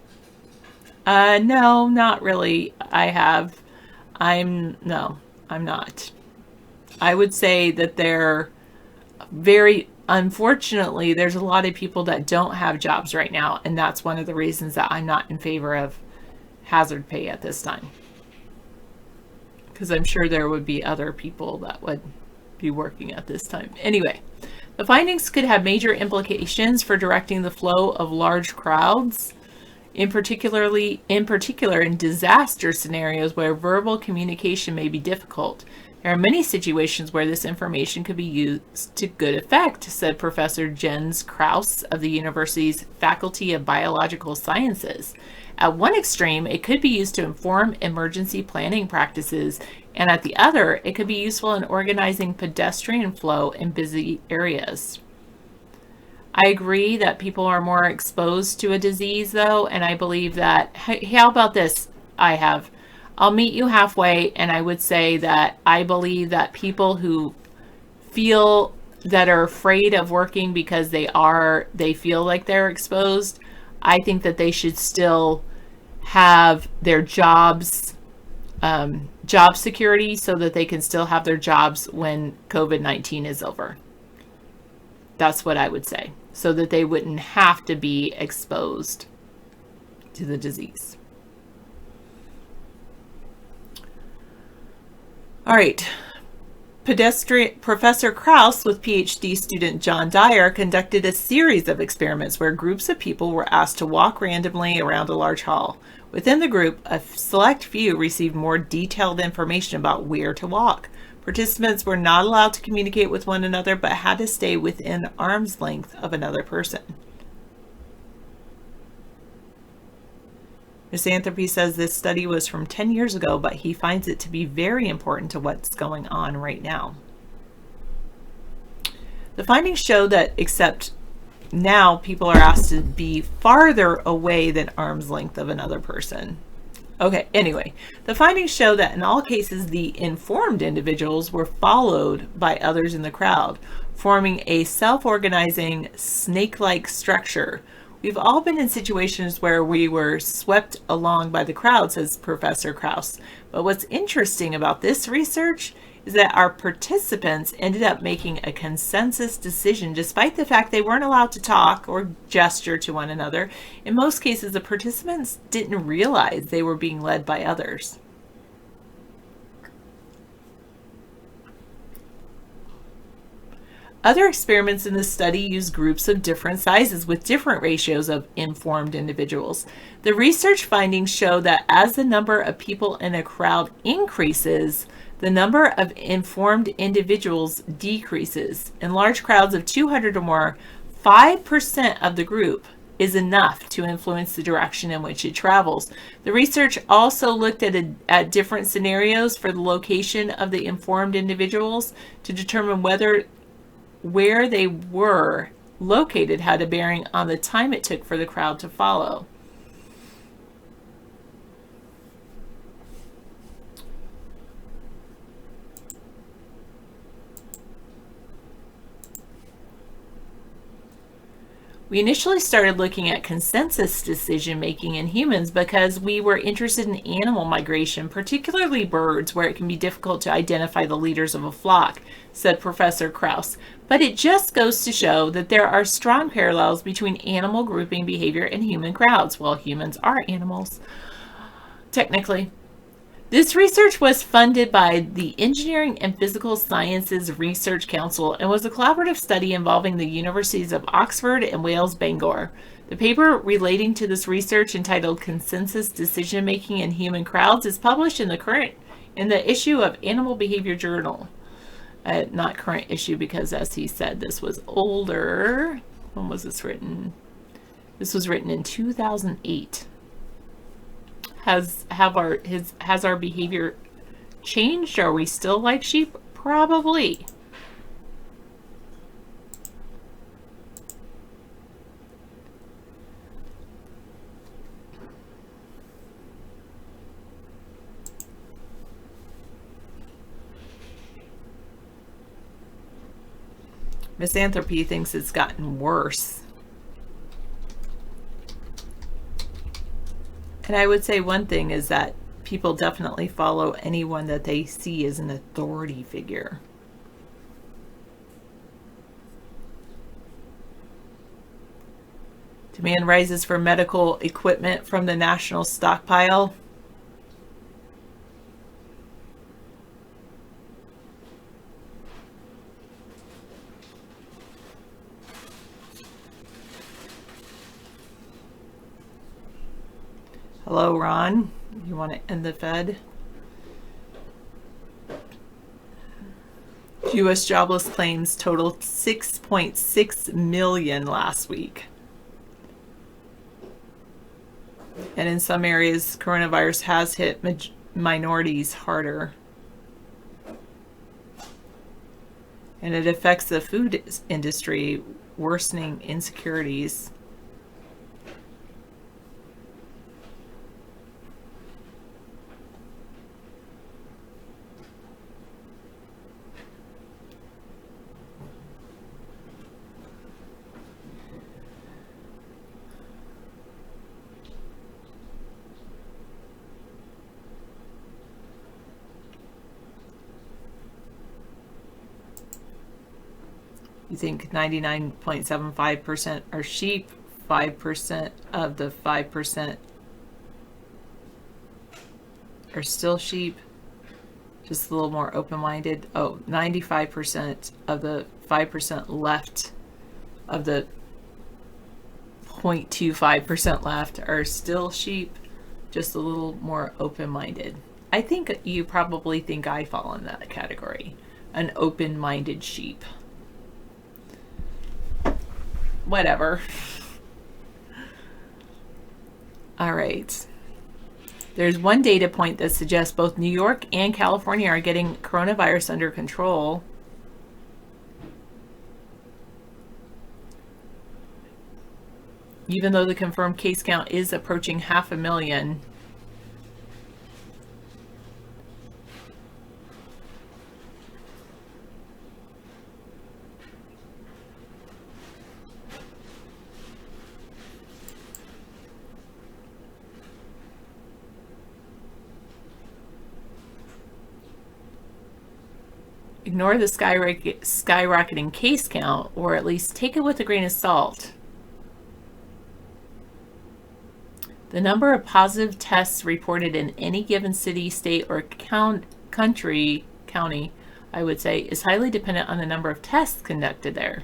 No, not really. I'm not. I would say that unfortunately, there's a lot of people that don't have jobs right now, and that's one of the reasons that I'm not in favor of hazard pay at this time, because I'm sure there would be other people that would be working at this time. Anyway, the findings could have major implications for directing the flow of large crowds, in particular in disaster scenarios where verbal communication may be difficult. There are many situations where this information could be used to good effect, said Professor Jens Krause of the university's Faculty of Biological Sciences. At one extreme, it could be used to inform emergency planning practices, and at the other, it could be useful in organizing pedestrian flow in busy areas. I agree that people are more exposed to a disease, though, and I believe that, how about this? I'll meet you halfway, and I would say that I believe that people who feel that are afraid of working because they feel like they're exposed, I think that they should still have their jobs, job security, so that they can still have their jobs when COVID-19 is over. That's what I would say, so that they wouldn't have to be exposed to the disease. All right. Professor Krause with PhD student John Dyer conducted a series of experiments where groups of people were asked to walk randomly around a large hall. Within the group, a select few received more detailed information about where to walk. Participants were not allowed to communicate with one another, but had to stay within arm's length of another person. Misanthropy says this study was from 10 years ago, but he finds it to be very important to what's going on right now. The findings show that except now people are asked to be farther away than arm's length of another person. Okay, anyway, the findings show that in all cases, the informed individuals were followed by others in the crowd, forming a self-organizing snake-like structure. We've all been in situations where we were swept along by the crowd, says Professor Krauss. But what's interesting about this research is that our participants ended up making a consensus decision despite the fact they weren't allowed to talk or gesture to one another. In most cases, the participants didn't realize they were being led by others. Other experiments in this study use groups of different sizes with different ratios of informed individuals. The research findings show that as the number of people in a crowd increases, the number of informed individuals decreases. In large crowds of 200 or more, 5% of the group is enough to influence the direction in which it travels. The research also looked at different scenarios for the location of the informed individuals to determine where they were located had a bearing on the time it took for the crowd to follow. We initially started looking at consensus decision-making in humans because we were interested in animal migration, particularly birds, where it can be difficult to identify the leaders of a flock, said Professor Krauss. But it just goes to show that there are strong parallels between animal grouping behavior and human crowds. Well, humans are animals, technically. This research was funded by the Engineering and Physical Sciences Research Council and was a collaborative study involving the universities of Oxford and Wales Bangor. The paper relating to this research, entitled Consensus Decision-Making in Human Crowds, is published in the issue of Animal Behavior Journal. Not current issue because, as he said, this was older. When was this written? This was written in 2008. Has our behavior changed? Are we still like sheep? Probably. Misanthropy thinks it's gotten worse. And I would say one thing is that people definitely follow anyone that they see as an authority figure. Demand rises for medical equipment from the national stockpile. Hello, Ron. You want to end the Fed? U.S. jobless claims totaled 6.6 million last week. And in some areas, coronavirus has hit minorities harder. And it affects the food industry, worsening insecurities. You think 99.75% are sheep, 5% of the 5% are still sheep, just a little more open-minded. Oh, 95% of the 5% left of the 0.25% left are still sheep, just a little more open-minded. I think you probably think I fall in that category. An open-minded sheep. Whatever. All right. There's one data point that suggests both New York and California are getting coronavirus under control. Even though the confirmed case count is approaching 500,000. Ignore the skyrocketing case count, or at least take it with a grain of salt. The number of positive tests reported in any given city, state, or county, I would say, is highly dependent on the number of tests conducted there,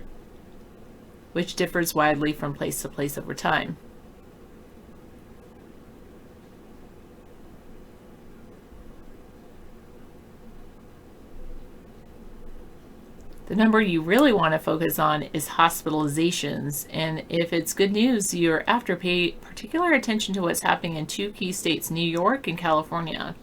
which differs widely from place to place over time. The number you really want to focus on is hospitalizations, and if it's good news, you're after pay particular attention to what's happening in two key states, New York and California.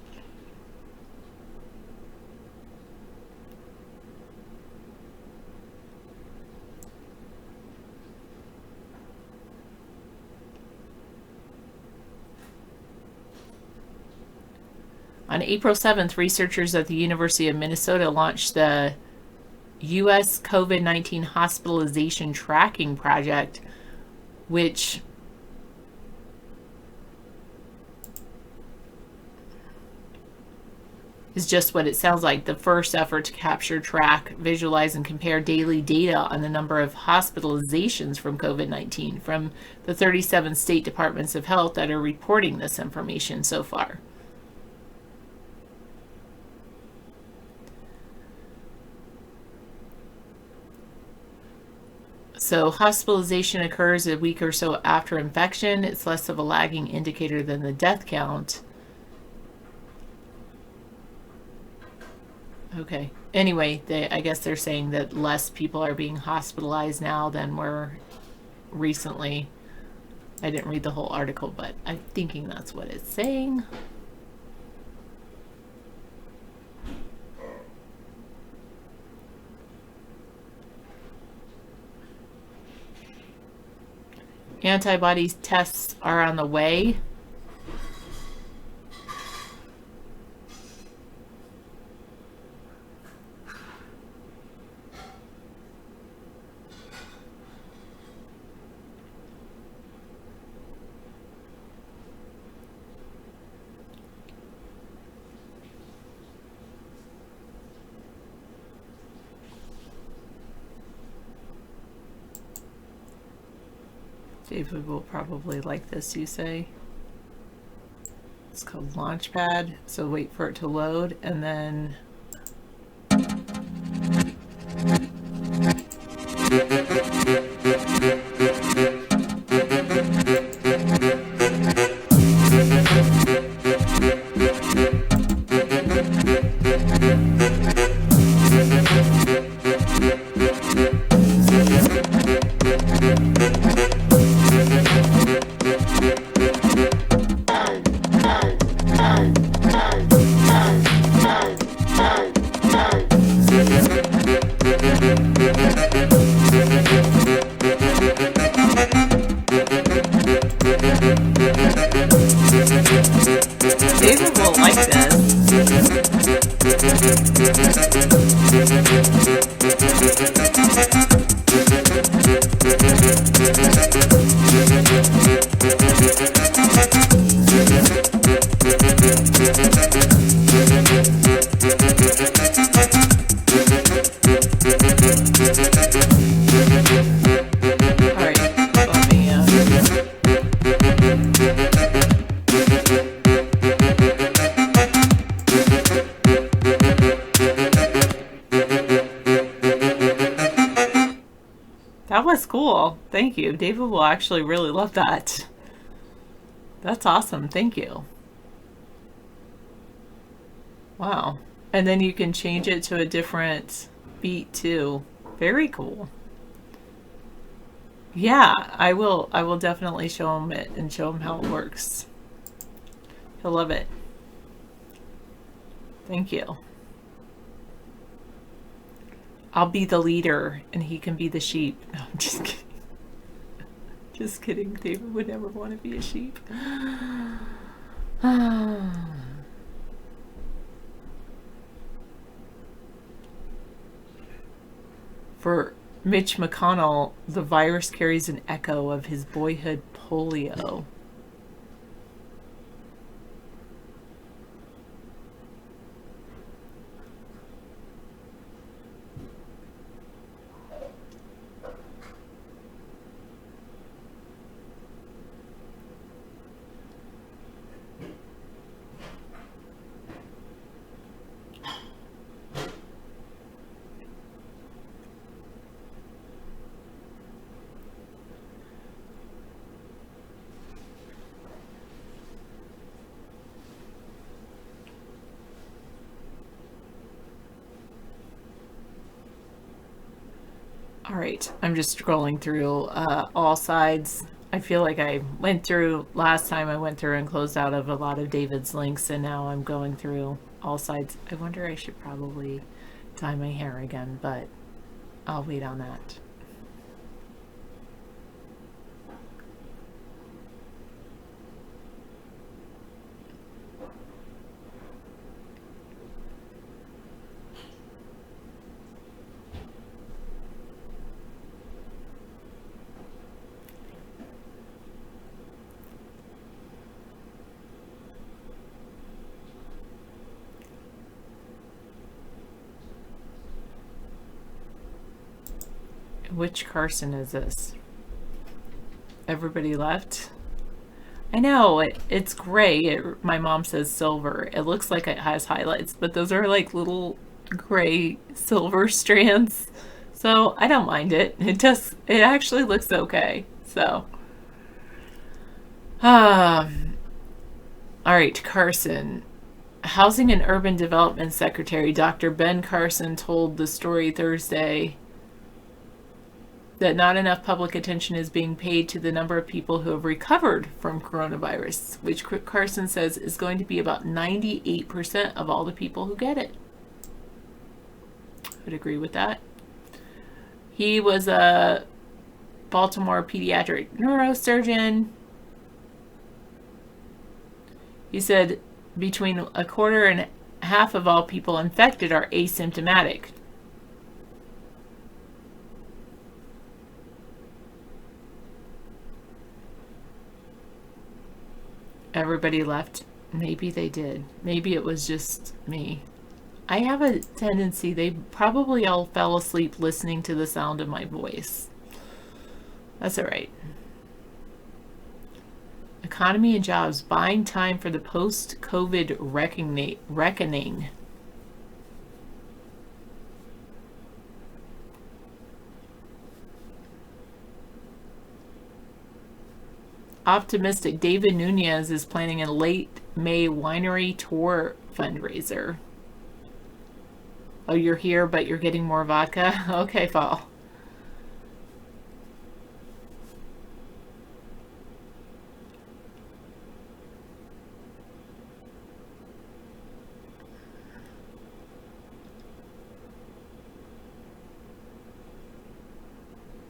On April 7th, researchers at the University of Minnesota launched the U.S. COVID-19 Hospitalization Tracking Project, which is just what it sounds like, the first effort to capture, track, visualize, and compare daily data on the number of hospitalizations from COVID-19 from the 37 state departments of health that are reporting this information so far. So hospitalization occurs a week or so after infection. It's less of a lagging indicator than the death count. Okay. Anyway, I guess they're saying that less people are being hospitalized now than were recently. I didn't read the whole article, but I'm thinking that's what it's saying. Antibody tests are on the way. David will probably like this, you say. It's called Launchpad, so wait for it to load, and then David will like That was cool. Thank you. David will actually really love that. That's awesome. Thank you. Wow. And then you can change it to a different beat too. Very cool. Yeah, I will definitely show him it and show him how it works. He'll love it. Thank you. I'll be the leader and he can be the sheep. No, I'm just kidding. Just kidding. David would never want to be a sheep. For Mitch McConnell, the virus carries an echo of his boyhood polio. All right, I'm just scrolling through all sides. I feel like I went through last time. I went through and closed out of a lot of David's links, and now I'm going through all sides. I wonder, I should probably dye my hair again, but I'll wait on that. Which Carson is this? Everybody left? I know, it's gray. My mom says silver. It looks like it has highlights, but those are like little gray silver strands. So I don't mind it. It actually looks okay. So. All right, Carson. Housing and Urban Development Secretary Dr. Ben Carson told the story Thursday that not enough public attention is being paid to the number of people who have recovered from coronavirus, which Carson says is going to be about 98% of all the people who get it. I would agree with that. He was a Baltimore pediatric neurosurgeon. He said between a quarter and half of all people infected are asymptomatic. Everybody left. Maybe they did. Maybe it was just me. I have a tendency, they probably all fell asleep listening to the sound of my voice. That's all right. Economy and jobs, buying time for the post-COVID reckoning. Optimistic David Nunez is planning a late May winery tour fundraiser. Oh, you're here, but you're getting more vodka? Okay, Paul.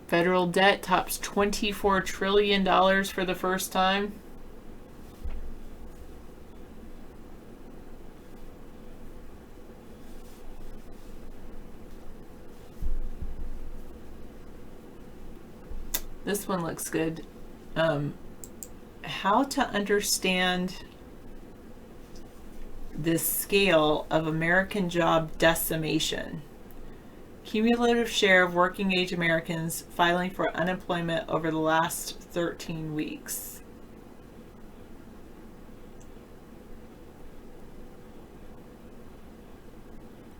Federal debt tops $24 trillion for the first time. This one looks good. How to understand this scale of American job decimation. Cumulative share of working age Americans filing for unemployment over the last 13 weeks.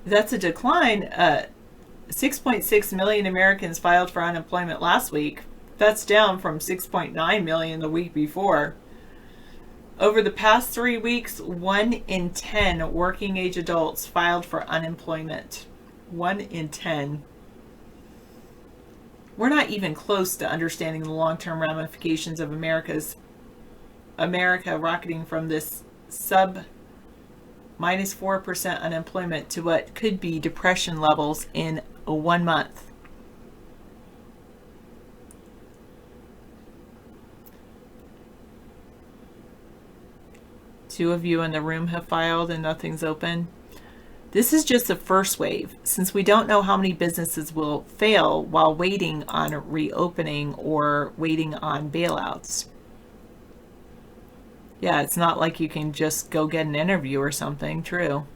That's a decline. 6.6 million Americans filed for unemployment last week. That's down from 6.9 million the week before. Over the past 3 weeks, 1 in 10 working age adults filed for unemployment. 1 in 10. We're not even close to understanding the long-term ramifications of America rocketing from this sub -4% unemployment to what could be depression levels in 1 month. Two of you in the room have filed and nothing's open. This is just the first wave, since we don't know how many businesses will fail while waiting on reopening or waiting on bailouts. Yeah, it's not like you can just go get an interview or something, true.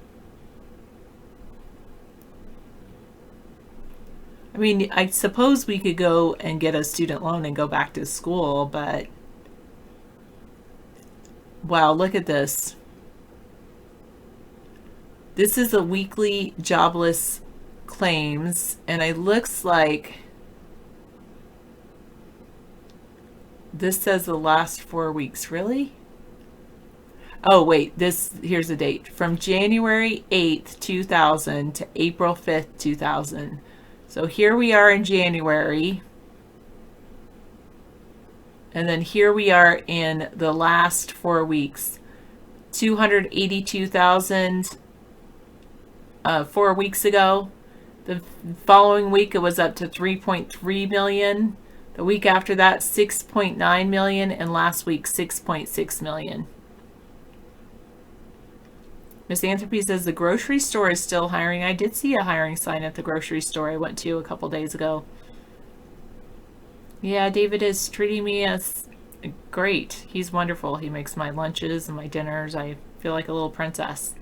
I mean, I suppose we could go and get a student loan and go back to school, but wow, look at this. This is a weekly jobless claims, and it looks like this says the last 4 weeks. Really? Oh, wait, here's the date. From January 8th, 2000 to April 5th, 2000. So here we are in January. And then here we are in the last 4 weeks. 282,000 4 weeks ago. The following week it was up to 3.3 million. The week after that, 6.9 million. And last week, 6.6 million. Miss Anthropy says the grocery store is still hiring. I did see a hiring sign at the grocery store I went to a couple days ago. Yeah, David is treating me as great. He's wonderful. He makes my lunches and my dinners. I feel like a little princess.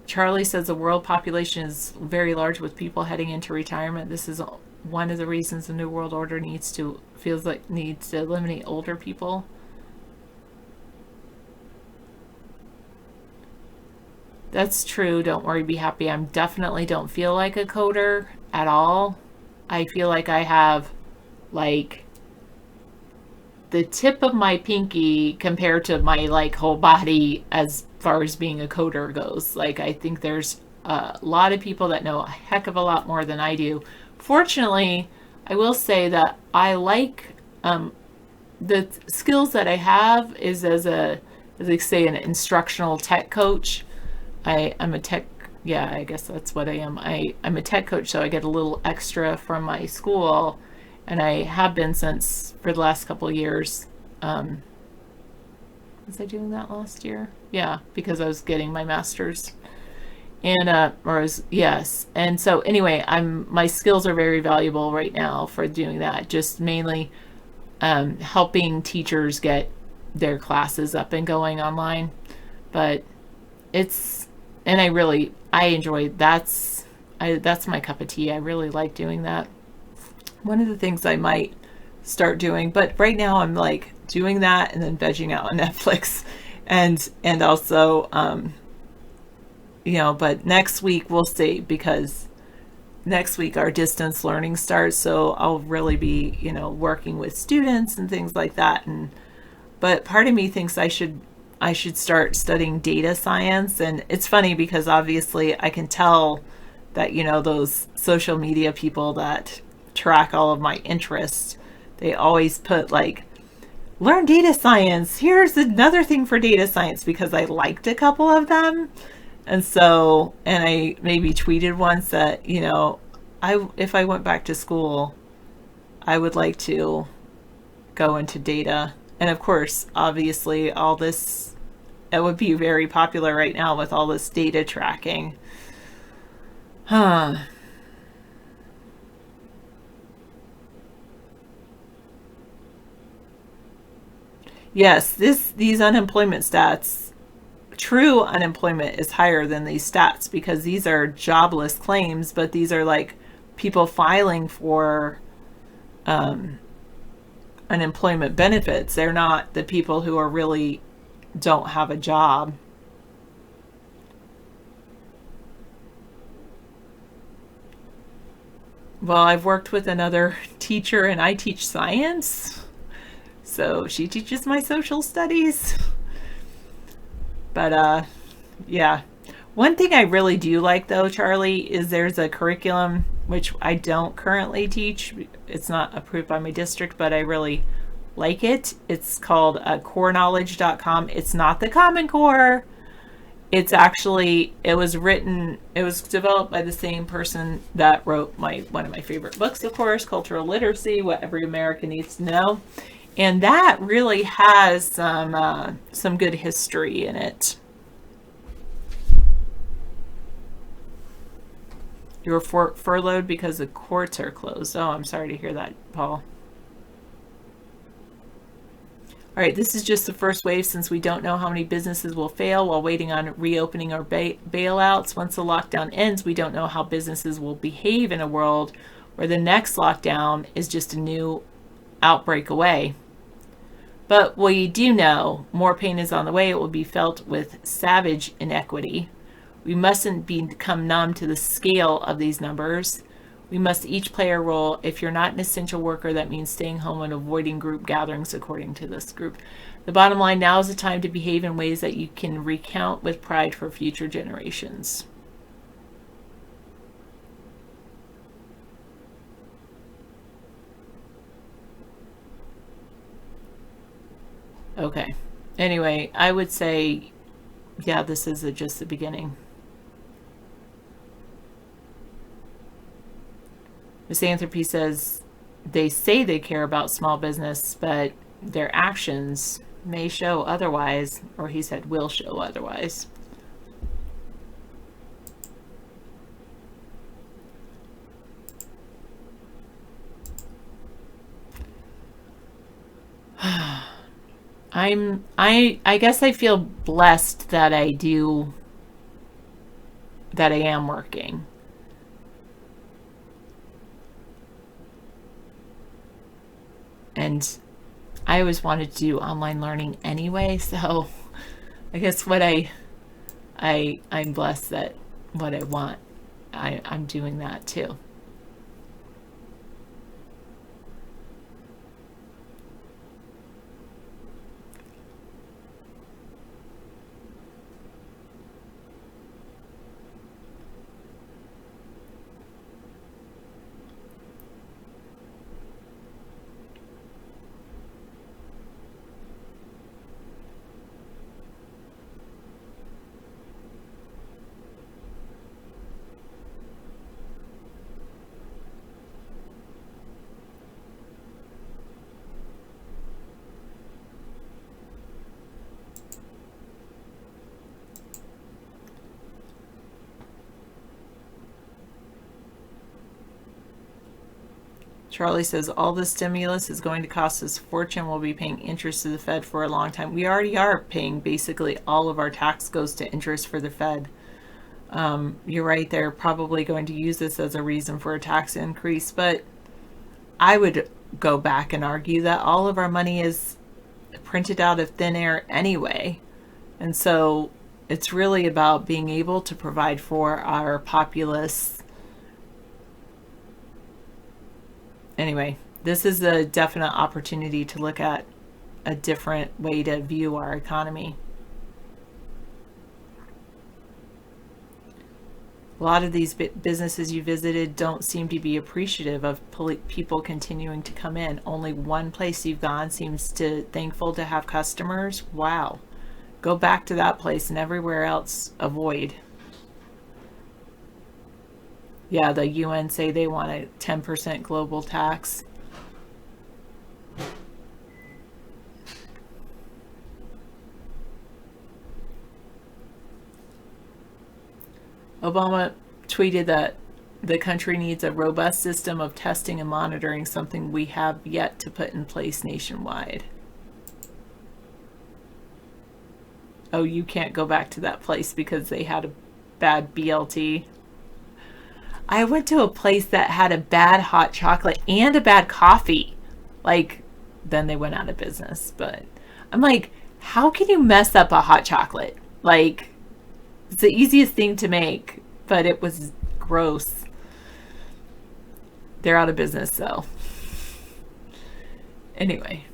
Charlie says the world population is very large with people heading into retirement. This is one of the reasons the New World Order needs to eliminate older people. That's true. Don't worry, be happy. I definitely don't feel like a coder at all. I feel like I have like the tip of my pinky compared to my like whole body as far as being a coder goes. Like, I think there's a lot of people that know a heck of a lot more than I do. Fortunately, I will say that I like the skills that I have is as they say, an instructional tech coach. I'm a tech, yeah, I guess that's what I am. I'm a tech coach, so I get a little extra from my school, and I have been for the last couple of years. Was I doing that last year? Yeah, because I was getting my master's. And, yes. And so anyway, my skills are very valuable right now for doing that. Just mainly helping teachers get their classes up and going online. But and I enjoy, that's my cup of tea. I really like doing that. One of the things I might start doing, but right now I'm like doing that and then vegging out on Netflix and also, but next week we'll see, because next week our distance learning starts. So I'll really be, working with students and things like that. But part of me thinks I should start studying data science. And it's funny because obviously I can tell that, those social media people that track all of my interests, they always put like, learn data science. Here's another thing for data science, because I liked a couple of them. And so, and I maybe tweeted once that, if I went back to school, I would like to go into data. And of course, obviously all this, it would be very popular right now with all this data tracking. Yes, these unemployment stats, true unemployment is higher than these stats, because these are jobless claims, but these are like people filing for unemployment benefits. They're not the people who are really don't have a job. Well, I've worked with another teacher and I teach science. So she teaches my social studies. But yeah. One thing I really do like though, Charlie, is there's a curriculum which I don't currently teach. It's not approved by my district, but I really like it. It's called CoreKnowledge.com. It's not the Common Core. It's actually, it was developed by the same person that wrote one of my favorite books, of course, Cultural Literacy, What Every American Needs to Know. And that really has some good history in it. You were furloughed because the courts are closed. Oh, I'm sorry to hear that, Paul. All right, this is just the first wave since we don't know how many businesses will fail while waiting on reopening or bailouts. Once the lockdown ends, we don't know how businesses will behave in a world where the next lockdown is just a new outbreak away. But we do know more pain is on the way. It will be felt with savage inequity. We mustn't become numb to the scale of these numbers. We must each play a role. If you're not an essential worker, that means staying home and avoiding group gatherings, according to this group. The bottom line, now is the time to behave in ways that you can recount with pride for future generations. Okay. Anyway, I would say, yeah, this is just the beginning. Misanthropy says they say they care about small business, but their actions may show otherwise, or he said will show otherwise. I guess I feel blessed that I am working. And I always wanted to do online learning anyway, so I guess I'm blessed that what I want, I'm doing that too. Charlie says, all the stimulus is going to cost us a fortune. We'll be paying interest to the Fed for a long time. We already are paying basically all of our tax goes to interest for the Fed. You're right, they're probably going to use this as a reason for a tax increase, but I would go back and argue that all of our money is printed out of thin air anyway. And so it's really about being able to provide for our populace. Anyway, this is a definite opportunity to look at a different way to view our economy. A lot of these businesses you visited don't seem to be appreciative of people continuing to come in. Only one place you've gone seems thankful to have customers. Wow. Go back to that place and everywhere else avoid. Yeah, the UN say they want a 10% global tax. Obama tweeted that the country needs a robust system of testing and monitoring, something we have yet to put in place nationwide. Oh, you can't go back to that place because they had a bad BLT. I went to a place that had a bad hot chocolate and a bad coffee. Like, then they went out of business. But I'm like, how can you mess up a hot chocolate? Like, it's the easiest thing to make, but it was gross. They're out of business, though. Anyway.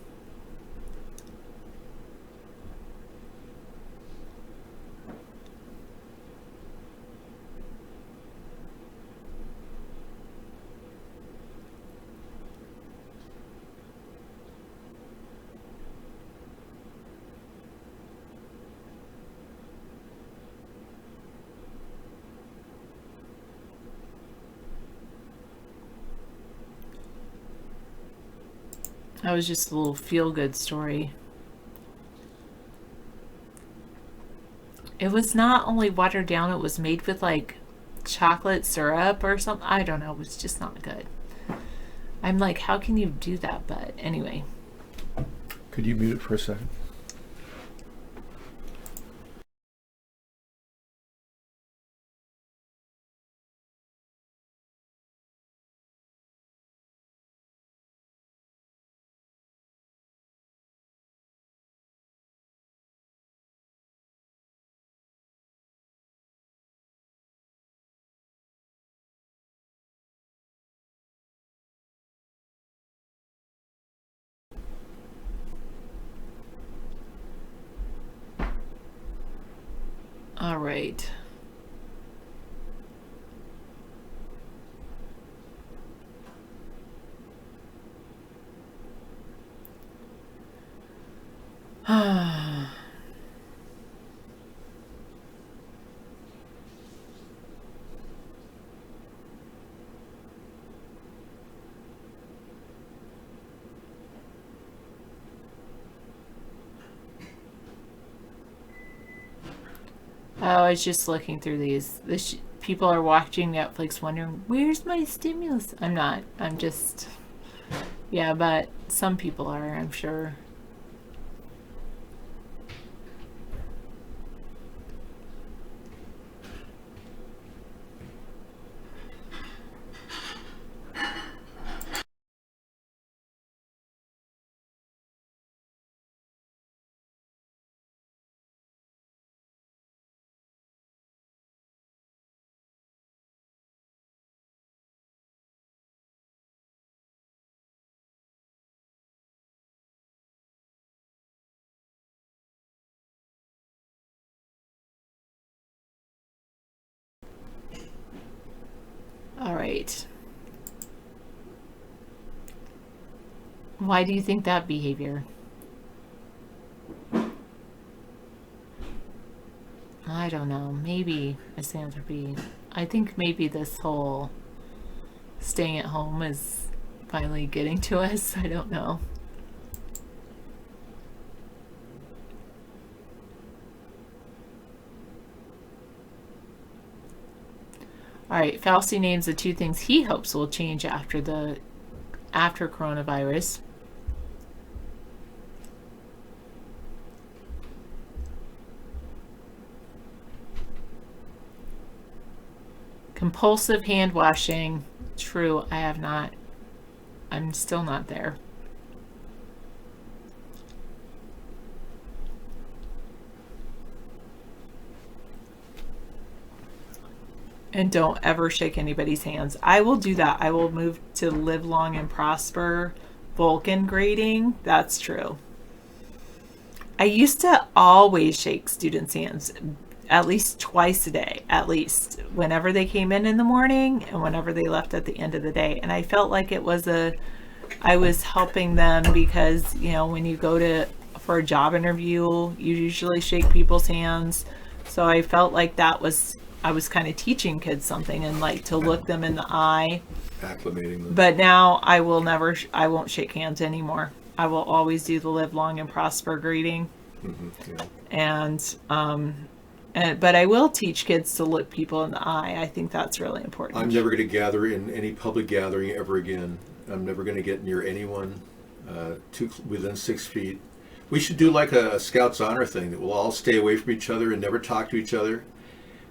That was just a little feel-good story. It was not only watered down, it was made with like chocolate syrup or something. I don't know. It was just not good. I'm like, how can you do that? But anyway. Could you mute it for a second? All right. I was just looking through these. People are watching Netflix wondering, where's my stimulus? I'm not. I'm just... Yeah, but some people are, I'm sure. All right. Why do you think that behavior? I don't know. Maybe misanthropy. I think maybe this whole staying at home is finally getting to us. I don't know. All right, Fauci names the 2 things he hopes will change after coronavirus. Compulsive hand washing. True, I have not. I'm still not there. And don't ever shake anybody's hands. I will do that. I will move to Live Long and Prosper Vulcan grading. That's true. I used to always shake students' hands at least twice a day, at least, whenever they came in the morning and whenever they left at the end of the day. And I felt like it was I was helping them because, you know, when you go for a job interview, you usually shake people's hands. So I felt like I was kind of teaching kids something and like to look them in the eye. Acclimating them. But now I won't shake hands anymore. I will always do the Live Long and Prosper greeting. Yeah. But I will teach kids to look people in the eye. I think that's really important. I'm never going to gather in any public gathering ever again. I'm never going to get near anyone within 6 feet. We should do like a Scouts Honor thing that we'll all stay away from each other and never talk to each other.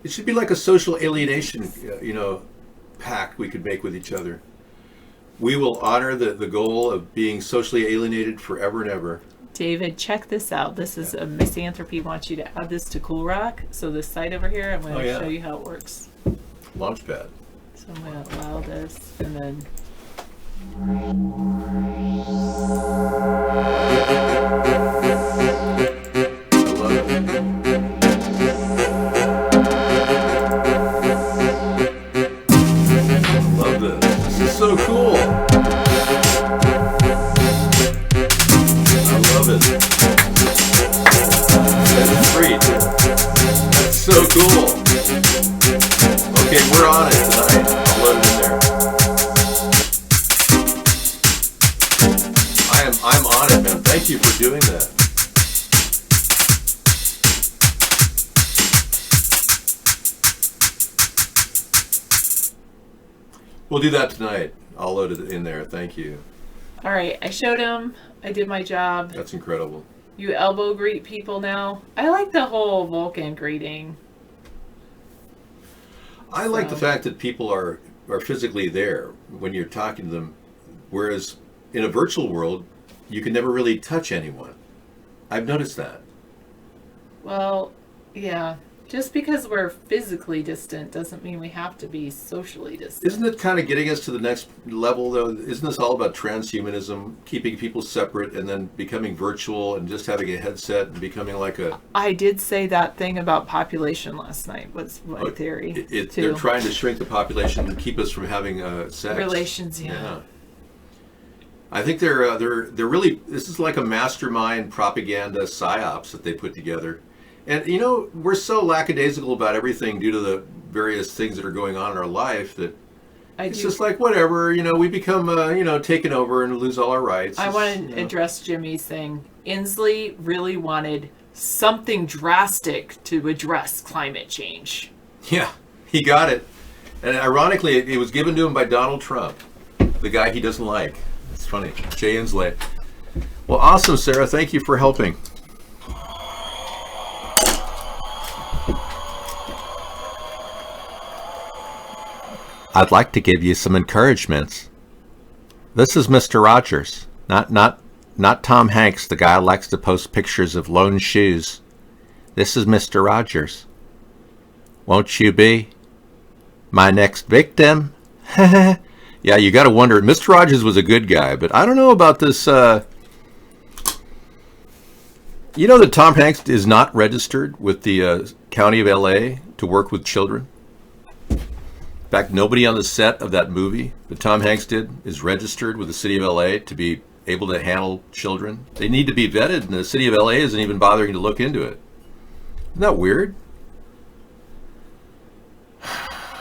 It should be like a social alienation, pact we could make with each other. We will honor the goal of being socially alienated forever and ever. David, check this out. This is a Misanthropy wants you to add this to Cool Rock. So this site over here, I'm going to show you how it works. Launchpad. So I'm going to allow this and then... Love this. This is so cool. I love it. That's free. That's so cool. Okay, we're on it tonight. I'll load it in there. We'll do that tonight. I'll load it in there. Thank you. All right, I showed him. I did my job. That's incredible. You elbow greet people now. I like the whole Vulcan greeting. I like the fact that people are physically there when you're talking to them, whereas in a virtual world, you can never really touch anyone. I've noticed that. Well, yeah. Just because we're physically distant doesn't mean we have to be socially distant. Isn't it kind of getting us to the next level, though? Isn't this all about transhumanism, keeping people separate and then becoming virtual and just having a headset and becoming like a... I did say that thing about population last night was my theory, too. They're trying to shrink the population and keep us from having sex. Relations, yeah. I think they're really... This is like a mastermind propaganda psyops that they put together. And, you know, we're so lackadaisical about everything due to the various things that are going on in our life that it's just like, whatever, you know, we become, taken over and lose all our rights. I want to address Jimmy's thing. Inslee really wanted something drastic to address climate change. Yeah, he got it. And ironically, it was given to him by Donald Trump, the guy he doesn't like. It's funny. Jay Inslee. Well, awesome, Sarah. Thank you for helping. I'd like to give you some encouragements. This is Mr. Rogers, not Tom Hanks, the guy who likes to post pictures of lone shoes. This is Mr. Rogers. Won't you be my next victim? Yeah, you got to wonder. Mr. Rogers was a good guy, but I don't know about this. You know that Tom Hanks is not registered with the County of LA to work with children? In fact, nobody on the set of that movie that Tom Hanks did is registered with the city of LA to be able to handle children. They need to be vetted, and the city of LA isn't even bothering to look into it. Isn't that weird?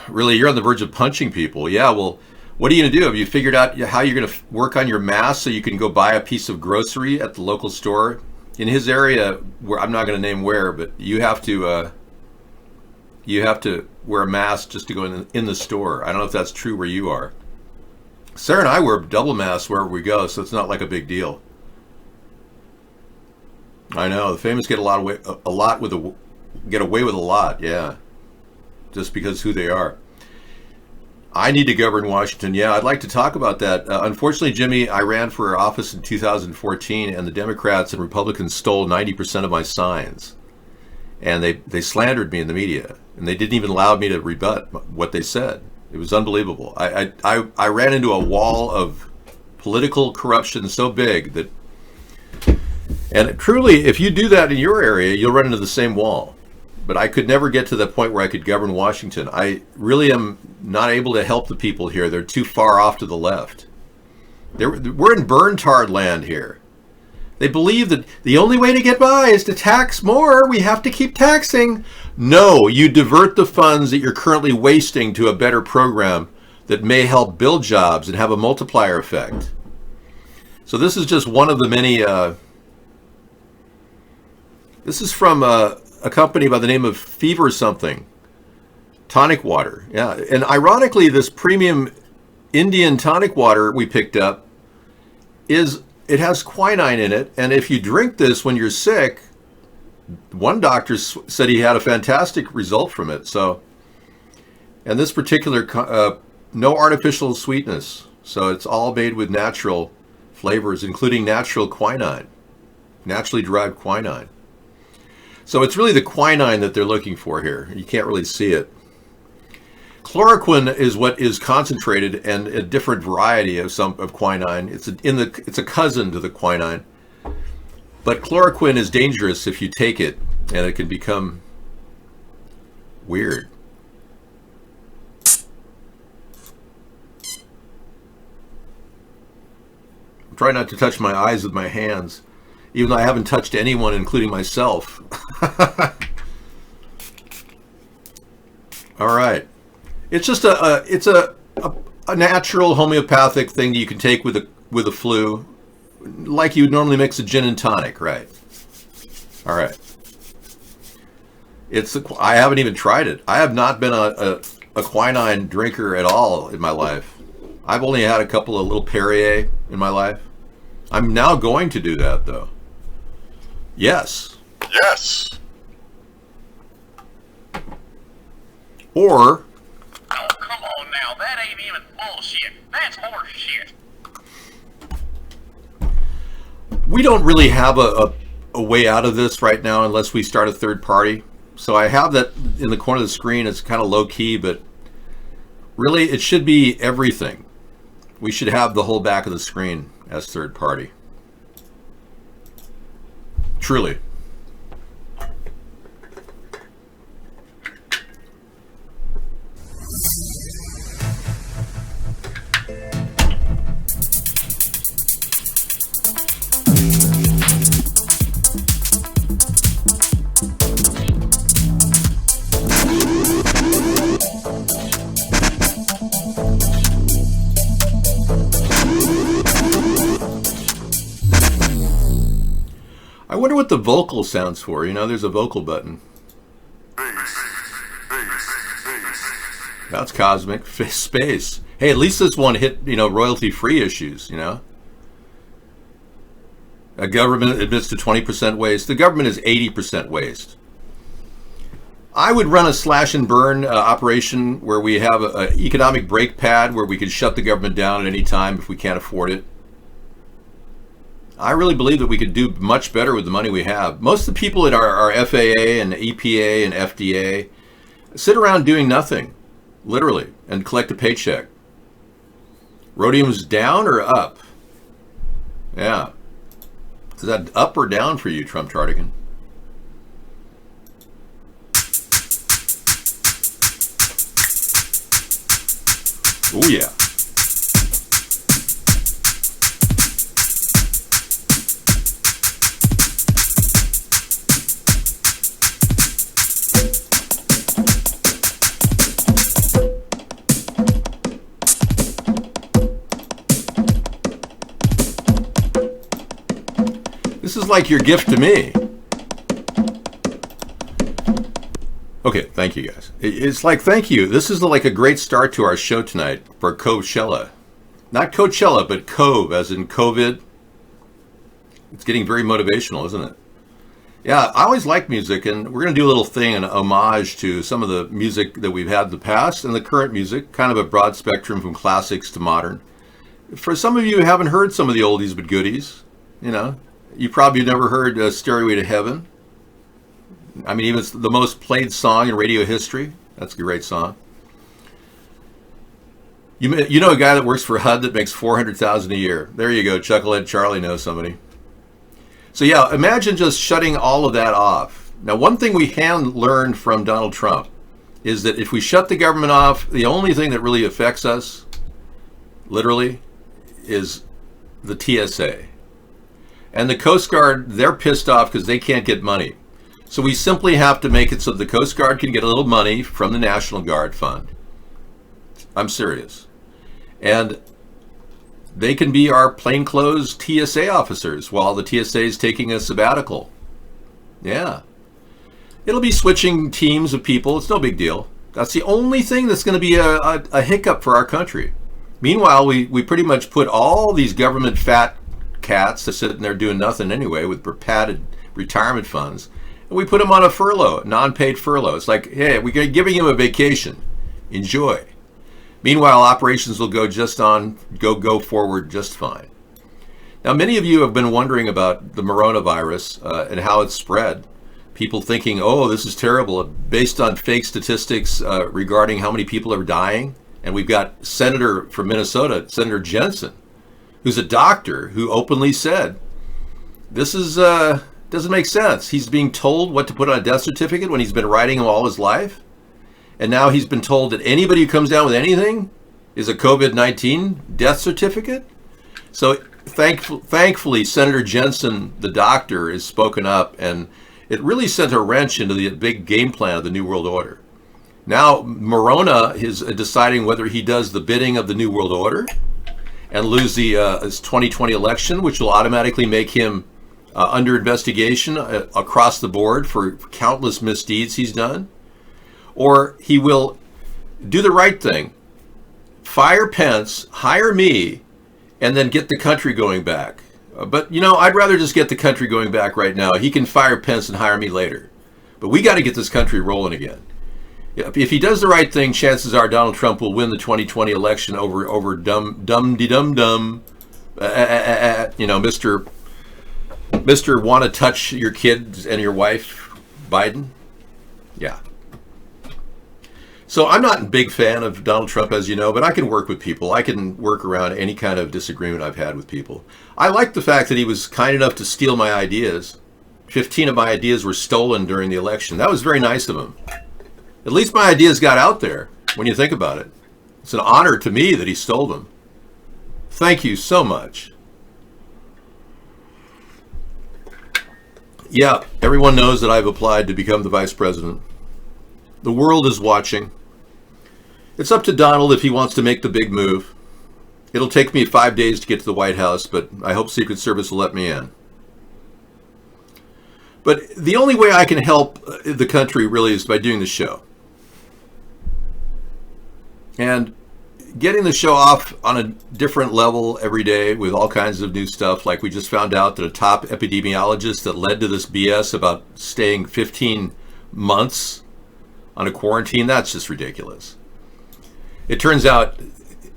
Really, you're on the verge of punching people. Yeah, well, what are you going to do? Have you figured out how you're going to work on your mask so you can go buy a piece of grocery at the local store? In his area, where I'm not going to name where, but you have to wear a mask just to go in the store. I don't know if that's true where you are. Sarah and I wear double masks wherever we go, so it's not like a big deal. I know the famous get away with a lot, yeah, just because who they are. I need to govern Washington. Yeah, I'd like to talk about that. Unfortunately, Jimmy, I ran for office in 2014, and the Democrats and Republicans stole 90% of my signs, and they slandered me in the media. And they didn't even allow me to rebut what they said. It was unbelievable. I ran into a wall of political corruption so big that, and truly, if you do that in your area, you'll run into the same wall. But I could never get to the point where I could govern Washington. I really am not able to help the people here. They're too far off to the left. We're in burn-tarred land here. They believe that the only way to get by is to tax more. We have to keep taxing. No, you divert the funds that you're currently wasting to a better program that may help build jobs and have a multiplier effect. So this is just one of the many. This is from a company by the name of Fever something. Tonic water. Yeah, and ironically, this premium Indian tonic water we picked up it has quinine in it, and if you drink this when you're sick, one doctor said he had a fantastic result from it. So, and this particular, no artificial sweetness. So it's all made with natural flavors, including natural quinine, naturally derived quinine. So it's really the quinine that they're looking for here. You can't really see it. Chloroquine is what is concentrated, and a different variety of quinine. It's a cousin to the quinine. But chloroquine is dangerous if you take it, and it can become weird. I'm trying not to touch my eyes with my hands, even though I haven't touched anyone, including myself. All right. It's just a natural homeopathic thing that you can take with the flu, like you would normally mix a gin and tonic, right? All right. I haven't even tried it. I have not been a quinine drinker at all in my life. I've only had a couple of little Perrier in my life. I'm now going to do that, though. Yes. Yes. Or... Oh, come on now. That ain't even bullshit. That's horse shit. We don't really have a way out of this right now unless we start a third party. So I have that in the corner of the screen. It's kind of low key, but really it should be everything. We should have the whole back of the screen as third party. Truly. I wonder what the vocal sounds for. You know, there's a vocal button. That's cosmic space. Hey, at least this one hit, royalty-free issues, A government admits to 20% waste. The government is 80% waste. I would run a slash and burn operation where we have an economic brake pad where we could shut the government down at any time if we can't afford it. I really believe that we could do much better with the money we have. Most of the people at our FAA and EPA and FDA sit around doing nothing, literally, and collect a paycheck. Rhodium's down or up? Yeah. Is that up or down for you, Trump Tardigan? Oh, yeah. This is like your gift to me. Okay, thank you guys. It's like, thank you. This is like a great start to our show tonight for Coachella. Not Coachella, but Cove, as in COVID. It's getting very motivational, isn't it? Yeah, I always like music, and we're going to do a little thing, an homage to some of the music that we've had in the past and the current music, kind of a broad spectrum from classics to modern. For some of you who haven't heard some of the oldies but goodies, you probably never heard Stairway to Heaven. I mean, even it's the most played song in radio history. That's a great song. You know a guy that works for HUD that makes $400,000 a year. There you go. Chucklehead Charlie knows somebody. So yeah, imagine just shutting all of that off. Now, one thing we learned from Donald Trump is that if we shut the government off, the only thing that really affects us, literally, is the TSA. And the Coast Guard, they're pissed off because they can't get money. So we simply have to make it so the Coast Guard can get a little money from the National Guard Fund. I'm serious. And they can be our plainclothes TSA officers while the TSA is taking a sabbatical. Yeah. It'll be switching teams of people. It's no big deal. That's the only thing that's going to be a hiccup for our country. Meanwhile, we pretty much put all these government fat cats that sitting there doing nothing anyway with padded retirement funds, and we put them on a furlough, non-paid furlough. It's like, hey, we're giving them a vacation. Enjoy. Meanwhile, operations will go forward just fine. Now, many of you have been wondering about the coronavirus and how it's spread. People thinking, oh, this is terrible, based on fake statistics regarding how many people are dying. And we've got Senator from Minnesota, Senator Jensen, who's a doctor who openly said, this is doesn't make sense. He's being told what to put on a death certificate when he's been writing them all his life. And now he's been told that anybody who comes down with anything is a COVID-19 death certificate. So thankfully, Senator Jensen, the doctor, has spoken up, and it really sent a wrench into the big game plan of the New World Order. Now, Morona is deciding whether he does the bidding of the New World Order and lose the 2020 election, which will automatically make him under investigation across the board for countless misdeeds he's done. Or he will do the right thing, fire Pence, hire me, and then get the country going back. But, you know, I'd rather just get the country going back right now. He can fire Pence and hire me later. But we got to get this country rolling again. If he does the right thing, chances are Donald Trump will win the 2020 election over dum-de-dum-dum, you know, Mr. Want to touch your kids and your wife, Biden. Yeah. So I'm not a big fan of Donald Trump, as you know, but I can work with people. I can work around any kind of disagreement I've had with people. I like the fact that he was kind enough to steal my ideas. 15 of my ideas were stolen during the election. That was very nice of him. At least my ideas got out there when you think about it. It's an honor to me that he stole them. Thank you so much. Yeah, everyone knows that I've applied to become the vice president. The world is watching. It's up to Donald if he wants to make the big move. It'll take me 5 days to get to the White House, but I hope Secret Service will let me in. But the only way I can help the country really is by doing the show. And getting the show off on a different level every day with all kinds of new stuff, like we just found out that a top epidemiologist that led to this BS about staying 15 months on a quarantine, that's just ridiculous. It turns out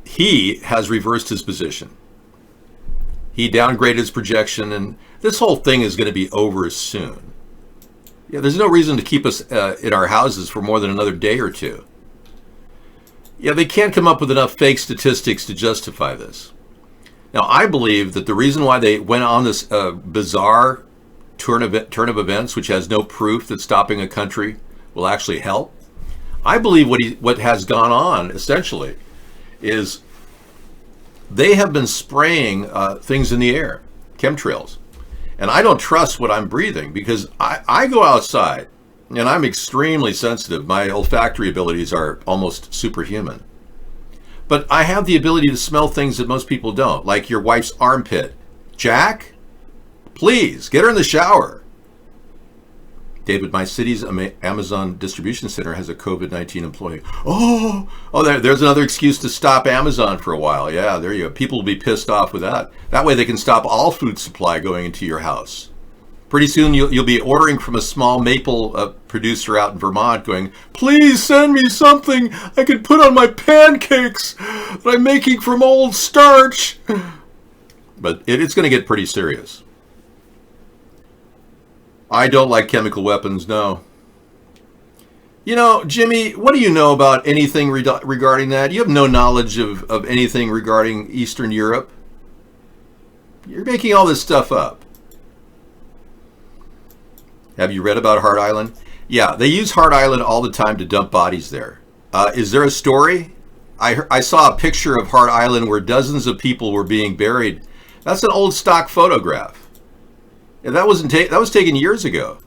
he has reversed his position. He downgraded his projection, and this whole thing is going to be over soon. Yeah, there's no reason to keep us in our houses for more than another day or two. Yeah, they can't come up with enough fake statistics to justify this. Now, I believe that the reason why they went on this bizarre turn of events, which has no proof that stopping a country will actually help, I believe what has gone on, essentially, is they have been spraying things in the air, chemtrails. And I don't trust what I'm breathing because I go outside, and I'm extremely sensitive. My olfactory abilities are almost superhuman. But I have the ability to smell things that most people don't, like your wife's armpit. Jack, please, get her in the shower. David, my city's Amazon distribution center has a COVID-19 employee. Oh, there's another excuse to stop Amazon for a while. Yeah, there you go. People will be pissed off with that. That way they can stop all food supply going into your house. Pretty soon you'll be ordering from a small maple producer out in Vermont going, please send me something I could put on my pancakes that I'm making from old starch. But it's going to get pretty serious. I don't like chemical weapons, no. You know, Jimmy, what do you know about anything regarding that? You have no knowledge of anything regarding Eastern Europe. You're making all this stuff up. Have you read about Hart Island? Yeah, they use Hart Island all the time to dump bodies there. Is there a story? I saw a picture of Hart Island where dozens of people were being buried. That's an old stock photograph. Yeah, that was taken years ago.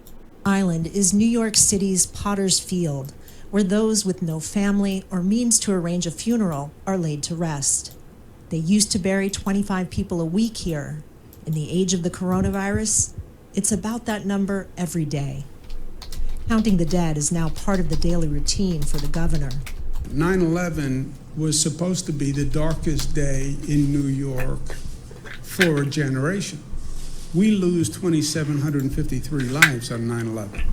Island is New York City's Potter's Field, where those with no family or means to arrange a funeral are laid to rest. They used to bury 25 people a week here. In the age of the coronavirus, it's about that number every day. Counting the dead is now part of the daily routine for the governor. 9/11 was supposed to be the darkest day in New York for a generation. We lose 2,753 lives on 9/11.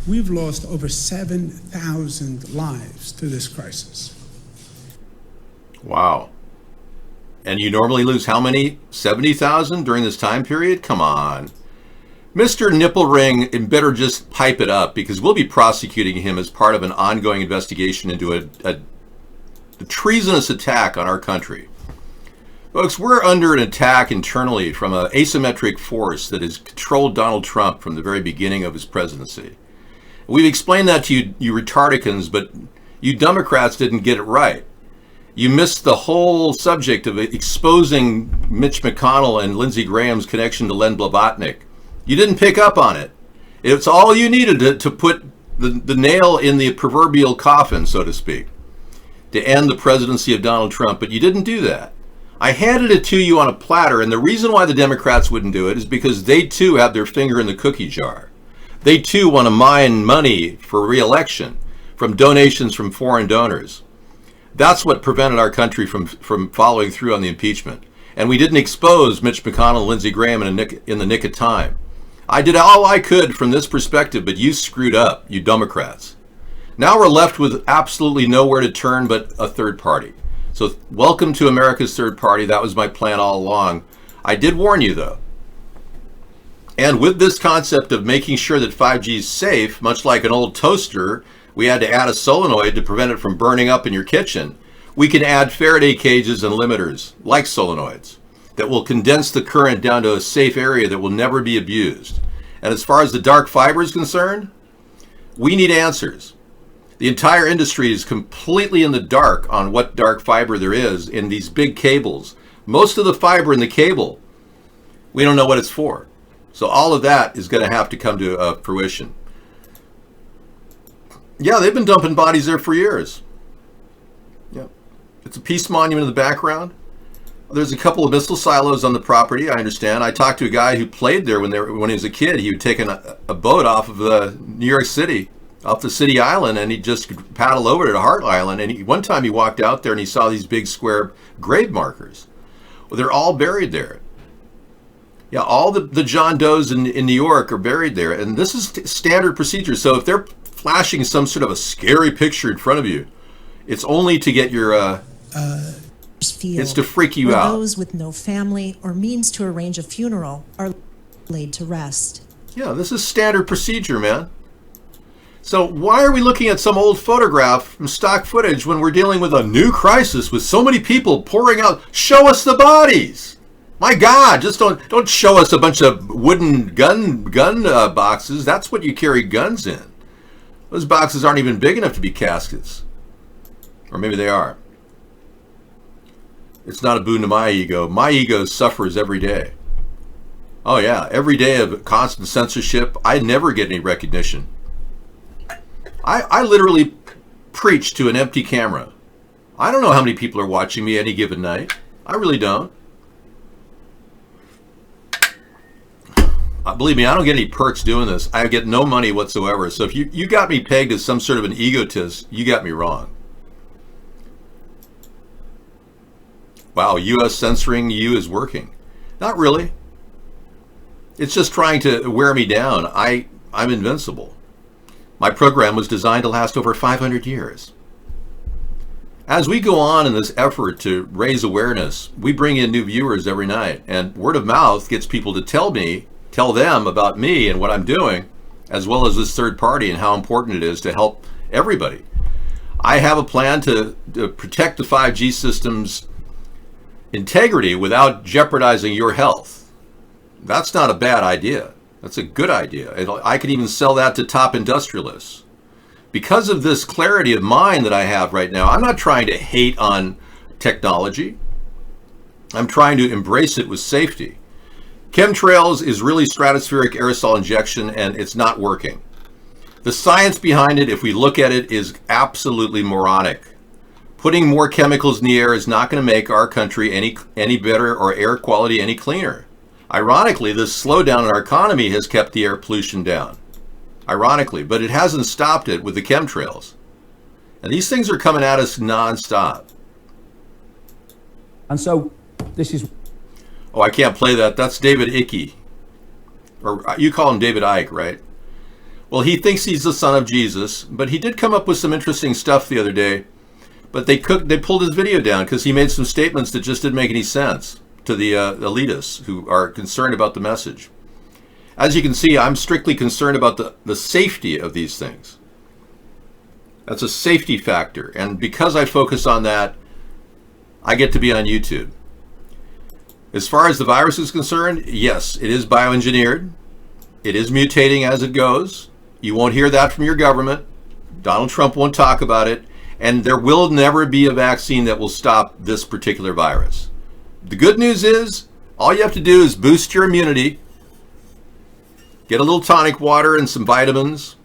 We've lost over 7,000 lives to this crisis. Wow. And you normally lose how many? 70,000 during this time period? Come on. Mr. Nipple Ring better just pipe it up because we'll be prosecuting him as part of an ongoing investigation into a treasonous attack on our country. Folks, we're under an attack internally from an asymmetric force that has controlled Donald Trump from the very beginning of his presidency. We've explained that to you retardicans, but you Democrats didn't get it right. You missed the whole subject of exposing Mitch McConnell and Lindsey Graham's connection to Len Blavatnik. You didn't pick up on it. It's all you needed to put the nail in the proverbial coffin, so to speak, to end the presidency of Donald Trump, but you didn't do that. I handed it to you on a platter, and the reason why the Democrats wouldn't do it is because they too have their finger in the cookie jar. They too want to mine money for re-election from donations from foreign donors. That's what prevented our country from following through on the impeachment. And we didn't expose Mitch McConnell and Lindsey Graham in the nick of time. I did all I could from this perspective, but you screwed up, you Democrats. Now we're left with absolutely nowhere to turn but a third party. So welcome to America's third party. That was my plan all along. I did warn you, though. And with this concept of making sure that 5G is safe, much like an old toaster, we had to add a solenoid to prevent it from burning up in your kitchen. We can add Faraday cages and limiters, like solenoids, that will condense the current down to a safe area that will never be abused. And as far as the dark fiber is concerned, we need answers. The entire industry is completely in the dark on what dark fiber there is in these big cables. Most of the fiber in the cable, we don't know what it's for. So all of that is going to have to come to fruition. Yeah, they've been dumping bodies there for years. Yeah, it's a peace monument in the background. There's a couple of missile silos on the property, I understand. I talked to a guy who played there when he was a kid. He would take a boat off of New York City, off the city island, and he'd just paddle over to Hart Island. And one time he walked out there and he saw these big square grave markers. Well, they're all buried there. Yeah, all the John Does in New York are buried there. And this is standard procedure. So if they're flashing some sort of a scary picture in front of you, it's only to get your... it's to freak you out. Those with no family or means to arrange a funeral are laid to rest. Yeah, this is standard procedure, man. So why are we looking at some old photograph from stock footage when we're dealing with a new crisis with so many people pouring out? Show us the bodies. My God, just don't show us a bunch of wooden gun boxes. That's what you carry guns in. Those boxes aren't even big enough to be caskets. Or maybe they are. It's not a boon to my ego. My ego suffers every day. Oh yeah, every day of constant censorship, I never get any recognition. I literally preach to an empty camera. I don't know how many people are watching me any given night. I really don't. Believe me, I don't get any perks doing this. I get no money whatsoever. So if you got me pegged as some sort of an egotist, you got me wrong. Wow, U.S. censoring you is working. Not really. It's just trying to wear me down. I'm invincible. My program was designed to last over 500 years. As we go on in this effort to raise awareness, we bring in new viewers every night, and word of mouth gets people to tell them about me and what I'm doing, as well as this third party and how important it is to help everybody. I have a plan to protect the 5G system's integrity without jeopardizing your health. That's not a bad idea. That's a good idea. I could even sell that to top industrialists. Because of this clarity of mind that I have right now, I'm not trying to hate on technology. I'm trying to embrace it with safety. Chemtrails is really stratospheric aerosol injection, and it's not working. The science behind it, if we look at it, is absolutely moronic. Putting more chemicals in the air is not going to make our country any better or air quality any cleaner. Ironically, this slowdown in our economy has kept the air pollution down. Ironically, but it hasn't stopped it with the chemtrails. And these things are coming at us nonstop. And so, this is... Oh, I can't play that. That's David Icke. Or you call him David Icke, right? Well, he thinks he's the son of Jesus, but he did come up with some interesting stuff the other day. But they pulled his video down because he made some statements that just didn't make any sense to the elitists who are concerned about the message. As you can see, I'm strictly concerned about the safety of these things. That's a safety factor. And because I focus on that, I get to be on YouTube. As far as the virus is concerned, yes, it is bioengineered. It is mutating as it goes. You won't hear that from your government. Donald Trump won't talk about it. And there will never be a vaccine that will stop this particular virus. The good news is, all you have to do is boost your immunity, get a little tonic water and some vitamins.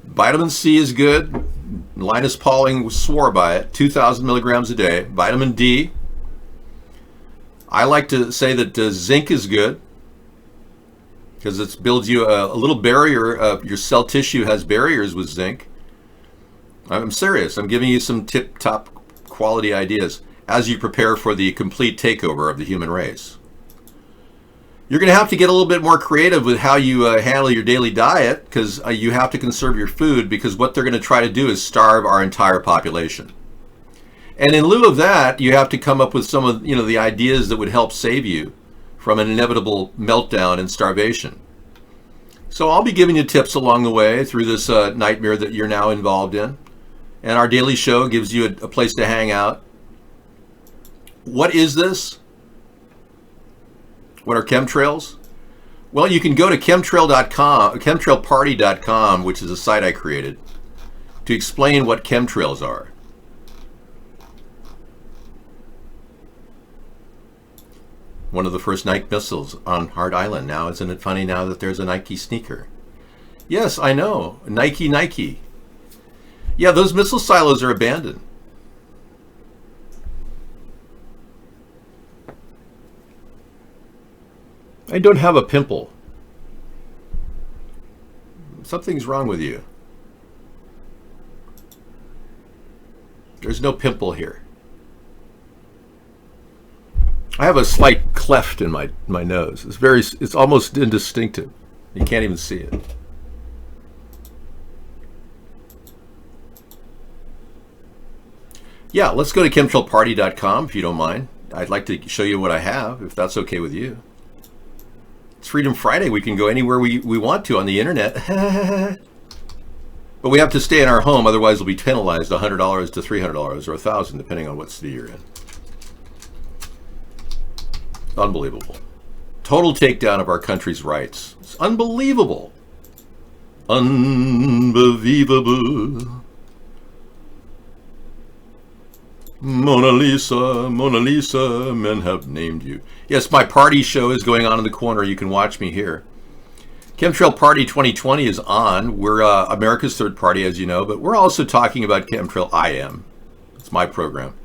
Vitamin C is good. Linus Pauling swore by it, 2,000 milligrams a day. Vitamin D. I like to say that zinc is good because it builds you a little barrier. Your cell tissue has barriers with zinc. I'm serious. I'm giving you some tip-top quality ideas as you prepare for the complete takeover of the human race. You're going to have to get a little bit more creative with how you handle your daily diet, because you have to conserve your food, because what they're going to try to do is starve our entire population. And in lieu of that, you have to come up with some of the ideas that would help save you from an inevitable meltdown and starvation. So I'll be giving you tips along the way through this nightmare that you're now involved in. And our daily show gives you a place to hang out. What is this? What are chemtrails? Well, you can go to chemtrail.com, chemtrailparty.com, which is a site I created, to explain what chemtrails are. One of the first Nike missiles on Hart Island. Now, isn't it funny now that there's a Nike sneaker? Yes, I know. Nike. Yeah, those missile silos are abandoned. I don't have a pimple. Something's wrong with you. There's no pimple here. I have a slight cleft in my nose. It's almost indistinctive. You can't even see it. Yeah, let's go to chemtrailparty.com if you don't mind. I'd like to show you what I have, if that's okay with you. It's Freedom Friday. We can go anywhere we want to on the internet. But we have to stay in our home, otherwise we'll be penalized $100 to $300 or $1,000, depending on what city you're in. Unbelievable. Total takedown of our country's rights. It's unbelievable. Unbelievable. Mona Lisa, men have named you. Yes, my party show is going on in the corner. You can watch me here. Chemtrail Party 2020 is on. We're America's third party, as you know, but we're also talking about Chemtrail IM. It's my program.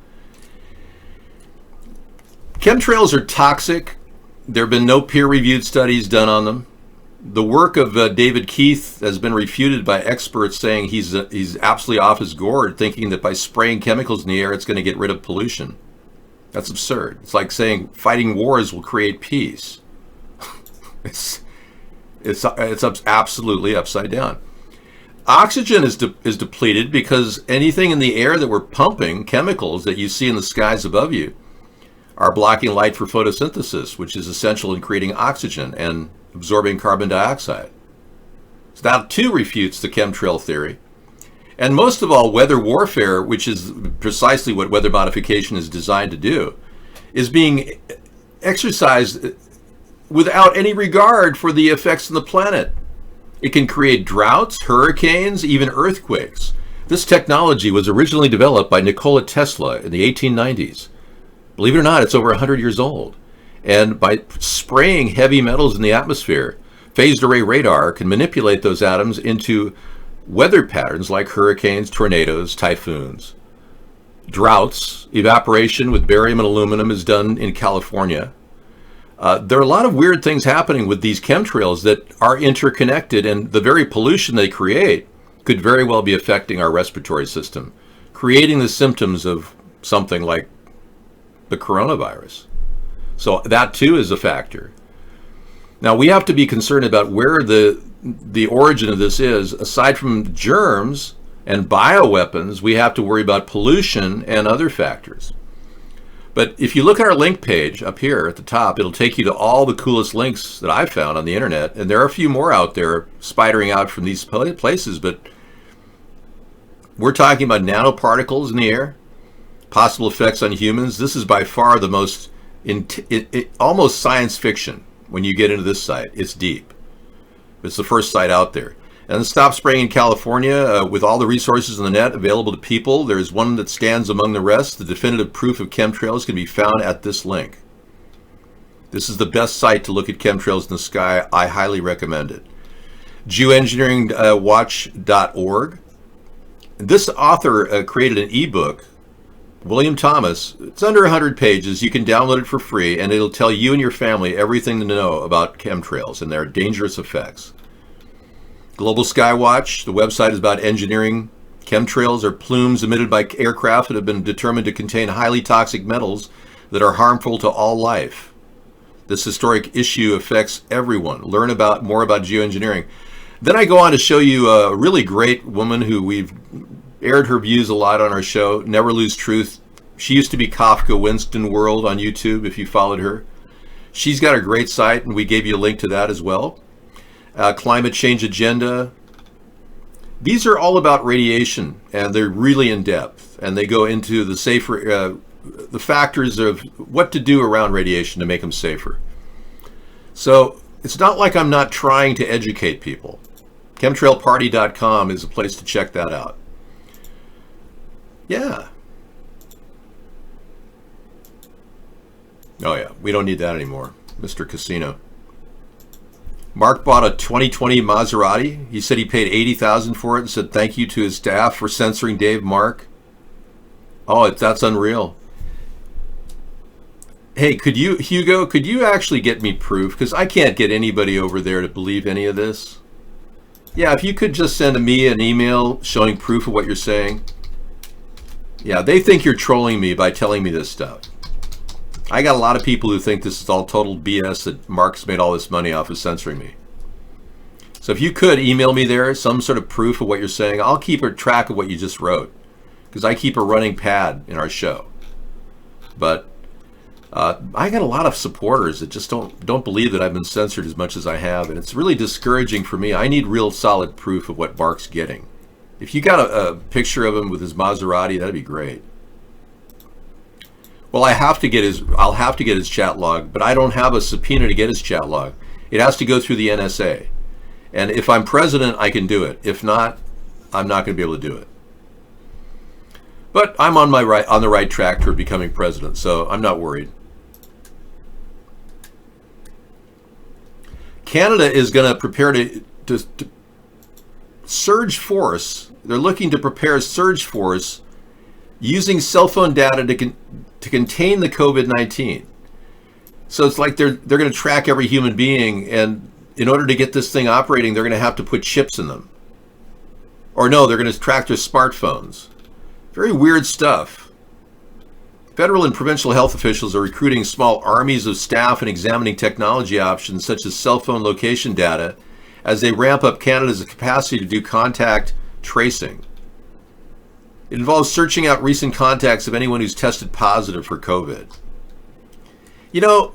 Chemtrails are toxic. There have been no peer-reviewed studies done on them. The work of David Keith has been refuted by experts saying he's absolutely off his gourd, thinking that by spraying chemicals in the air, it's going to get rid of pollution. That's absurd. It's like saying fighting wars will create peace. It's absolutely upside down. Oxygen is depleted because anything in the air that we're pumping, chemicals that you see in the skies above you, are blocking light for photosynthesis, which is essential in creating oxygen and absorbing carbon dioxide. So that too refutes the chemtrail theory. And most of all, weather warfare, which is precisely what weather modification is designed to do, is being exercised without any regard for the effects on the planet. It can create droughts, hurricanes, even earthquakes. This technology was originally developed by Nikola Tesla in the 1890s. Believe it or not, it's over 100 years old. And by spraying heavy metals in the atmosphere, phased array radar can manipulate those atoms into weather patterns like hurricanes, tornadoes, typhoons. Droughts, evaporation with barium and aluminum is done in California. There are a lot of weird things happening with these chemtrails that are interconnected, and the very pollution they create could very well be affecting our respiratory system, creating the symptoms of something like the coronavirus. So that too is a factor. Now we have to be concerned about where the origin of this is. Aside from germs and bioweapons, we have to worry about pollution and other factors. But if you look at our link page up here at the top, it'll take you to all the coolest links that I've found on the internet. And there are a few more out there spidering out from these places, but we're talking about nanoparticles in the air, possible effects on humans. This is by far the most almost science fiction when you get into this site. It's deep. It's the first site out there. And Stop Spraying in California, with all the resources on the net available to people, there's one that stands among the rest. The definitive proof of chemtrails can be found at this link. This is the best site to look at chemtrails in the sky. I highly recommend it. Geoengineeringwatch.org. This author created an ebook, William Thomas. It's under 100 pages. You can download it for free, and it'll tell you and your family everything to know about chemtrails and their dangerous effects. Global Skywatch, the website is about engineering Chemtrails are plumes emitted by aircraft that have been determined to contain highly toxic metals that are harmful to all life. This historic issue affects everyone. Learn more about geoengineering. Then I go on to show you a really great woman who we've aired her views a lot on our show, Never Lose Truth. She used to be Kafka Winston World on YouTube, if you followed her. She's got a great site, and we gave you a link to that as well. Climate Change Agenda. These are all about radiation, and they're really in depth, and they go into the safer, the factors of what to do around radiation to make them safer. So it's not like I'm not trying to educate people. Chemtrailparty.com is a place to check that out. Yeah. Oh yeah, we don't need that anymore, Mr. Casino. Mark bought a 2020 Maserati. He said he paid $80,000 for it and said thank you to his staff for censoring Dave Mark. Oh, that's unreal. Hey, Hugo, could you actually get me proof? Because I can't get anybody over there to believe any of this. Yeah, if you could just send me an email showing proof of what you're saying. Yeah, they think you're trolling me by telling me this stuff. I got a lot of people who think this is all total BS, that Mark's made all this money off of censoring me. So if you could email me there some sort of proof of what you're saying, I'll keep a track of what you just wrote, because I keep a running pad in our show. But I got a lot of supporters that just don't believe that I've been censored as much as I have, and it's really discouraging for me. I need real solid proof of what Mark's getting. If you got a picture of him with his Maserati, that'd be great. Well, I'll have to get his chat log, but I don't have a subpoena to get his chat log. It has to go through the NSA. And if I'm president, I can do it. If not, I'm not going to be able to do it. But I'm on the right track toward becoming president, so I'm not worried. Canada is going to prepare to surge force. They're looking to prepare surge force using cell phone data to contain the COVID-19. So it's like they're going to track every human being, and in order to get this thing operating, they're going to have to put chips in them. Or no, they're going to track their smartphones. Very weird stuff. Federal and provincial health officials are recruiting small armies of staff and examining technology options such as cell phone location data as they ramp up Canada's capacity to do contact tracing. It involves searching out recent contacts of anyone who's tested positive for COVID. You know,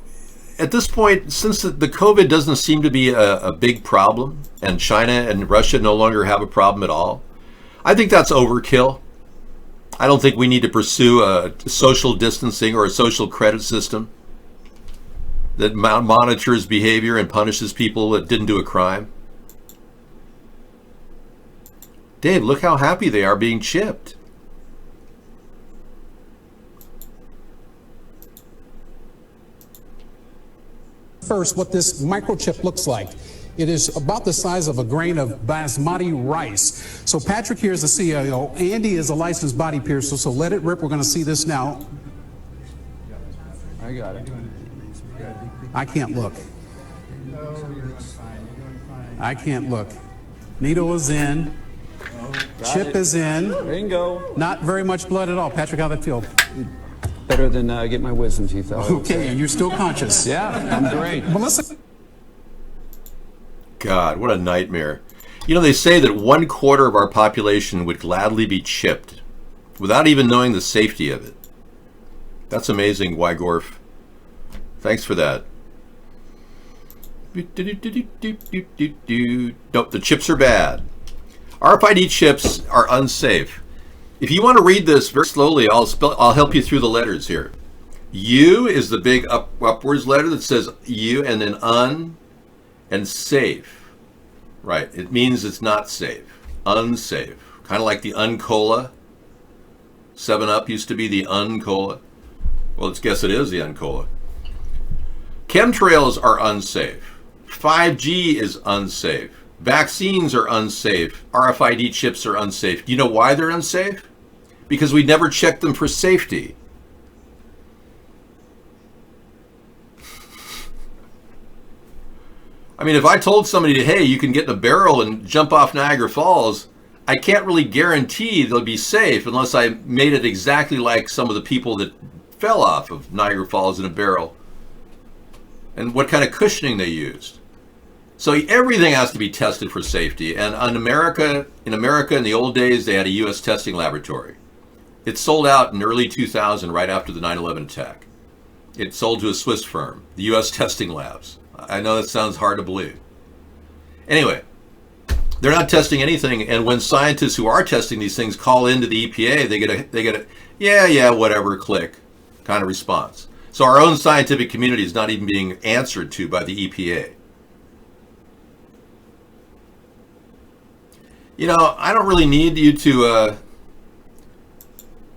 at this point, since the COVID doesn't seem to be a big problem, and China and Russia no longer have a problem at all, I think that's overkill. I don't think we need to pursue a social distancing or a social credit system that monitors behavior and punishes people that didn't do a crime. Dave, look how happy they are being chipped. First, what this microchip looks like. It is about the size of a grain of basmati rice. So Patrick here is the CIO. Andy is a licensed body piercer, so let it rip. We're going to see this now. I got it. I can't look. I can't look. Needle is in. Chip is in. Bingo. Not very much blood at all. Patrick, how'd that feel? Better than get my wisdom teeth out. Okay, and you're still conscious. Yeah, I'm great. Melissa. God, what a nightmare. You know, they say that 1/4 of our population would gladly be chipped without even knowing the safety of it. That's amazing, Wygorf. Thanks for that. Nope, the chips are bad. RFID chips are unsafe. If you want to read this very slowly, I'll help you through the letters here. U is the big upwards letter that says U, and then un and safe. Right, it means it's not safe. Unsafe. Kind of like the Uncola. 7-Up used to be the Uncola. Well, let's guess it is the Uncola. Chemtrails are unsafe. 5G is unsafe. Vaccines are unsafe. RFID chips are unsafe. Do you know why they're unsafe? Because we never checked them for safety. I mean, if I told somebody, hey, you can get in a barrel and jump off Niagara Falls, I can't really guarantee they'll be safe unless I made it exactly like some of the people that fell off of Niagara Falls in a barrel, and what kind of cushioning they used. So everything has to be tested for safety. And in America in the old days, they had a U.S. testing laboratory. It sold out in early 2000, right after the 9/11 attack. It sold to a Swiss firm, the U.S. Testing Labs. I know that sounds hard to believe. Anyway, they're not testing anything, and when scientists who are testing these things call into the EPA, they get a yeah, whatever, click kind of response. So our own scientific community is not even being answered to by the EPA. You know, I don't really need you to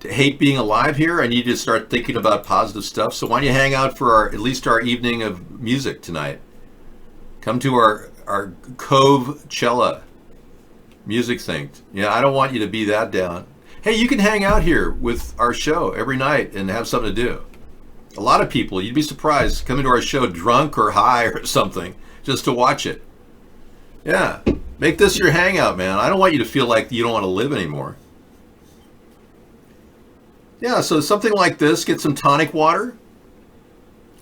hate being alive here. I need you to start thinking about positive stuff. So why don't you hang out for at least our evening of music tonight? Come to our Cove-Cella music thing. Yeah, I don't want you to be that down. Hey, you can hang out here with our show every night and have something to do. A lot of people, you'd be surprised, come into our show drunk or high or something just to watch it. Yeah, make this your hangout, man. I don't want you to feel like you don't want to live anymore. Yeah, so something like this, get some tonic water.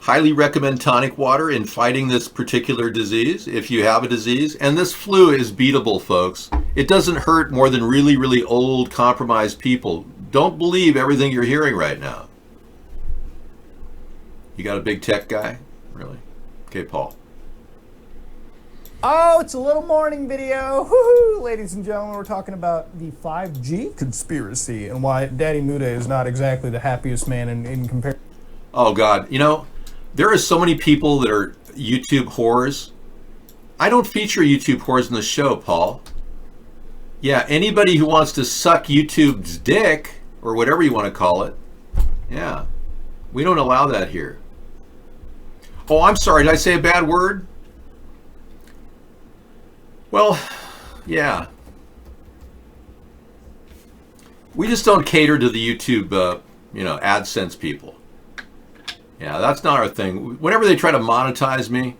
Highly recommend tonic water in fighting this particular disease, if you have a disease. And this flu is beatable, folks. It doesn't hurt more than really, really old, compromised people. Don't believe everything you're hearing right now. You got a big tech guy? Really? Okay, Paul. Oh, it's a little morning video. Woohoo! Ladies and gentlemen, we're talking about the 5G conspiracy and why Daddy Muda is not exactly the happiest man in comparison. Oh, God. You know, there are so many people that are YouTube whores. I don't feature YouTube whores in the show, Paul. Yeah, anybody who wants to suck YouTube's dick, or whatever you want to call it, yeah, we don't allow that here. Oh, I'm sorry, did I say a bad word? Well, yeah. We just don't cater to the YouTube, AdSense people. Yeah, that's not our thing. Whenever they try to monetize me,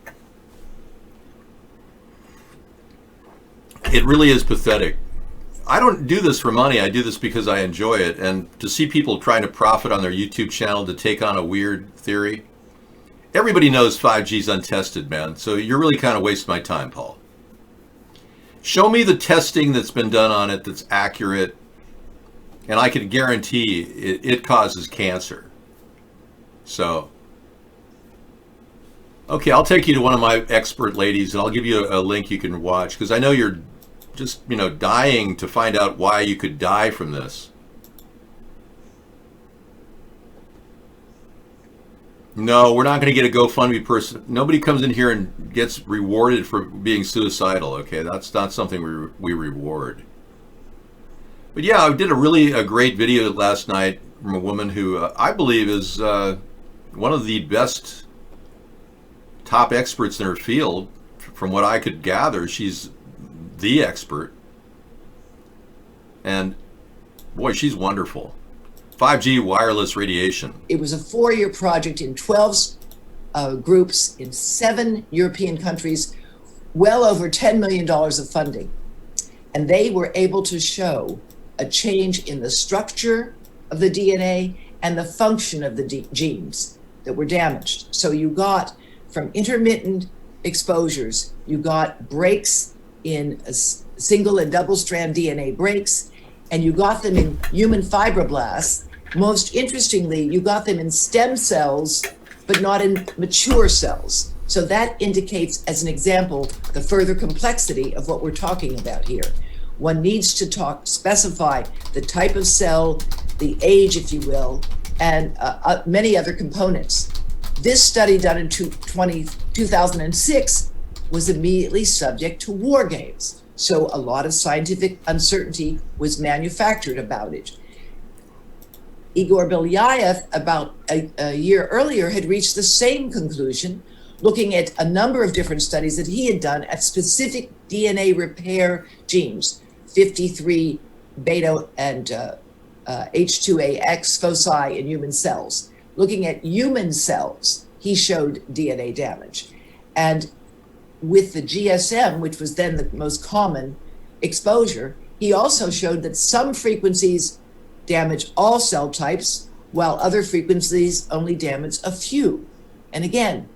it really is pathetic. I don't do this for money. I do this because I enjoy it. And to see people trying to profit on their YouTube channel to take on a weird theory, everybody knows 5G's untested, man. So you're really kind of wasting my time, Paul. Show me the testing that's been done on it that's accurate, and I can guarantee it causes cancer. So, okay, I'll take you to one of my expert ladies, and I'll give you a link you can watch, because I know you're just, dying to find out why you could die from this. No, we're not going to get a GoFundMe person. Nobody comes in here and gets rewarded for being suicidal, okay? That's not something we reward. But yeah, I did a great video last night from a woman who I believe is one of the best top experts in her field. From what I could gather, she's the expert. And boy, she's wonderful. 5G wireless radiation. It was a 4-year project in 12 groups in 7 European countries, well over $10 million of funding. And they were able to show a change in the structure of the DNA and the function of the genes that were damaged. So you got, from intermittent exposures, you got breaks in single and double strand DNA breaks, and you got them in human fibroblasts. Most interestingly, you got them in stem cells, but not in mature cells. So that indicates, as an example, the further complexity of what we're talking about here. One needs to specify the type of cell, the age, if you will, and many other components. This study done in 2006 was immediately subject to war games. So a lot of scientific uncertainty was manufactured about it. Igor Belyaev, about a year earlier, had reached the same conclusion, looking at a number of different studies that he had done at specific DNA repair genes, 53 beta and H2AX foci in human cells. Looking at human cells, he showed DNA damage. And with the GSM, which was then the most common exposure, He also showed that some frequencies damage all cell types, while other frequencies only damage a few. And again,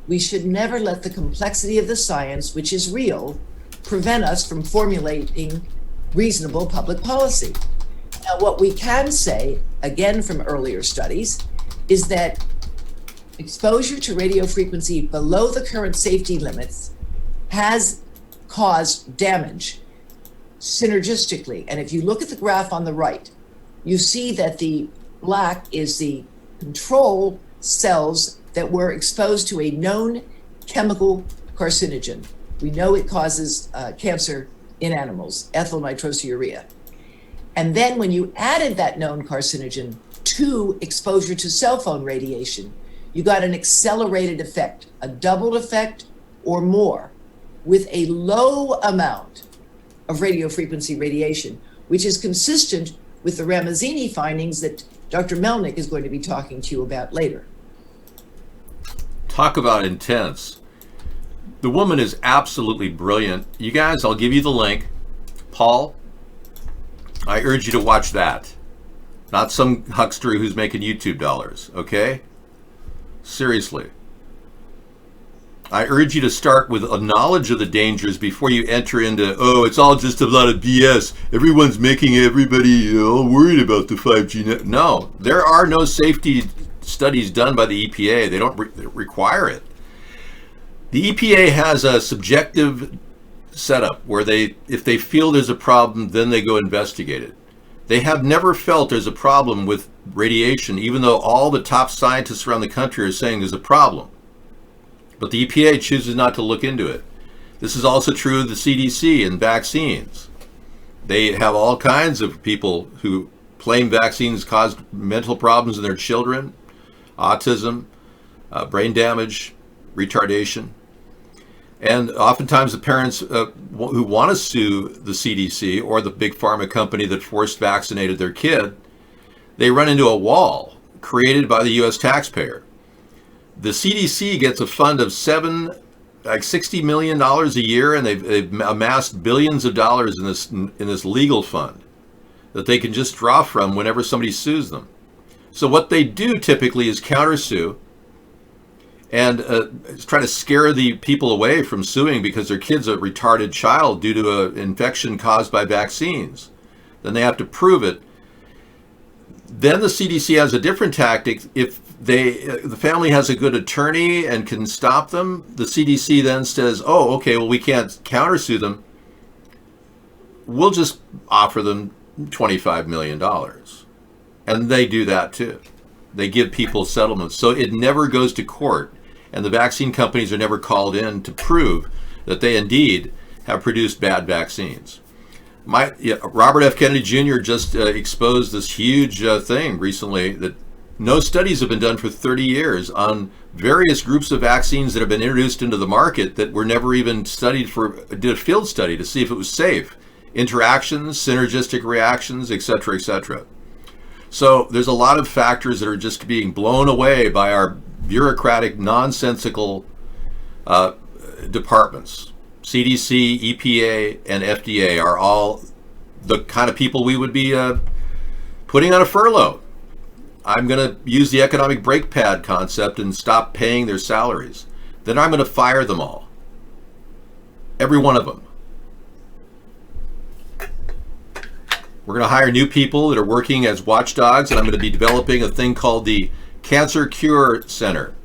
we should never let the complexity of the science, which is real, prevent us from formulating reasonable public policy. Now, what we can say, again from earlier studies, is that exposure to radio frequency below the current safety limits has caused damage synergistically. And if you look at the graph on the right, you see that the black is the control cells that were exposed to a known chemical carcinogen. We know it causes cancer in animals, ethyl nitrosourea. And then when you added that known carcinogen to exposure to cell phone radiation, you got an accelerated effect, a doubled effect or more, with a low amount of radio frequency radiation, which is consistent with the Ramazzini findings that Dr. Melnick is going to be talking to you about later. Talk about intense. The woman is absolutely brilliant. You guys, I'll give you the link. Paul, I urge you to watch that. Not some huckster who's making YouTube dollars, okay? Seriously. I urge you to start with a knowledge of the dangers before you enter into, oh, it's all just a lot of BS. Everyone's making everybody all worried about the 5G. No, there are no safety studies done by the EPA. They don't require it. The EPA has a subjective setup where if they feel there's a problem, then they go investigate it. They have never felt there's a problem with radiation, even though all the top scientists around the country are saying there's a problem. But the EPA chooses not to look into it. This is also true of the CDC and vaccines. They have all kinds of people who claim vaccines caused mental problems in their children, autism, brain damage, retardation. And oftentimes the parents who want to sue the CDC or the big pharma company that forced vaccinated their kid, they run into a wall created by the U.S. taxpayer. The CDC gets a fund of $60 million a year, and they've amassed billions of dollars in this legal fund that they can just draw from whenever somebody sues them. So what they do typically is countersue and try to scare the people away from suing because their kid's a retarded child due to an infection caused by vaccines. Then they have to prove it. Then the CDC has a different tactic. If the family has a good attorney and can stop them, the CDC then says, oh, okay, well, we can't countersue them. We'll just offer them $25 million. And they do that too. They give people settlements. So it never goes to court. And the vaccine companies are never called in to prove that they indeed have produced bad vaccines. Robert F. Kennedy Jr. just exposed this huge thing recently that no studies have been done for 30 years on various groups of vaccines that have been introduced into the market that were never even studied did a field study to see if it was safe. Interactions, synergistic reactions, etc., etc. So there's a lot of factors that are just being blown away by our bureaucratic, nonsensical departments. CDC, EPA, and FDA are all the kind of people we would be putting on a furlough. I'm going to use the economic brake pad concept and stop paying their salaries. Then I'm going to fire them all. Every one of them. We're going to hire new people that are working as watchdogs, and I'm going to be developing a thing called the Cancer Cure Center.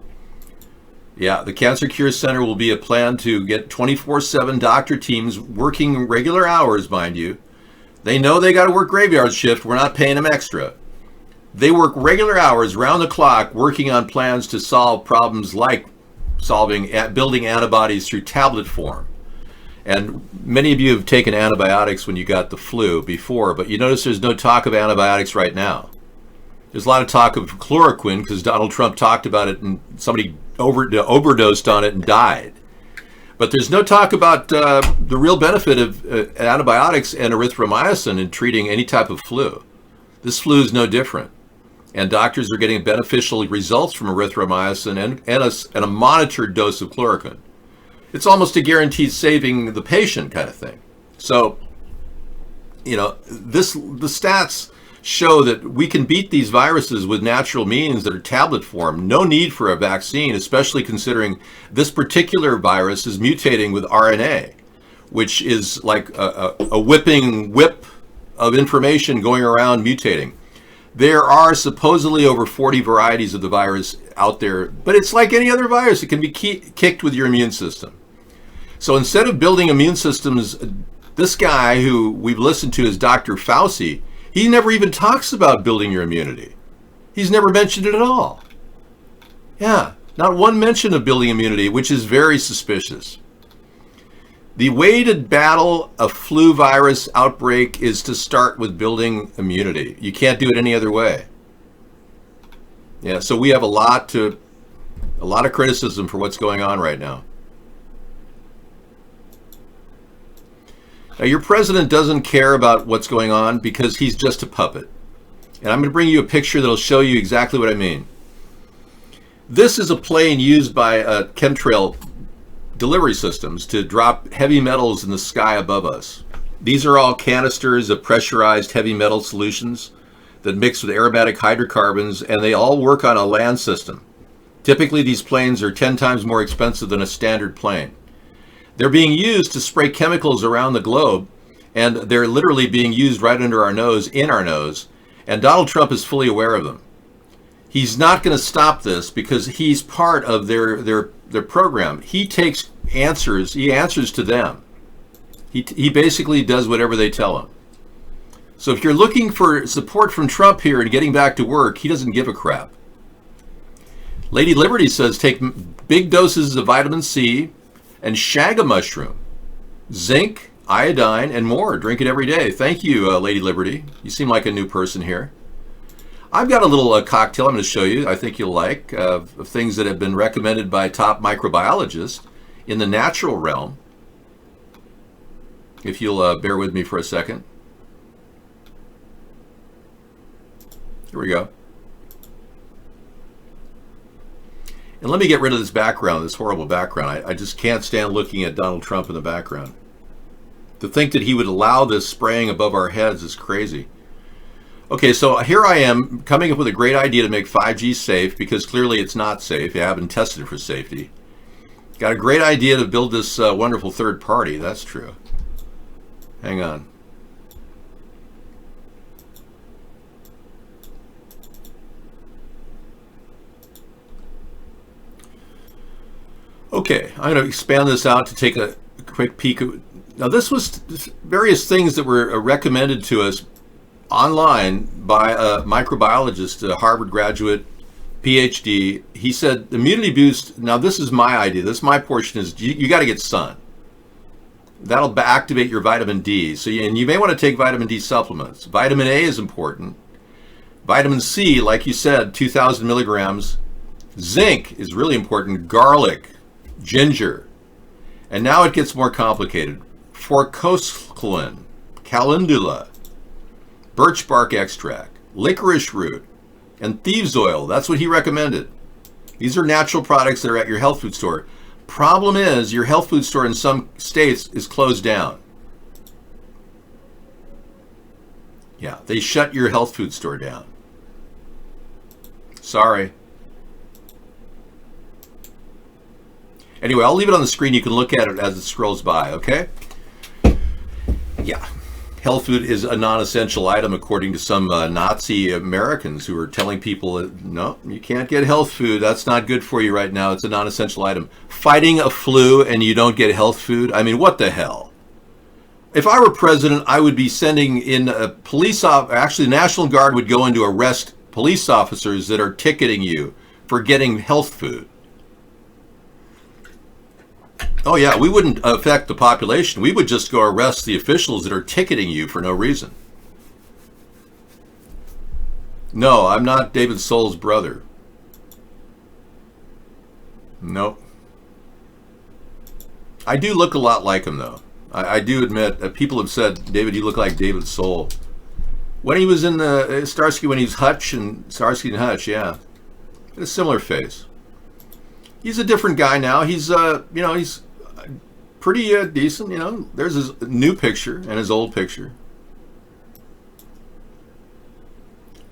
Yeah, the Cancer Cure Center will be a plan to get 24/7 doctor teams working regular hours, mind you. They know they got to work graveyard shift. We're not paying them extra. They work regular hours, round the clock, working on plans to solve problems like building antibodies through tablet form. And many of you have taken antibiotics when you got the flu before, but you notice there's no talk of antibiotics right now. There's a lot of talk of chloroquine because Donald Trump talked about it and somebody overdosed on it and died. But there's no talk about the real benefit of antibiotics and erythromycin in treating any type of flu. This flu is no different. And doctors are getting beneficial results from erythromycin and a monitored dose of chloroquine. It's almost a guaranteed saving the patient kind of thing. So you know, the stats show that we can beat these viruses with natural means that are tablet form. No need for a vaccine, especially considering this particular virus is mutating with RNA, which is like a whipping whip of information going around mutating. There are supposedly over 40 varieties of the virus out there, but it's like any other virus. It can be kicked with your immune system. So instead of building immune systems, this guy who we've listened to is Dr. Fauci. He never even talks about building your immunity. He's never mentioned it at all. Yeah, not one mention of building immunity, which is very suspicious. The way to battle a flu virus outbreak is to start with building immunity. You can't do it any other way. Yeah, so we have a lot of criticism for what's going on right now. Now, your president doesn't care about what's going on because he's just a puppet. And I'm going to bring you a picture that'll show you exactly what I mean. This is a plane used by chemtrail delivery systems to drop heavy metals in the sky above us. These are all canisters of pressurized heavy metal solutions that mix with aromatic hydrocarbons, and they all work on a land system. Typically, these planes are 10 times more expensive than a standard plane. They're being used to spray chemicals around the globe, and they're literally being used right under our nose, in our nose, and Donald Trump is fully aware of them. He's not going to stop this because he's part of their program. He takes answers, he answers to them. He basically does whatever they tell him. So if you're looking for support from Trump here and getting back to work, he doesn't give a crap. Lady Liberty says take big doses of vitamin C and shaga mushroom, zinc, iodine, and more. Drink it every day. Thank you, Lady Liberty. You seem like a new person here. I've got a little cocktail I'm going to show you, I think you'll like, of things that have been recommended by top microbiologists in the natural realm. If you'll bear with me for a second. Here we go. And let me get rid of this background, this horrible background. I just can't stand looking at Donald Trump in the background. To think that he would allow this spraying above our heads is crazy. Okay, so here I am coming up with a great idea to make 5G safe, because clearly it's not safe. You haven't tested it for safety. Got a great idea to build this wonderful third party. That's true. Hang on. Okay, I'm going to expand this out to take a quick peek. Now, this was various things that were recommended to us online by a microbiologist, a Harvard graduate, PhD. He said immunity boost. Now, this is my idea. This my portion is you got to get sun. That'll activate your vitamin D. So, and you may want to take vitamin D supplements. Vitamin A is important. Vitamin C, like you said, 2,000 milligrams. Zinc is really important. Garlic, ginger, and now it gets more complicated. Forcoscolin, calendula, birch bark extract, licorice root, and thieves oil. That's what he recommended. These are natural products that are at your health food store. Problem is, your health food store in some states is closed down. Yeah, they shut your health food store down. Sorry. Anyway, I'll leave it on the screen. You can look at it as it scrolls by, okay? Yeah. Health food is a non-essential item, according to some Nazi Americans who are telling people, that, no, you can't get health food. That's not good for you right now. It's a non-essential item. Fighting a flu and you don't get health food? I mean, what the hell? If I were president, I would be sending in a police officer. Actually, the National Guard would go in to arrest police officers that are ticketing you for getting health food. Oh yeah, we wouldn't affect the population. We would just go arrest the officials that are ticketing you for no reason. No, I'm not David Soul's brother. Nope. I do look a lot like him, though. I do admit, people have said, David, you look like David Soul. When he was in the Starsky, when he was Hutch and Starsky and Hutch, yeah. A similar face. He's a different guy now. He's, he's pretty decent, There's his new picture and his old picture.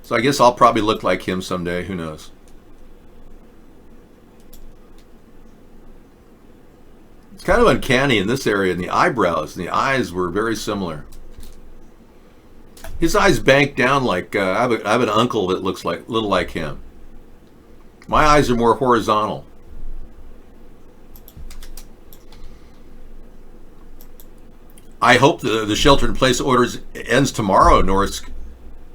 So I guess I'll probably look like him someday. Who knows? It's kind of uncanny in this area, and the eyebrows and the eyes were very similar. His eyes banked down like I have an uncle that looks like little like him. My eyes are more horizontal. I hope the shelter-in-place orders ends tomorrow, Norris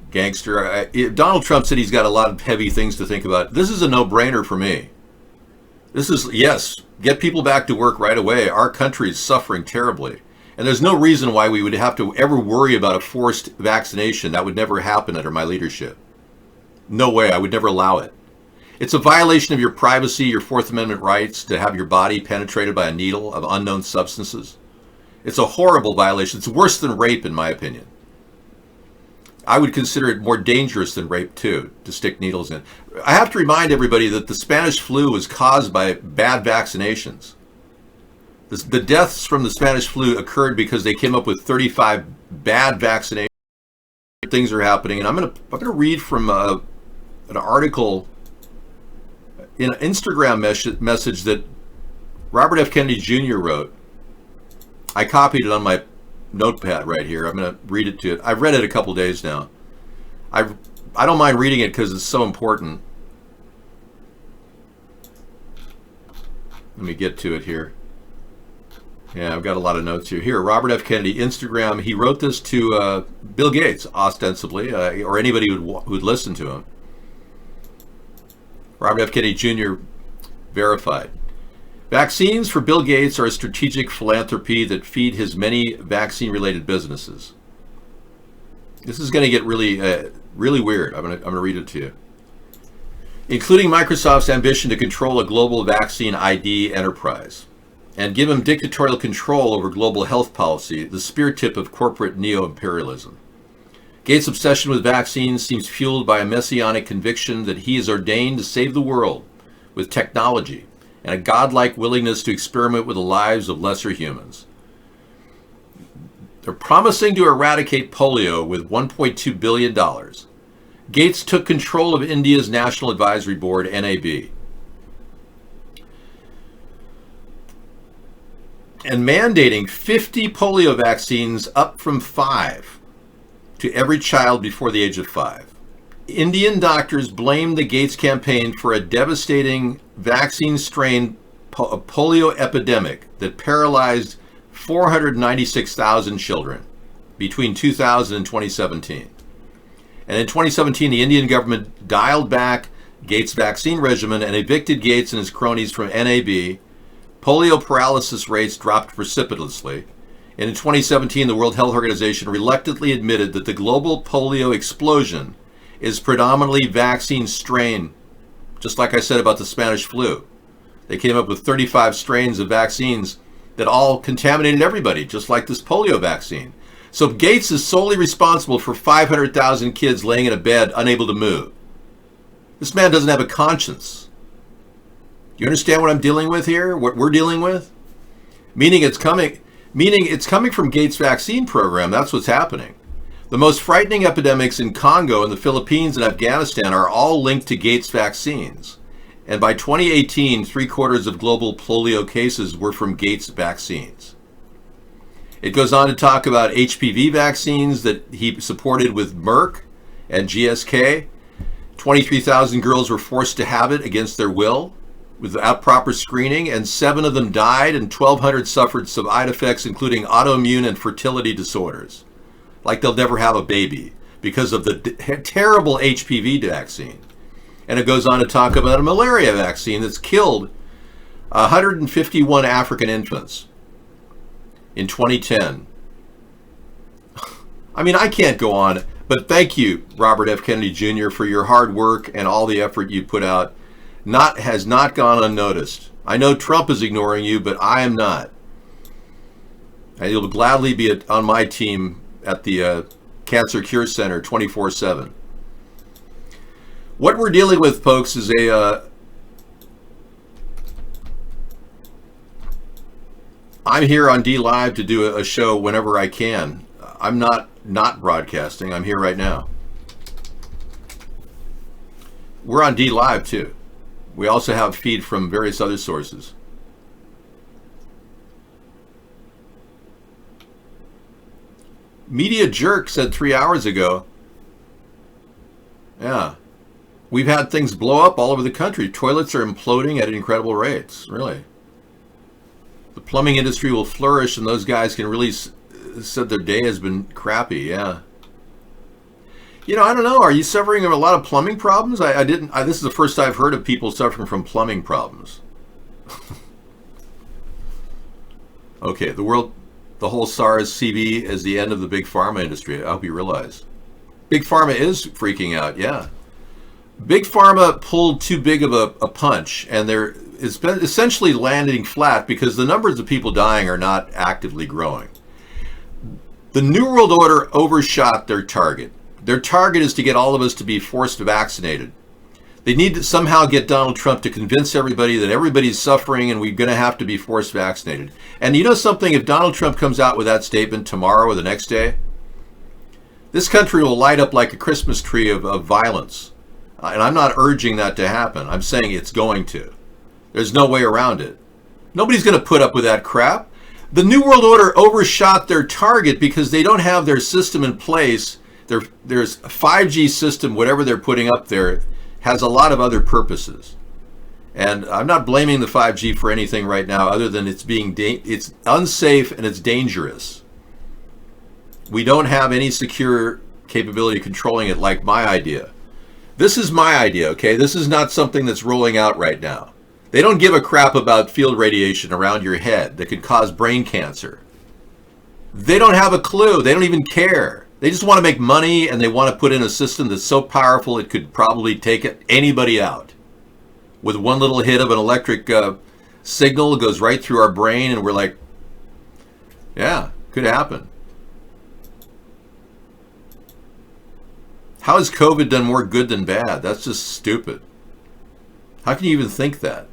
gangster. Donald Trump said he's got a lot of heavy things to think about. This is a no-brainer for me. This is, yes, get people back to work right away. Our country is suffering terribly. And there's no reason why we would have to ever worry about a forced vaccination. That would never happen under my leadership. No way. I would never allow it. It's a violation of your privacy, your Fourth Amendment rights to have your body penetrated by a needle of unknown substances. It's a horrible violation. It's worse than rape, in my opinion. I would consider it more dangerous than rape, too, to stick needles in. I have to remind everybody that the Spanish flu was caused by bad vaccinations. The deaths from the Spanish flu occurred because they came up with 35 bad vaccinations. Things are happening, and I'm gonna read from an article in an Instagram message that Robert F. Kennedy Jr. wrote. I copied it on my notepad right here. I'm going to read it to you. I've read it a couple days now. I don't mind reading it because it's so important. Let me get to it here. Yeah, I've got a lot of notes here. Here, Robert F. Kennedy, Instagram. He wrote this to Bill Gates, ostensibly, or anybody who'd listen to him. Robert F. Kennedy Jr. verified. Vaccines for Bill Gates are a strategic philanthropy that feed his many vaccine-related businesses. This is going to get really weird. I'm going to read it to you. Including Microsoft's ambition to control a global vaccine ID enterprise and give him dictatorial control over global health policy, the spear tip of corporate neo-imperialism. Gates' obsession with vaccines seems fueled by a messianic conviction that he is ordained to save the world with technology and a godlike willingness to experiment with the lives of lesser humans. They're promising to eradicate polio with $1.2 billion. Gates took control of India's National Advisory Board, NAB, and mandating 50 polio vaccines up from 5 to every child before the age of 5. Indian doctors blamed the Gates campaign for a devastating vaccine-strained polio epidemic that paralyzed 496,000 children between 2000 and 2017. And in 2017, the Indian government dialed back Gates' vaccine regimen and evicted Gates and his cronies from NAB. Polio paralysis rates dropped precipitously. And in 2017, the World Health Organization reluctantly admitted that the global polio explosion is predominantly vaccine strain, just like I said about the Spanish flu. They came up with 35 strains of vaccines that all contaminated everybody, just like this polio vaccine. So Gates is solely responsible for 500,000 kids laying in a bed unable to move. This man doesn't have a conscience. Do you understand what I'm dealing with here? What we're dealing with? Meaning it's coming from Gates' vaccine program. That's what's happening. The most frightening epidemics in Congo and the Philippines and Afghanistan are all linked to Gates vaccines. And by 2018, 3/4 of global polio cases were from Gates vaccines. It goes on to talk about HPV vaccines that he supported with Merck and GSK. 23,000 girls were forced to have it against their will without proper screening, and 7 of them died, and 1,200 suffered side effects, including autoimmune and fertility disorders. Like they'll never have a baby because of the terrible HPV vaccine. And it goes on to talk about a malaria vaccine that's killed 151 African infants in 2010. I mean, I can't go on, but thank you, Robert F. Kennedy Jr., for your hard work and all the effort you put out. Has not gone unnoticed. I know Trump is ignoring you, but I am not. And you'll gladly be on my team at the Cancer Cure Center 24/7. What we're dealing with, folks, is I'm here on D Live to do a show whenever I can. I'm not broadcasting. I'm here right now. We're on D Live too. We also have feed from various other sources. Media Jerk said 3 hours ago, yeah, we've had things blow up all over the country. Toilets are imploding at incredible rates, really. The plumbing industry will flourish, and those guys can really said their day has been crappy, yeah. You know, I don't know. Are you suffering from a lot of plumbing problems? This is the first I've heard of people suffering from plumbing problems. Okay, the whole SARS-CoV is the end of the big pharma industry. I hope you realize. Big pharma is freaking out, yeah. Big pharma pulled too big of a punch, and it's been essentially landing flat because the numbers of people dying are not actively growing. The New World Order overshot their target. Their target is to get all of us to be forced vaccinated. They need to somehow get Donald Trump to convince everybody that everybody's suffering and we're going to have to be forced vaccinated. And you know something? If Donald Trump comes out with that statement tomorrow or the next day, this country will light up like a Christmas tree of violence. And I'm not urging that to happen. I'm saying it's going to. There's no way around it. Nobody's going to put up with that crap. The New World Order overshot their target because they don't have their system in place. There's a 5G system, whatever they're putting up there, has a lot of other purposes. And I'm not blaming the 5G for anything right now other than it's unsafe and it's dangerous. We don't have any secure capability controlling it like my idea. This is my idea, okay? This is not something that's rolling out right now. They don't give a crap about field radiation around your head that could cause brain cancer. They don't have a clue. They don't even care. They just want to make money, and they want to put in a system that's so powerful it could probably take anybody out. With one little hit of an electric signal, it goes right through our brain, and we're like, yeah, could happen. How has COVID done more good than bad? That's just stupid. How can you even think that?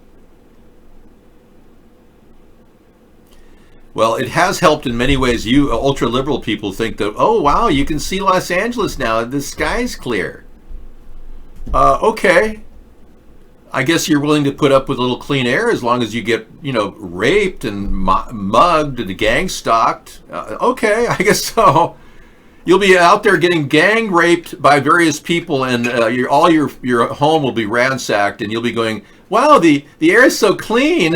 Well, it has helped in many ways. You ultra-liberal people think that, oh, wow, you can see Los Angeles now. The sky's clear. Okay. I guess you're willing to put up with a little clean air as long as you get, raped and mugged and gang-stalked. Okay, I guess so. You'll be out there getting gang raped by various people, and all your home will be ransacked, and you'll be going, wow, the air is so clean.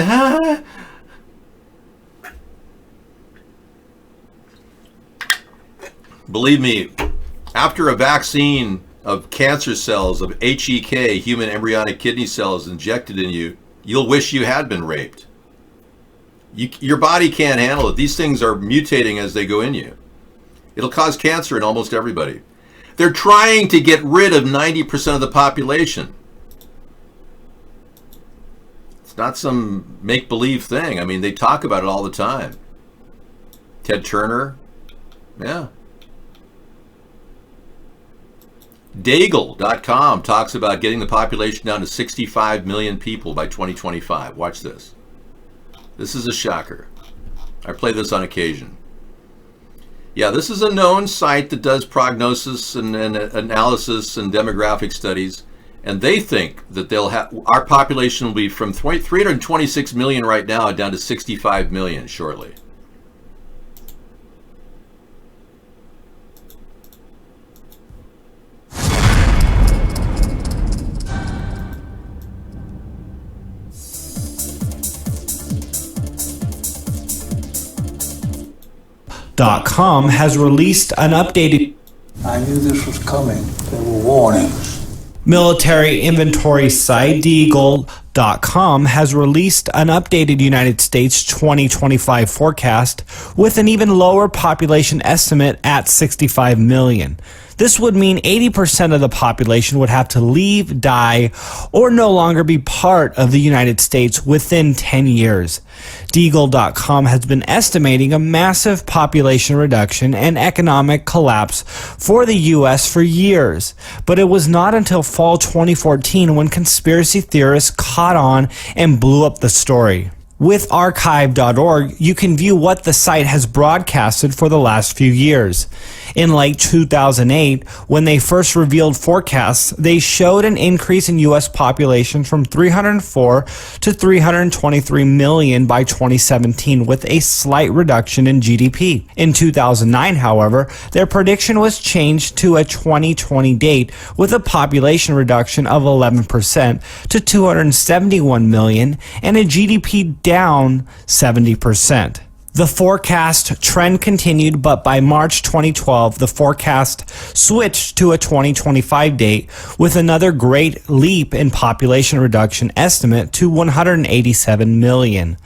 Believe me, after a vaccine of cancer cells, of HEK, human embryonic kidney cells, injected in you, you'll wish you had been raped. Your body can't handle it. These things are mutating as they go in you. It'll cause cancer in almost everybody. They're trying to get rid of 90% of the population. It's not some make-believe thing. I mean, they talk about it all the time. Ted Turner, yeah. Daigle.com talks about getting the population down to 65 million people by 2025. Watch this. This is a shocker. I play this on occasion. Yeah, this is a known site that does prognosis and analysis and demographic studies, and they think that our population will be from 326 million right now down to 65 million shortly. .com has released an updated I knew this was coming. There were warnings. military inventory site. Deagle.com has released an updated United States 2025 forecast with an even lower population estimate at 65 million. This would mean 80% of the population would have to leave, die, or no longer be part of the United States within 10 years. Deagle.com has been estimating a massive population reduction and economic collapse for the U.S. for years, but it was not until fall 2014 when conspiracy theorists caught on and blew up the story. With archive.org, you can view what the site has broadcasted for the last few years. In late 2008, when they first revealed forecasts, they showed an increase in U.S. population from 304 to 323 million by 2017, with a slight reduction in GDP. In 2009, however, their prediction was changed to a 2020 date, with a population reduction of 11% to 271 million and a GDP down 70%. The forecast trend continued, but by March 2012, the forecast switched to a 2025 date with another great leap in population reduction estimate to 187 million.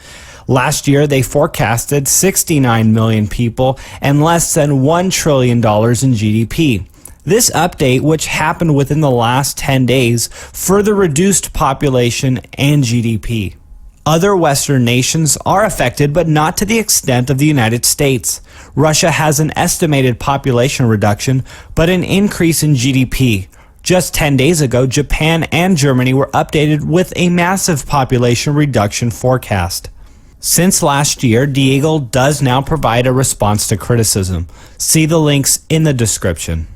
Last year, they forecasted 69 million people and less than $1 trillion in GDP. This update, which happened within the last 10 days, further reduced population and GDP. Other Western nations are affected, but not to the extent of the United States. Russia has an estimated population reduction, but an increase in GDP. Just 10 days ago, Japan and Germany were updated with a massive population reduction forecast. Since last year, Diego does now provide a response to criticism. See the links in the description.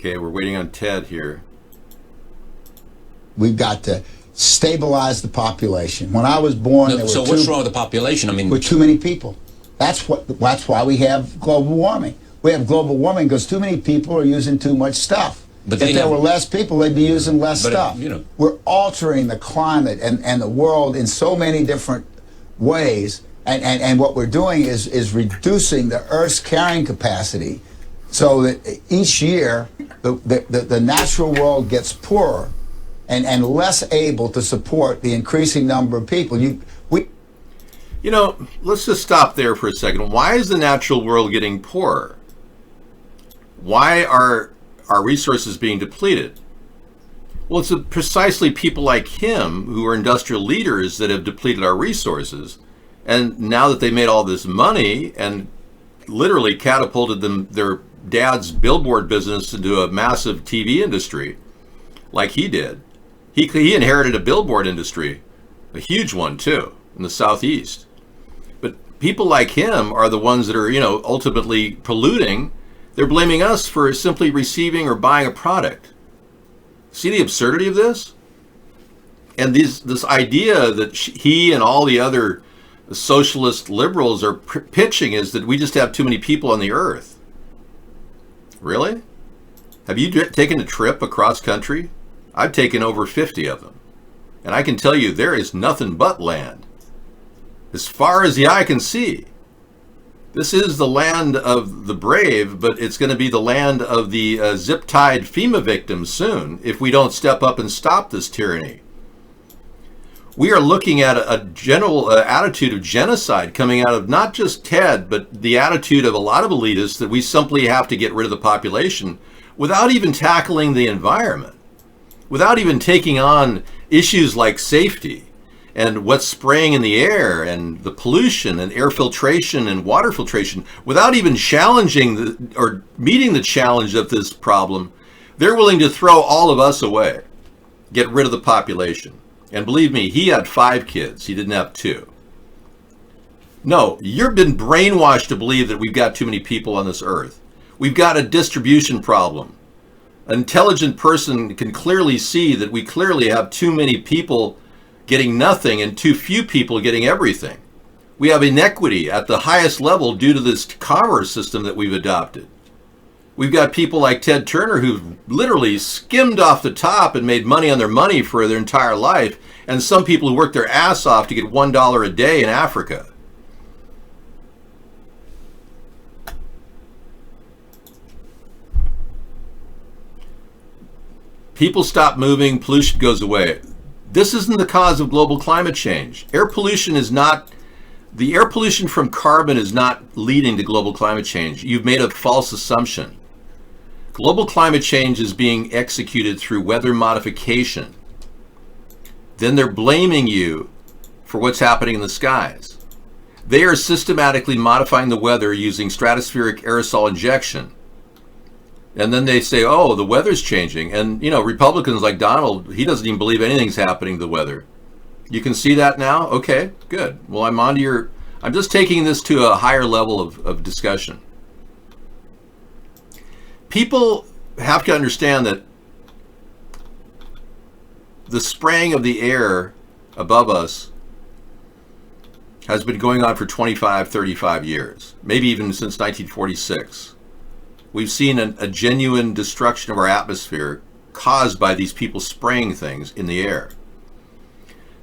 Okay, we're waiting on Ted here. We've got to stabilize the population. When I was born, there were so what's wrong with the population? I mean, with too many people. That's why we have global warming. We have global warming because too many people are using too much stuff. But if there were less people, they'd be using less stuff. We're altering the climate and the world in so many different ways. And what we're doing is reducing the Earth's carrying capacity so that each year the natural world gets poorer and less able to support the increasing number of people. Let's just stop there for a second. Why is the natural world getting poorer? Why are our resources being depleted? Well, it's precisely people like him who are industrial leaders that have depleted our resources. And now that they made all this money and literally catapulted their dad's billboard business into a massive TV industry, like he did. He inherited a billboard industry, a huge one too, in the Southeast. But people like him are the ones that are, ultimately polluting. They're blaming us for simply receiving or buying a product. See the absurdity of this? And this idea that he and all the other socialist liberals are pitching is that we just have too many people on the earth. Really? Have you taken a trip across country? I've taken over 50 of them. And I can tell you there is nothing but land. As far as the eye can see. This is the land of the brave, but it's going to be the land of the zip-tied FEMA victims soon if we don't step up and stop this tyranny. We are looking at a general attitude of genocide coming out of not just Ted, but the attitude of a lot of elitists that we simply have to get rid of the population without even tackling the environment, without even taking on issues like safety and what's spraying in the air and the pollution and air filtration and water filtration, without even challenging or meeting the challenge of this problem. They're willing to throw all of us away, get rid of the population. And believe me, he had 5 kids. He didn't have 2. No, you've been brainwashed to believe that we've got too many people on this earth. We've got a distribution problem. An intelligent person can clearly see that we clearly have too many people getting nothing and too few people getting everything. We have inequity at the highest level due to this commerce system that we've adopted. We've got people like Ted Turner who've literally skimmed off the top and made money on their money for their entire life, and some people who work their ass off to get $1 a day in Africa. People stop moving, pollution goes away. This isn't the cause of global climate change. Air pollution is not, the air pollution from carbon is not leading to global climate change. You've made a false assumption. Global climate change is being executed through weather modification. Then they're blaming you for what's happening in the skies. They are systematically modifying the weather using stratospheric aerosol injection. And then they say, oh, the weather's changing. And, you know, Republicans like Donald, he doesn't even believe anything's happening to the weather. You can see that now? Okay, good. Well, I'm just taking this to a higher level of discussion. People have to understand that the spraying of the air above us has been going on for 25, 35 years, maybe even since 1946. We've seen a genuine destruction of our atmosphere caused by these people spraying things in the air.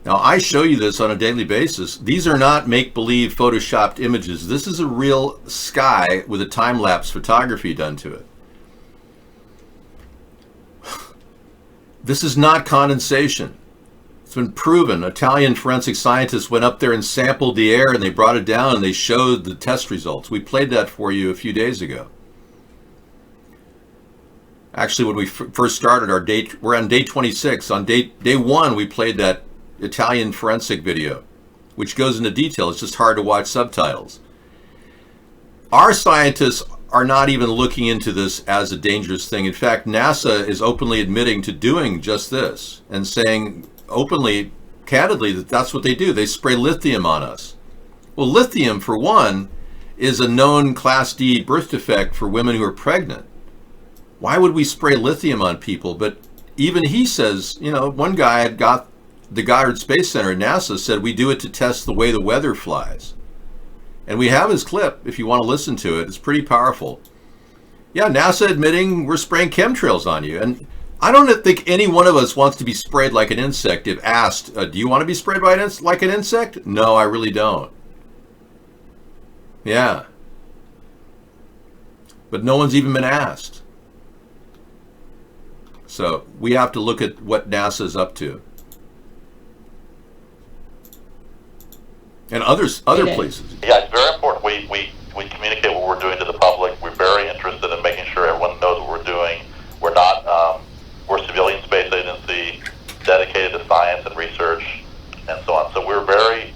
Now, I show you this on a daily basis. These are not make-believe photoshopped images. This is a real sky with a time-lapse photography done to it. This is not condensation. It's been proven. Italian forensic scientists went up there and sampled the air, and they brought it down and they showed the test results. We played that for you a few days ago. Actually, when we first started our day, we're on day 26. On day 1, we played that Italian forensic video, which goes into detail. It's just hard to watch subtitles. Our scientists are not even looking into this as a dangerous thing. In fact, NASA is openly admitting to doing just this and saying openly, candidly, that that's what they do. They spray lithium on us. Well, lithium, for one, is a known Class D birth defect for women who are pregnant. Why would we spray lithium on people? But even he says, you know, one guy had got the Goddard Space Center at NASA said we do it to test the way the weather flies. And we have his clip if you want to listen to it. It's pretty powerful. Yeah, NASA admitting we're spraying chemtrails on you. And I don't think any one of us wants to be sprayed like an insect. If asked, do you want to be sprayed by like an insect? No, I really don't. Yeah. But no one's even been asked. So we have to look at what NASA's up to. And other places. Yeah, it's very important we communicate what we're doing to the public. We're very interested in making sure everyone knows what we're doing. We're not, we're a civilian space agency dedicated to science and research and so on. So we're very,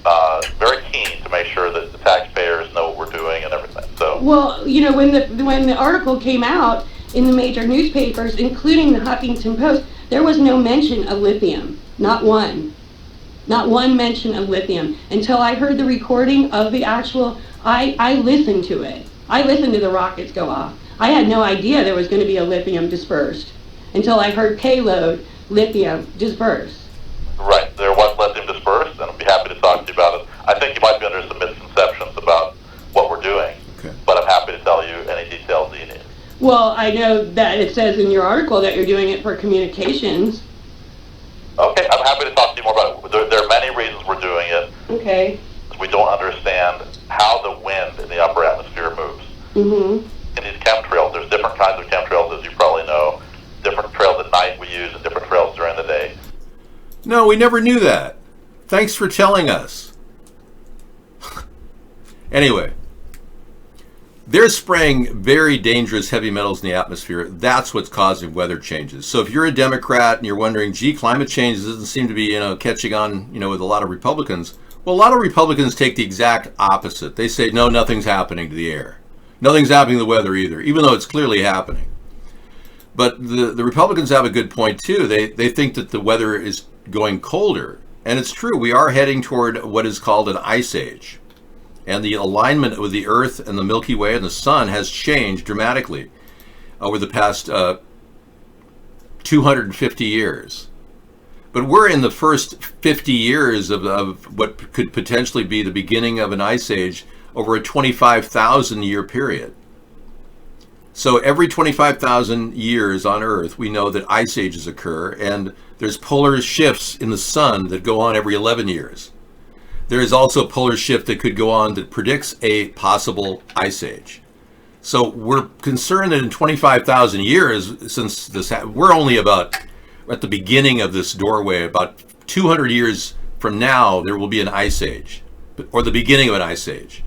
very keen to make sure that the taxpayers know what we're doing and everything. So. Well, you know, when the article came out in the major newspapers, including the Huffington Post, there was no mention of lithium. Not one. Not one mention of lithium until I heard the recording of the actual, I listened to it. I listened to the rockets go off. I had no idea there was going to be a lithium dispersed until I heard payload lithium dispersed. Right, there was lithium dispersed, and I'd be happy to talk to you about it. I think you might be under some misconceptions about what we're doing, but I'm happy to tell you any details that you need. Well, I know that it says in your article that you're doing it for communications. Okay, I'm happy to talk to you more about it. There are many reasons we're doing it. Okay. We don't understand how the wind in the upper atmosphere moves. Mm-hmm. In these chemtrails, there's different kinds of chemtrails, as you probably know. Different trails at night we use and different trails during the day. No, we never knew that. Thanks for telling us. Anyway, they're spraying very dangerous heavy metals in the atmosphere. That's what's causing weather changes. So if you're a Democrat and you're wondering, gee, climate change doesn't seem to be, catching on, with a lot of Republicans. Well, a lot of Republicans take the exact opposite. They say, no, nothing's happening to the air. Nothing's happening to the weather either, even though it's clearly happening. But the Republicans have a good point, too. They think that the weather is going colder. And it's true. We are heading toward what is called an ice age. And the alignment with the Earth and the Milky Way and the Sun has changed dramatically over the past 250 years. But we're in the first 50 years of what could potentially be the beginning of an ice age over a 25,000 year period. So every 25,000 years on Earth, we know that ice ages occur, and there's polar shifts in the sun that go on every 11 years. There is also a polar shift that could go on that predicts a possible ice age. So we're concerned that in 25,000 years, since we're only about at the beginning of this doorway, about 200 years from now, there will be an ice age, or the beginning of an ice age.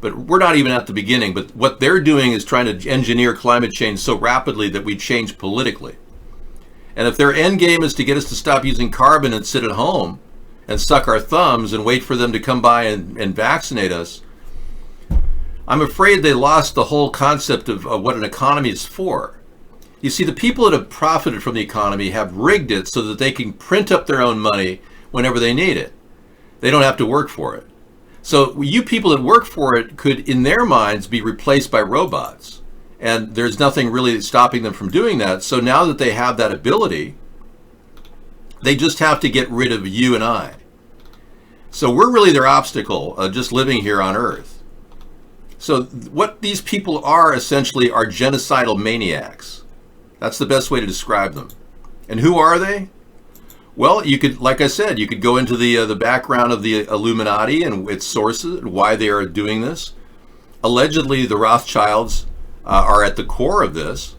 But we're not even at the beginning. But what they're doing is trying to engineer climate change so rapidly that we change politically. And if their end game is to get us to stop using carbon and sit at home and suck our thumbs and wait for them to come by and vaccinate us, I'm afraid they lost the whole concept of what an economy is for. You see, the people that have profited from the economy have rigged it so that they can print up their own money whenever they need it. They don't have to work for it. So you people that work for it could, in their minds, be replaced by robots. And there's nothing really stopping them from doing that. So now that they have that ability, they just have to get rid of you and I. So we're really their obstacle, just living here on Earth. So what these people are essentially are genocidal maniacs. That's the best way to describe them. And who are they? Well, you could, like I said, you could go into the background of the Illuminati and its sources and why they are doing this. Allegedly, the Rothschilds are at the core of this.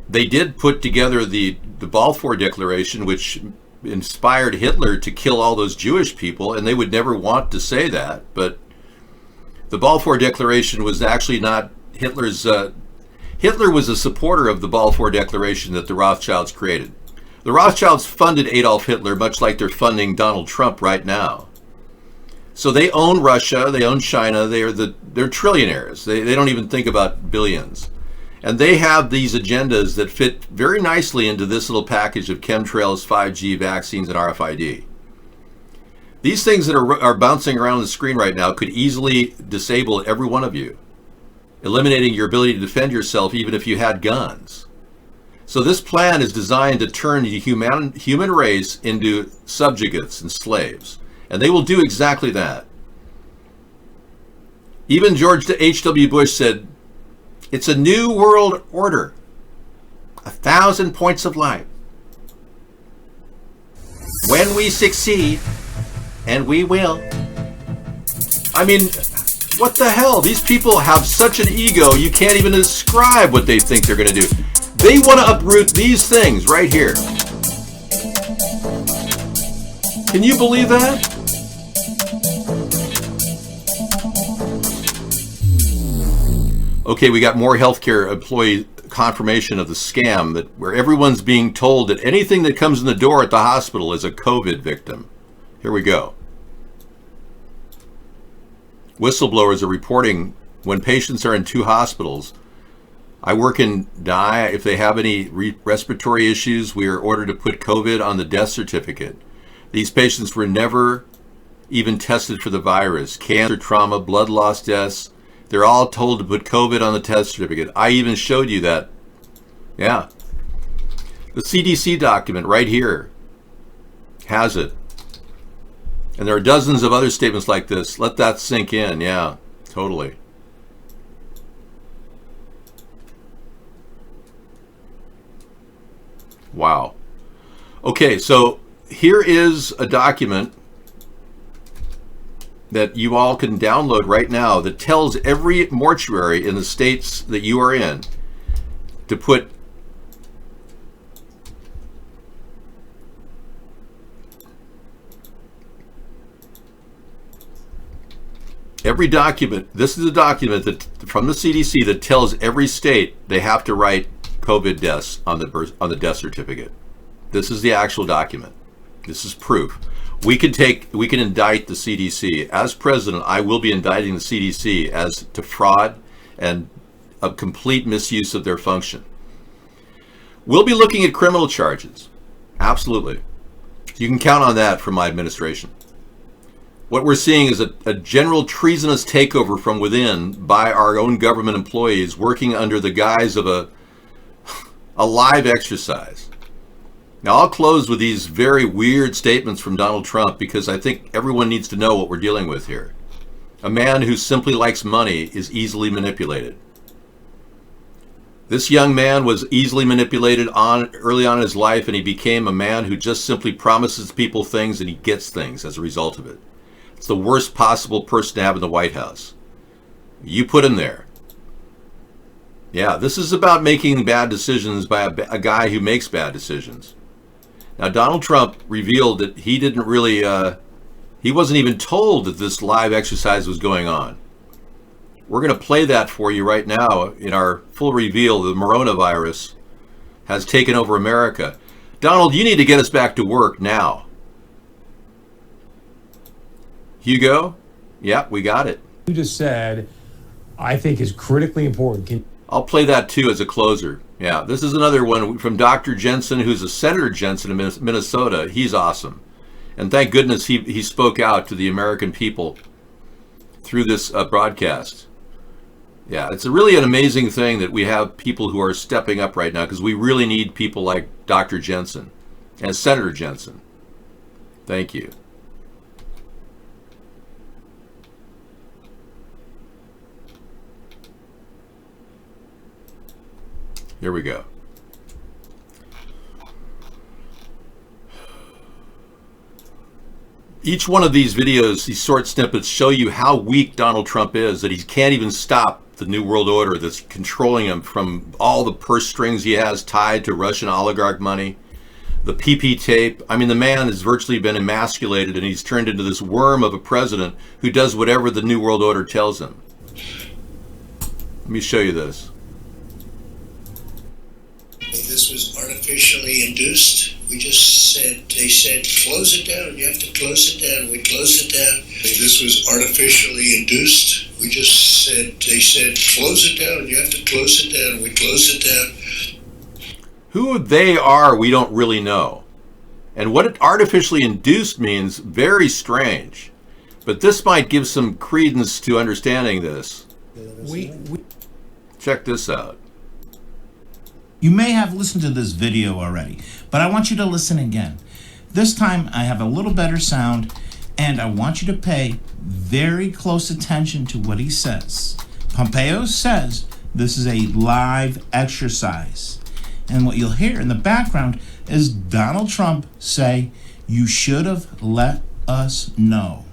They did put together the Balfour Declaration, which inspired Hitler to kill all those Jewish people, and they would never want to say that. But the Balfour Declaration was actually not Hitler's. Hitler was a supporter of the Balfour Declaration that the Rothschilds created. The Rothschilds funded Adolf Hitler, much like they're funding Donald Trump right now. So they own Russia, they own China, they're trillionaires. They don't even think about billions. And they have these agendas that fit very nicely into this little package of chemtrails, 5G, vaccines, and RFID. These things that are bouncing around the screen right now could easily disable every one of you, eliminating your ability to defend yourself even if you had guns. So this plan is designed to turn the human race into subjugates and slaves. And they will do exactly that. Even George H.W. Bush said, it's a new world order. 1,000 points of light. When we succeed, and we will. I mean, what the hell? These people have such an ego, you can't even describe what they think they're going to do. They want to uproot these things right here. Can you believe that? Okay, we got more healthcare employee confirmation of the scam where everyone's being told that anything that comes in the door at the hospital is a COVID victim. Here we go. Whistleblowers are reporting when patients are in 2 hospitals. I work in DI. If they have any respiratory issues, we are ordered to put COVID on the death certificate. These patients were never even tested for the virus. Cancer, trauma, blood loss deaths. They're all told to put COVID on the test certificate. I even showed you that. Yeah. The CDC document right here has it. And there are dozens of other statements like this. Let that sink in. Yeah, totally. Wow. Okay, so here is a document that you all can download right now that tells every mortuary in the states that you are in to put every document. This is a document that from the CDC that tells every state they have to write COVID deaths on the death certificate. This is the actual document. This is proof. We can indict the CDC. As president, I will be indicting the CDC as to fraud and a complete misuse of their function. We'll be looking at criminal charges. Absolutely. You can count on that from my administration. What we're seeing is a general treasonous takeover from within by our own government employees working under the guise of a live exercise. Now, I'll close with these very weird statements from Donald Trump because I think everyone needs to know what we're dealing with here. A man who simply likes money is easily manipulated. This young man was easily manipulated early on in his life, and he became a man who just simply promises people things and he gets things as a result of it. It's the worst possible person to have in the White House. You put him there. Yeah, this is about making bad decisions by a guy who makes bad decisions. Now, Donald Trump revealed that he didn't really, he wasn't even told that this live exercise was going on. We're going to play that for you right now in our full reveal. The coronavirus has taken over America. Donald, you need to get us back to work now. Hugo? Yeah, we got it. You just said, I think is critically important. I'll play that too as a closer. Yeah, this is another one from Dr. Jensen, who's a Senator Jensen in Minnesota. He's awesome. And thank goodness he spoke out to the American people through this broadcast. Yeah, it's really an amazing thing that we have people who are stepping up right now, because we really need people like Dr. Jensen and Senator Jensen. Thank you. Here we go. Each one of these videos, these short snippets, show you how weak Donald Trump is, that he can't even stop the New World Order that's controlling him from all the purse strings he has tied to Russian oligarch money, the PP tape. I mean, the man has virtually been emasculated, and he's turned into this worm of a president who does whatever the New World Order tells him. Let me show you this. This was artificially induced. We just said, they said, close it down. You have to close it down. We closed it down. This was artificially induced. We just said, they said, close it down. You have to close it down. We closed it down. Who they are, we don't really know. And what it artificially induced means, very strange. But this might give some credence to understanding this. Check this out. You may have listened to this video already, but I want you to listen again. This time I have a little better sound, and I want you to pay very close attention to what he says. Pompeo says this is a live exercise. And what you'll hear in the background is Donald Trump say, "You should have let us know."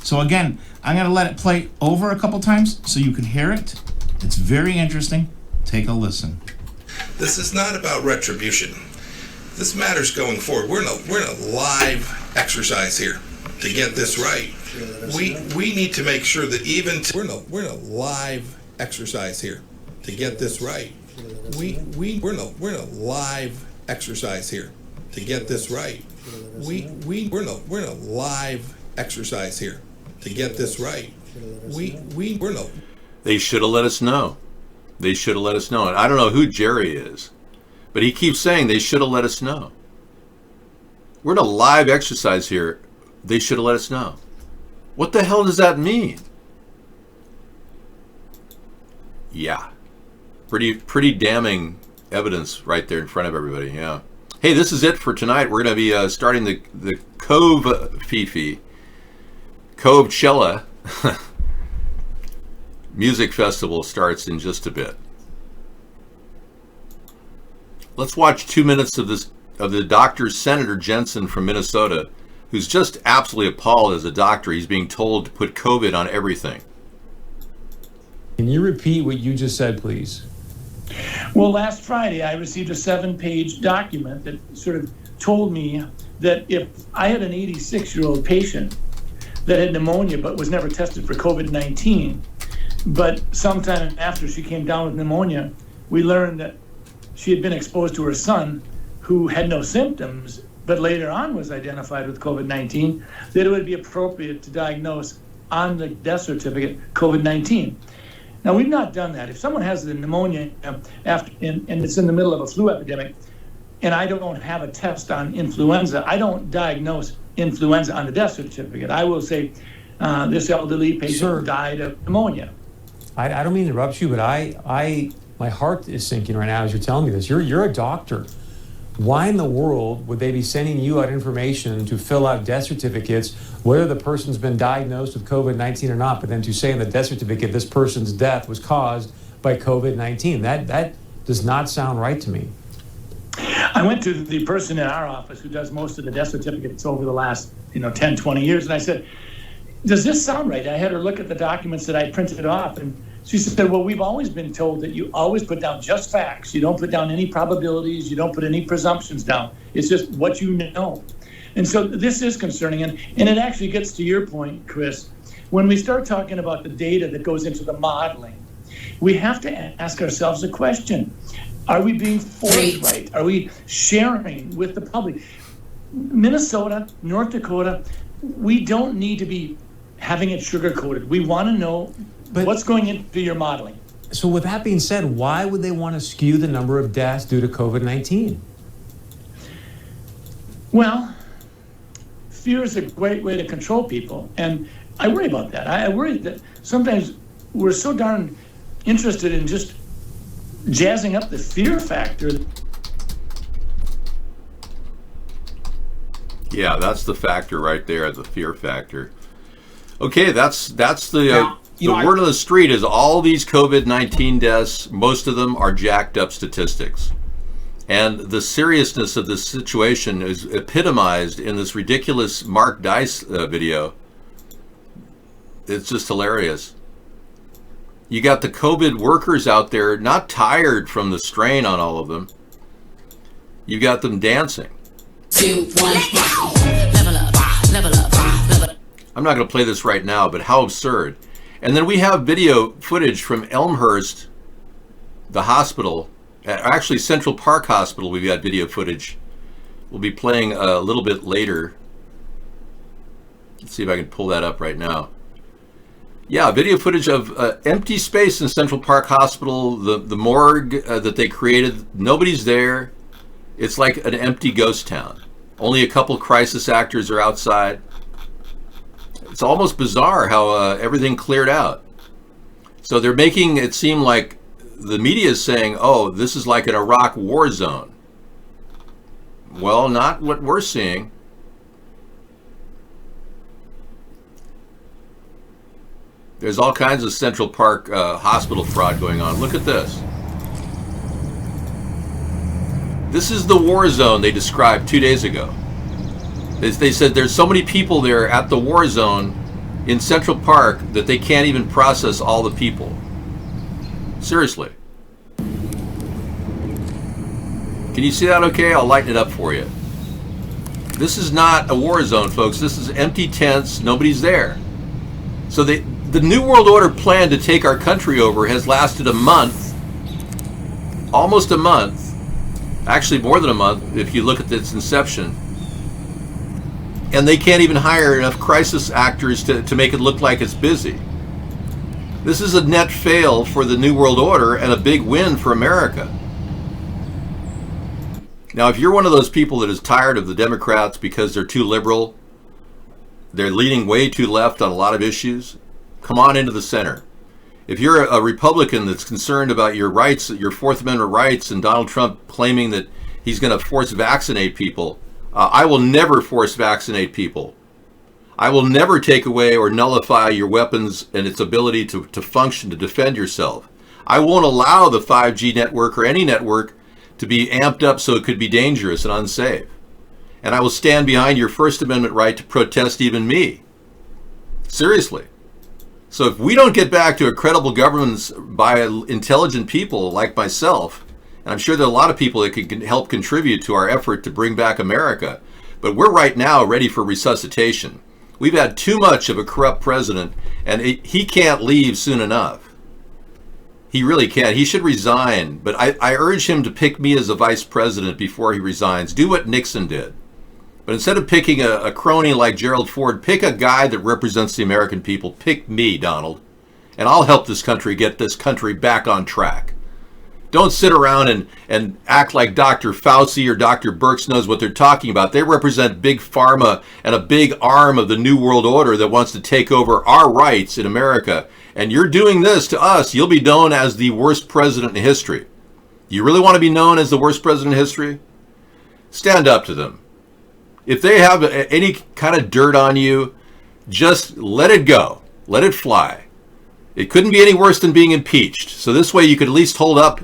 So again, I'm going to let it play over a couple times so you can hear it. It's very interesting. Take a listen. This is not about retribution. This matters going forward. We're in a live exercise here to get this right. We need to make sure that even we're in a live exercise here to get this right. We're in a live exercise here to get this right. We're in a live exercise here to get this right. They should have let us know. They should have let us know. And I don't know who Jerry is, but he keeps saying they should have let us know. We're in a live exercise here. They should have let us know. What the hell does that mean? Yeah. Pretty damning evidence right there in front of everybody. Yeah. Hey, this is it for tonight. We're going to be starting the Cove Fifi, Covechella Music Festival starts in just a bit. Let's watch 2 minutes of the Dr. Senator Jensen from Minnesota, who's just absolutely appalled as a doctor. He's being told to put COVID on everything. Can you repeat what you just said, please? Well, last Friday, I received a 7-page document that sort of told me that if I had an 86-year-old patient that had pneumonia but was never tested for COVID-19, but sometime after she came down with pneumonia, we learned that she had been exposed to her son, who had no symptoms, but later on was identified with COVID-19, that it would be appropriate to diagnose on the death certificate COVID-19. Now, we've not done that. If someone has the pneumonia and it's in the middle of a flu epidemic, and I don't have a test on influenza, I don't diagnose influenza on the death certificate. I will say this elderly patient died of pneumonia. I don't mean to interrupt you, but my heart is sinking right now as you're telling me this. You're a doctor. Why in the world would they be sending you out information to fill out death certificates, whether the person's been diagnosed with COVID-19 or not, but then to say in the death certificate this person's death was caused by COVID-19? That does not sound right to me. I went to the person in our office who does most of the death certificates over the last 10, 20 years, and I said, does this sound right? I had her look at the documents that I printed off, and she said, well, we've always been told that you always put down just facts. You don't put down any probabilities. You don't put any presumptions down. It's just what you know. And so this is concerning. And it actually gets to your point, Chris, when we start talking about the data that goes into the modeling, we have to ask ourselves a question. Are we being forthright? Are we sharing with the public? Minnesota, North Dakota, we don't need to be having it sugar-coated. We want to know what's going into your modeling. So with that being said, why would they want to skew the number of deaths due to COVID-19? Well, fear is a great way to control people, and I worry about that. I worry that sometimes we're so darn interested in just jazzing up the fear factor. Yeah, that's the factor right there, the fear factor. Okay, that's the word on the street is all these COVID-19 deaths, most of them are jacked up statistics. And the seriousness of this situation is epitomized in this ridiculous Mark Dice video. It's just hilarious. You got the COVID workers out there not tired from the strain on all of them. You got them dancing. 2, 1, level up, level up, level up. I'm not going to play this right now, but how absurd. And then we have video footage from Elmhurst, the hospital, actually Central Park Hospital. We've got video footage. We'll be playing a little bit later. Let's see if I can pull that up right now. Yeah, video footage of empty space in Central Park Hospital, the morgue that they created. Nobody's there. It's like an empty ghost town. Only a couple crisis actors are outside. It's almost bizarre how everything cleared out. So they're making it seem like the media is saying, oh, this is like an Iraq war zone. Well, not what we're seeing. There's all kinds of Central Park hospital fraud going on. Look at this. This is the war zone they described 2 days ago. They said there's so many people there at the war zone in Central Park that they can't even process all the people. Seriously. Can you see that okay? I'll lighten it up for you. This is not a war zone, folks. This is empty tents. Nobody's there. So the New World Order plan to take our country over has lasted a month, almost a month, actually more than a month if you look at its inception. And they can't even hire enough crisis actors to make it look like it's busy. This is a net fail for the New World Order and a big win for America. Now, if you're one of those people that is tired of the Democrats because they're too liberal, they're leaning way too left on a lot of issues, come on into the center. If you're a Republican that's concerned about your rights, your Fourth Amendment rights, and Donald Trump claiming that he's going to force vaccinate people, I will never force vaccinate people. I will never take away or nullify your weapons and its ability to function, to defend yourself. I won't allow the 5G network or any network to be amped up so it could be dangerous and unsafe. And I will stand behind your First Amendment right to protest even me. Seriously. So if we don't get back to a credible governance by intelligent people like myself, and I'm sure there are a lot of people that can help contribute to our effort to bring back America, but we're right now ready for resuscitation. We've had too much of a corrupt president, and he can't leave soon enough. He really can't. He should resign, but I urge him to pick me as a vice president before he resigns. Do what Nixon did. But instead of picking a crony like Gerald Ford, pick a guy that represents the American people. Pick me, Donald. And I'll help this country get this country back on track. Don't sit around and act like Dr. Fauci or Dr. Birx knows what they're talking about. They represent big pharma and a big arm of the New World Order that wants to take over our rights in America. And you're doing this to us, you'll be known as the worst president in history. You really want to be known as the worst president in history? Stand up to them. If they have any kind of dirt on you, just let it go. Let it fly. It couldn't be any worse than being impeached. So this way you could at least hold up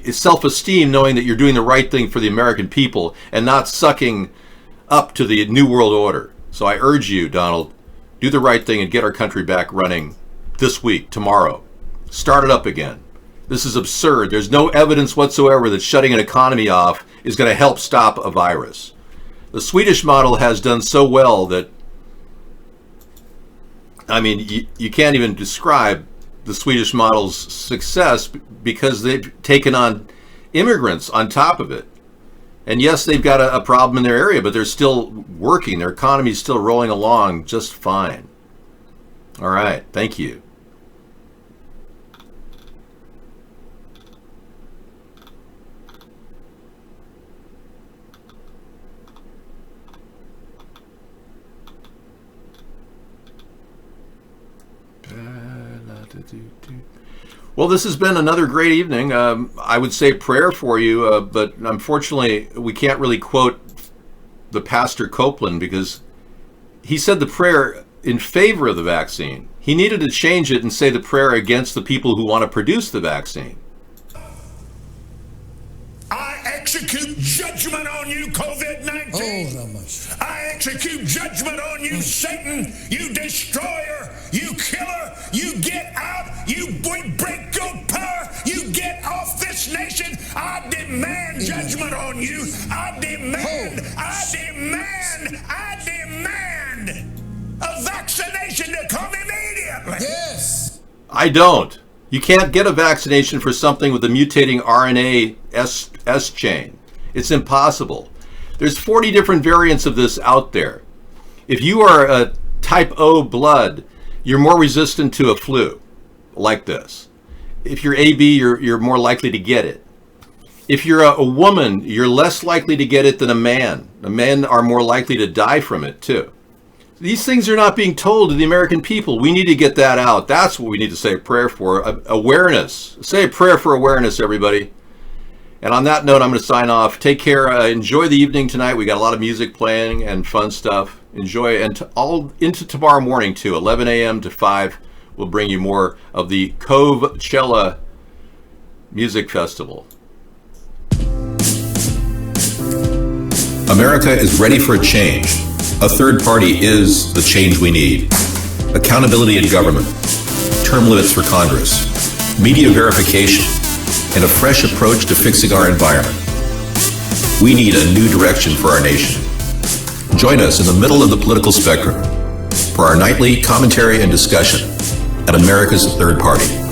self-esteem knowing that you're doing the right thing for the American people and not sucking up to the New World Order. So I urge you, Donald, do the right thing and get our country back running this week, tomorrow. Start it up again. This is absurd. There's no evidence whatsoever that shutting an economy off is going to help stop a virus. The Swedish model has done so well that I mean, you can't even describe the Swedish model's success because they've taken on immigrants on top of it. And yes, they've got a problem in their area, but they're still working. Their economy is still rolling along just fine. All right, thank you. Well, this has been another great evening. I would say prayer for you, but unfortunately, we can't really quote the Pastor Copeland because he said the prayer in favor of the vaccine. He needed to change it and say the prayer against the people who want to produce the vaccine. I execute judgment on you, COVID-19. I execute judgment on you, Satan, you destroyer, you killer. You get out, we break your power, you get off this nation. I demand judgment on you. I demand a vaccination to come immediately. Yes. I don't. You can't get a vaccination for something with a mutating RNA S chain. It's impossible. There's 40 different variants of this out there. If you are a type O blood, you're more resistant to a flu like this. If you're AB, you're more likely to get it. If you're a woman, you're less likely to get it than a man. The men are more likely to die from it too. These things are not being told to the American people. We need to get that out. That's what we need to say a prayer for. Awareness. Say a prayer for awareness, everybody. And on that note, I'm going to sign off. Take care. Enjoy the evening tonight. We got a lot of music playing and fun stuff. Enjoy. And all into tomorrow morning, too. 11 a.m. to 5. We'll bring you more of the Coachella Music Festival. America is ready for a change. A third party is the change we need. Accountability in government, term limits for Congress, media verification, and a fresh approach to fixing our environment. We need a new direction for our nation. Join us in the middle of the political spectrum for our nightly commentary and discussion at America's Third Party.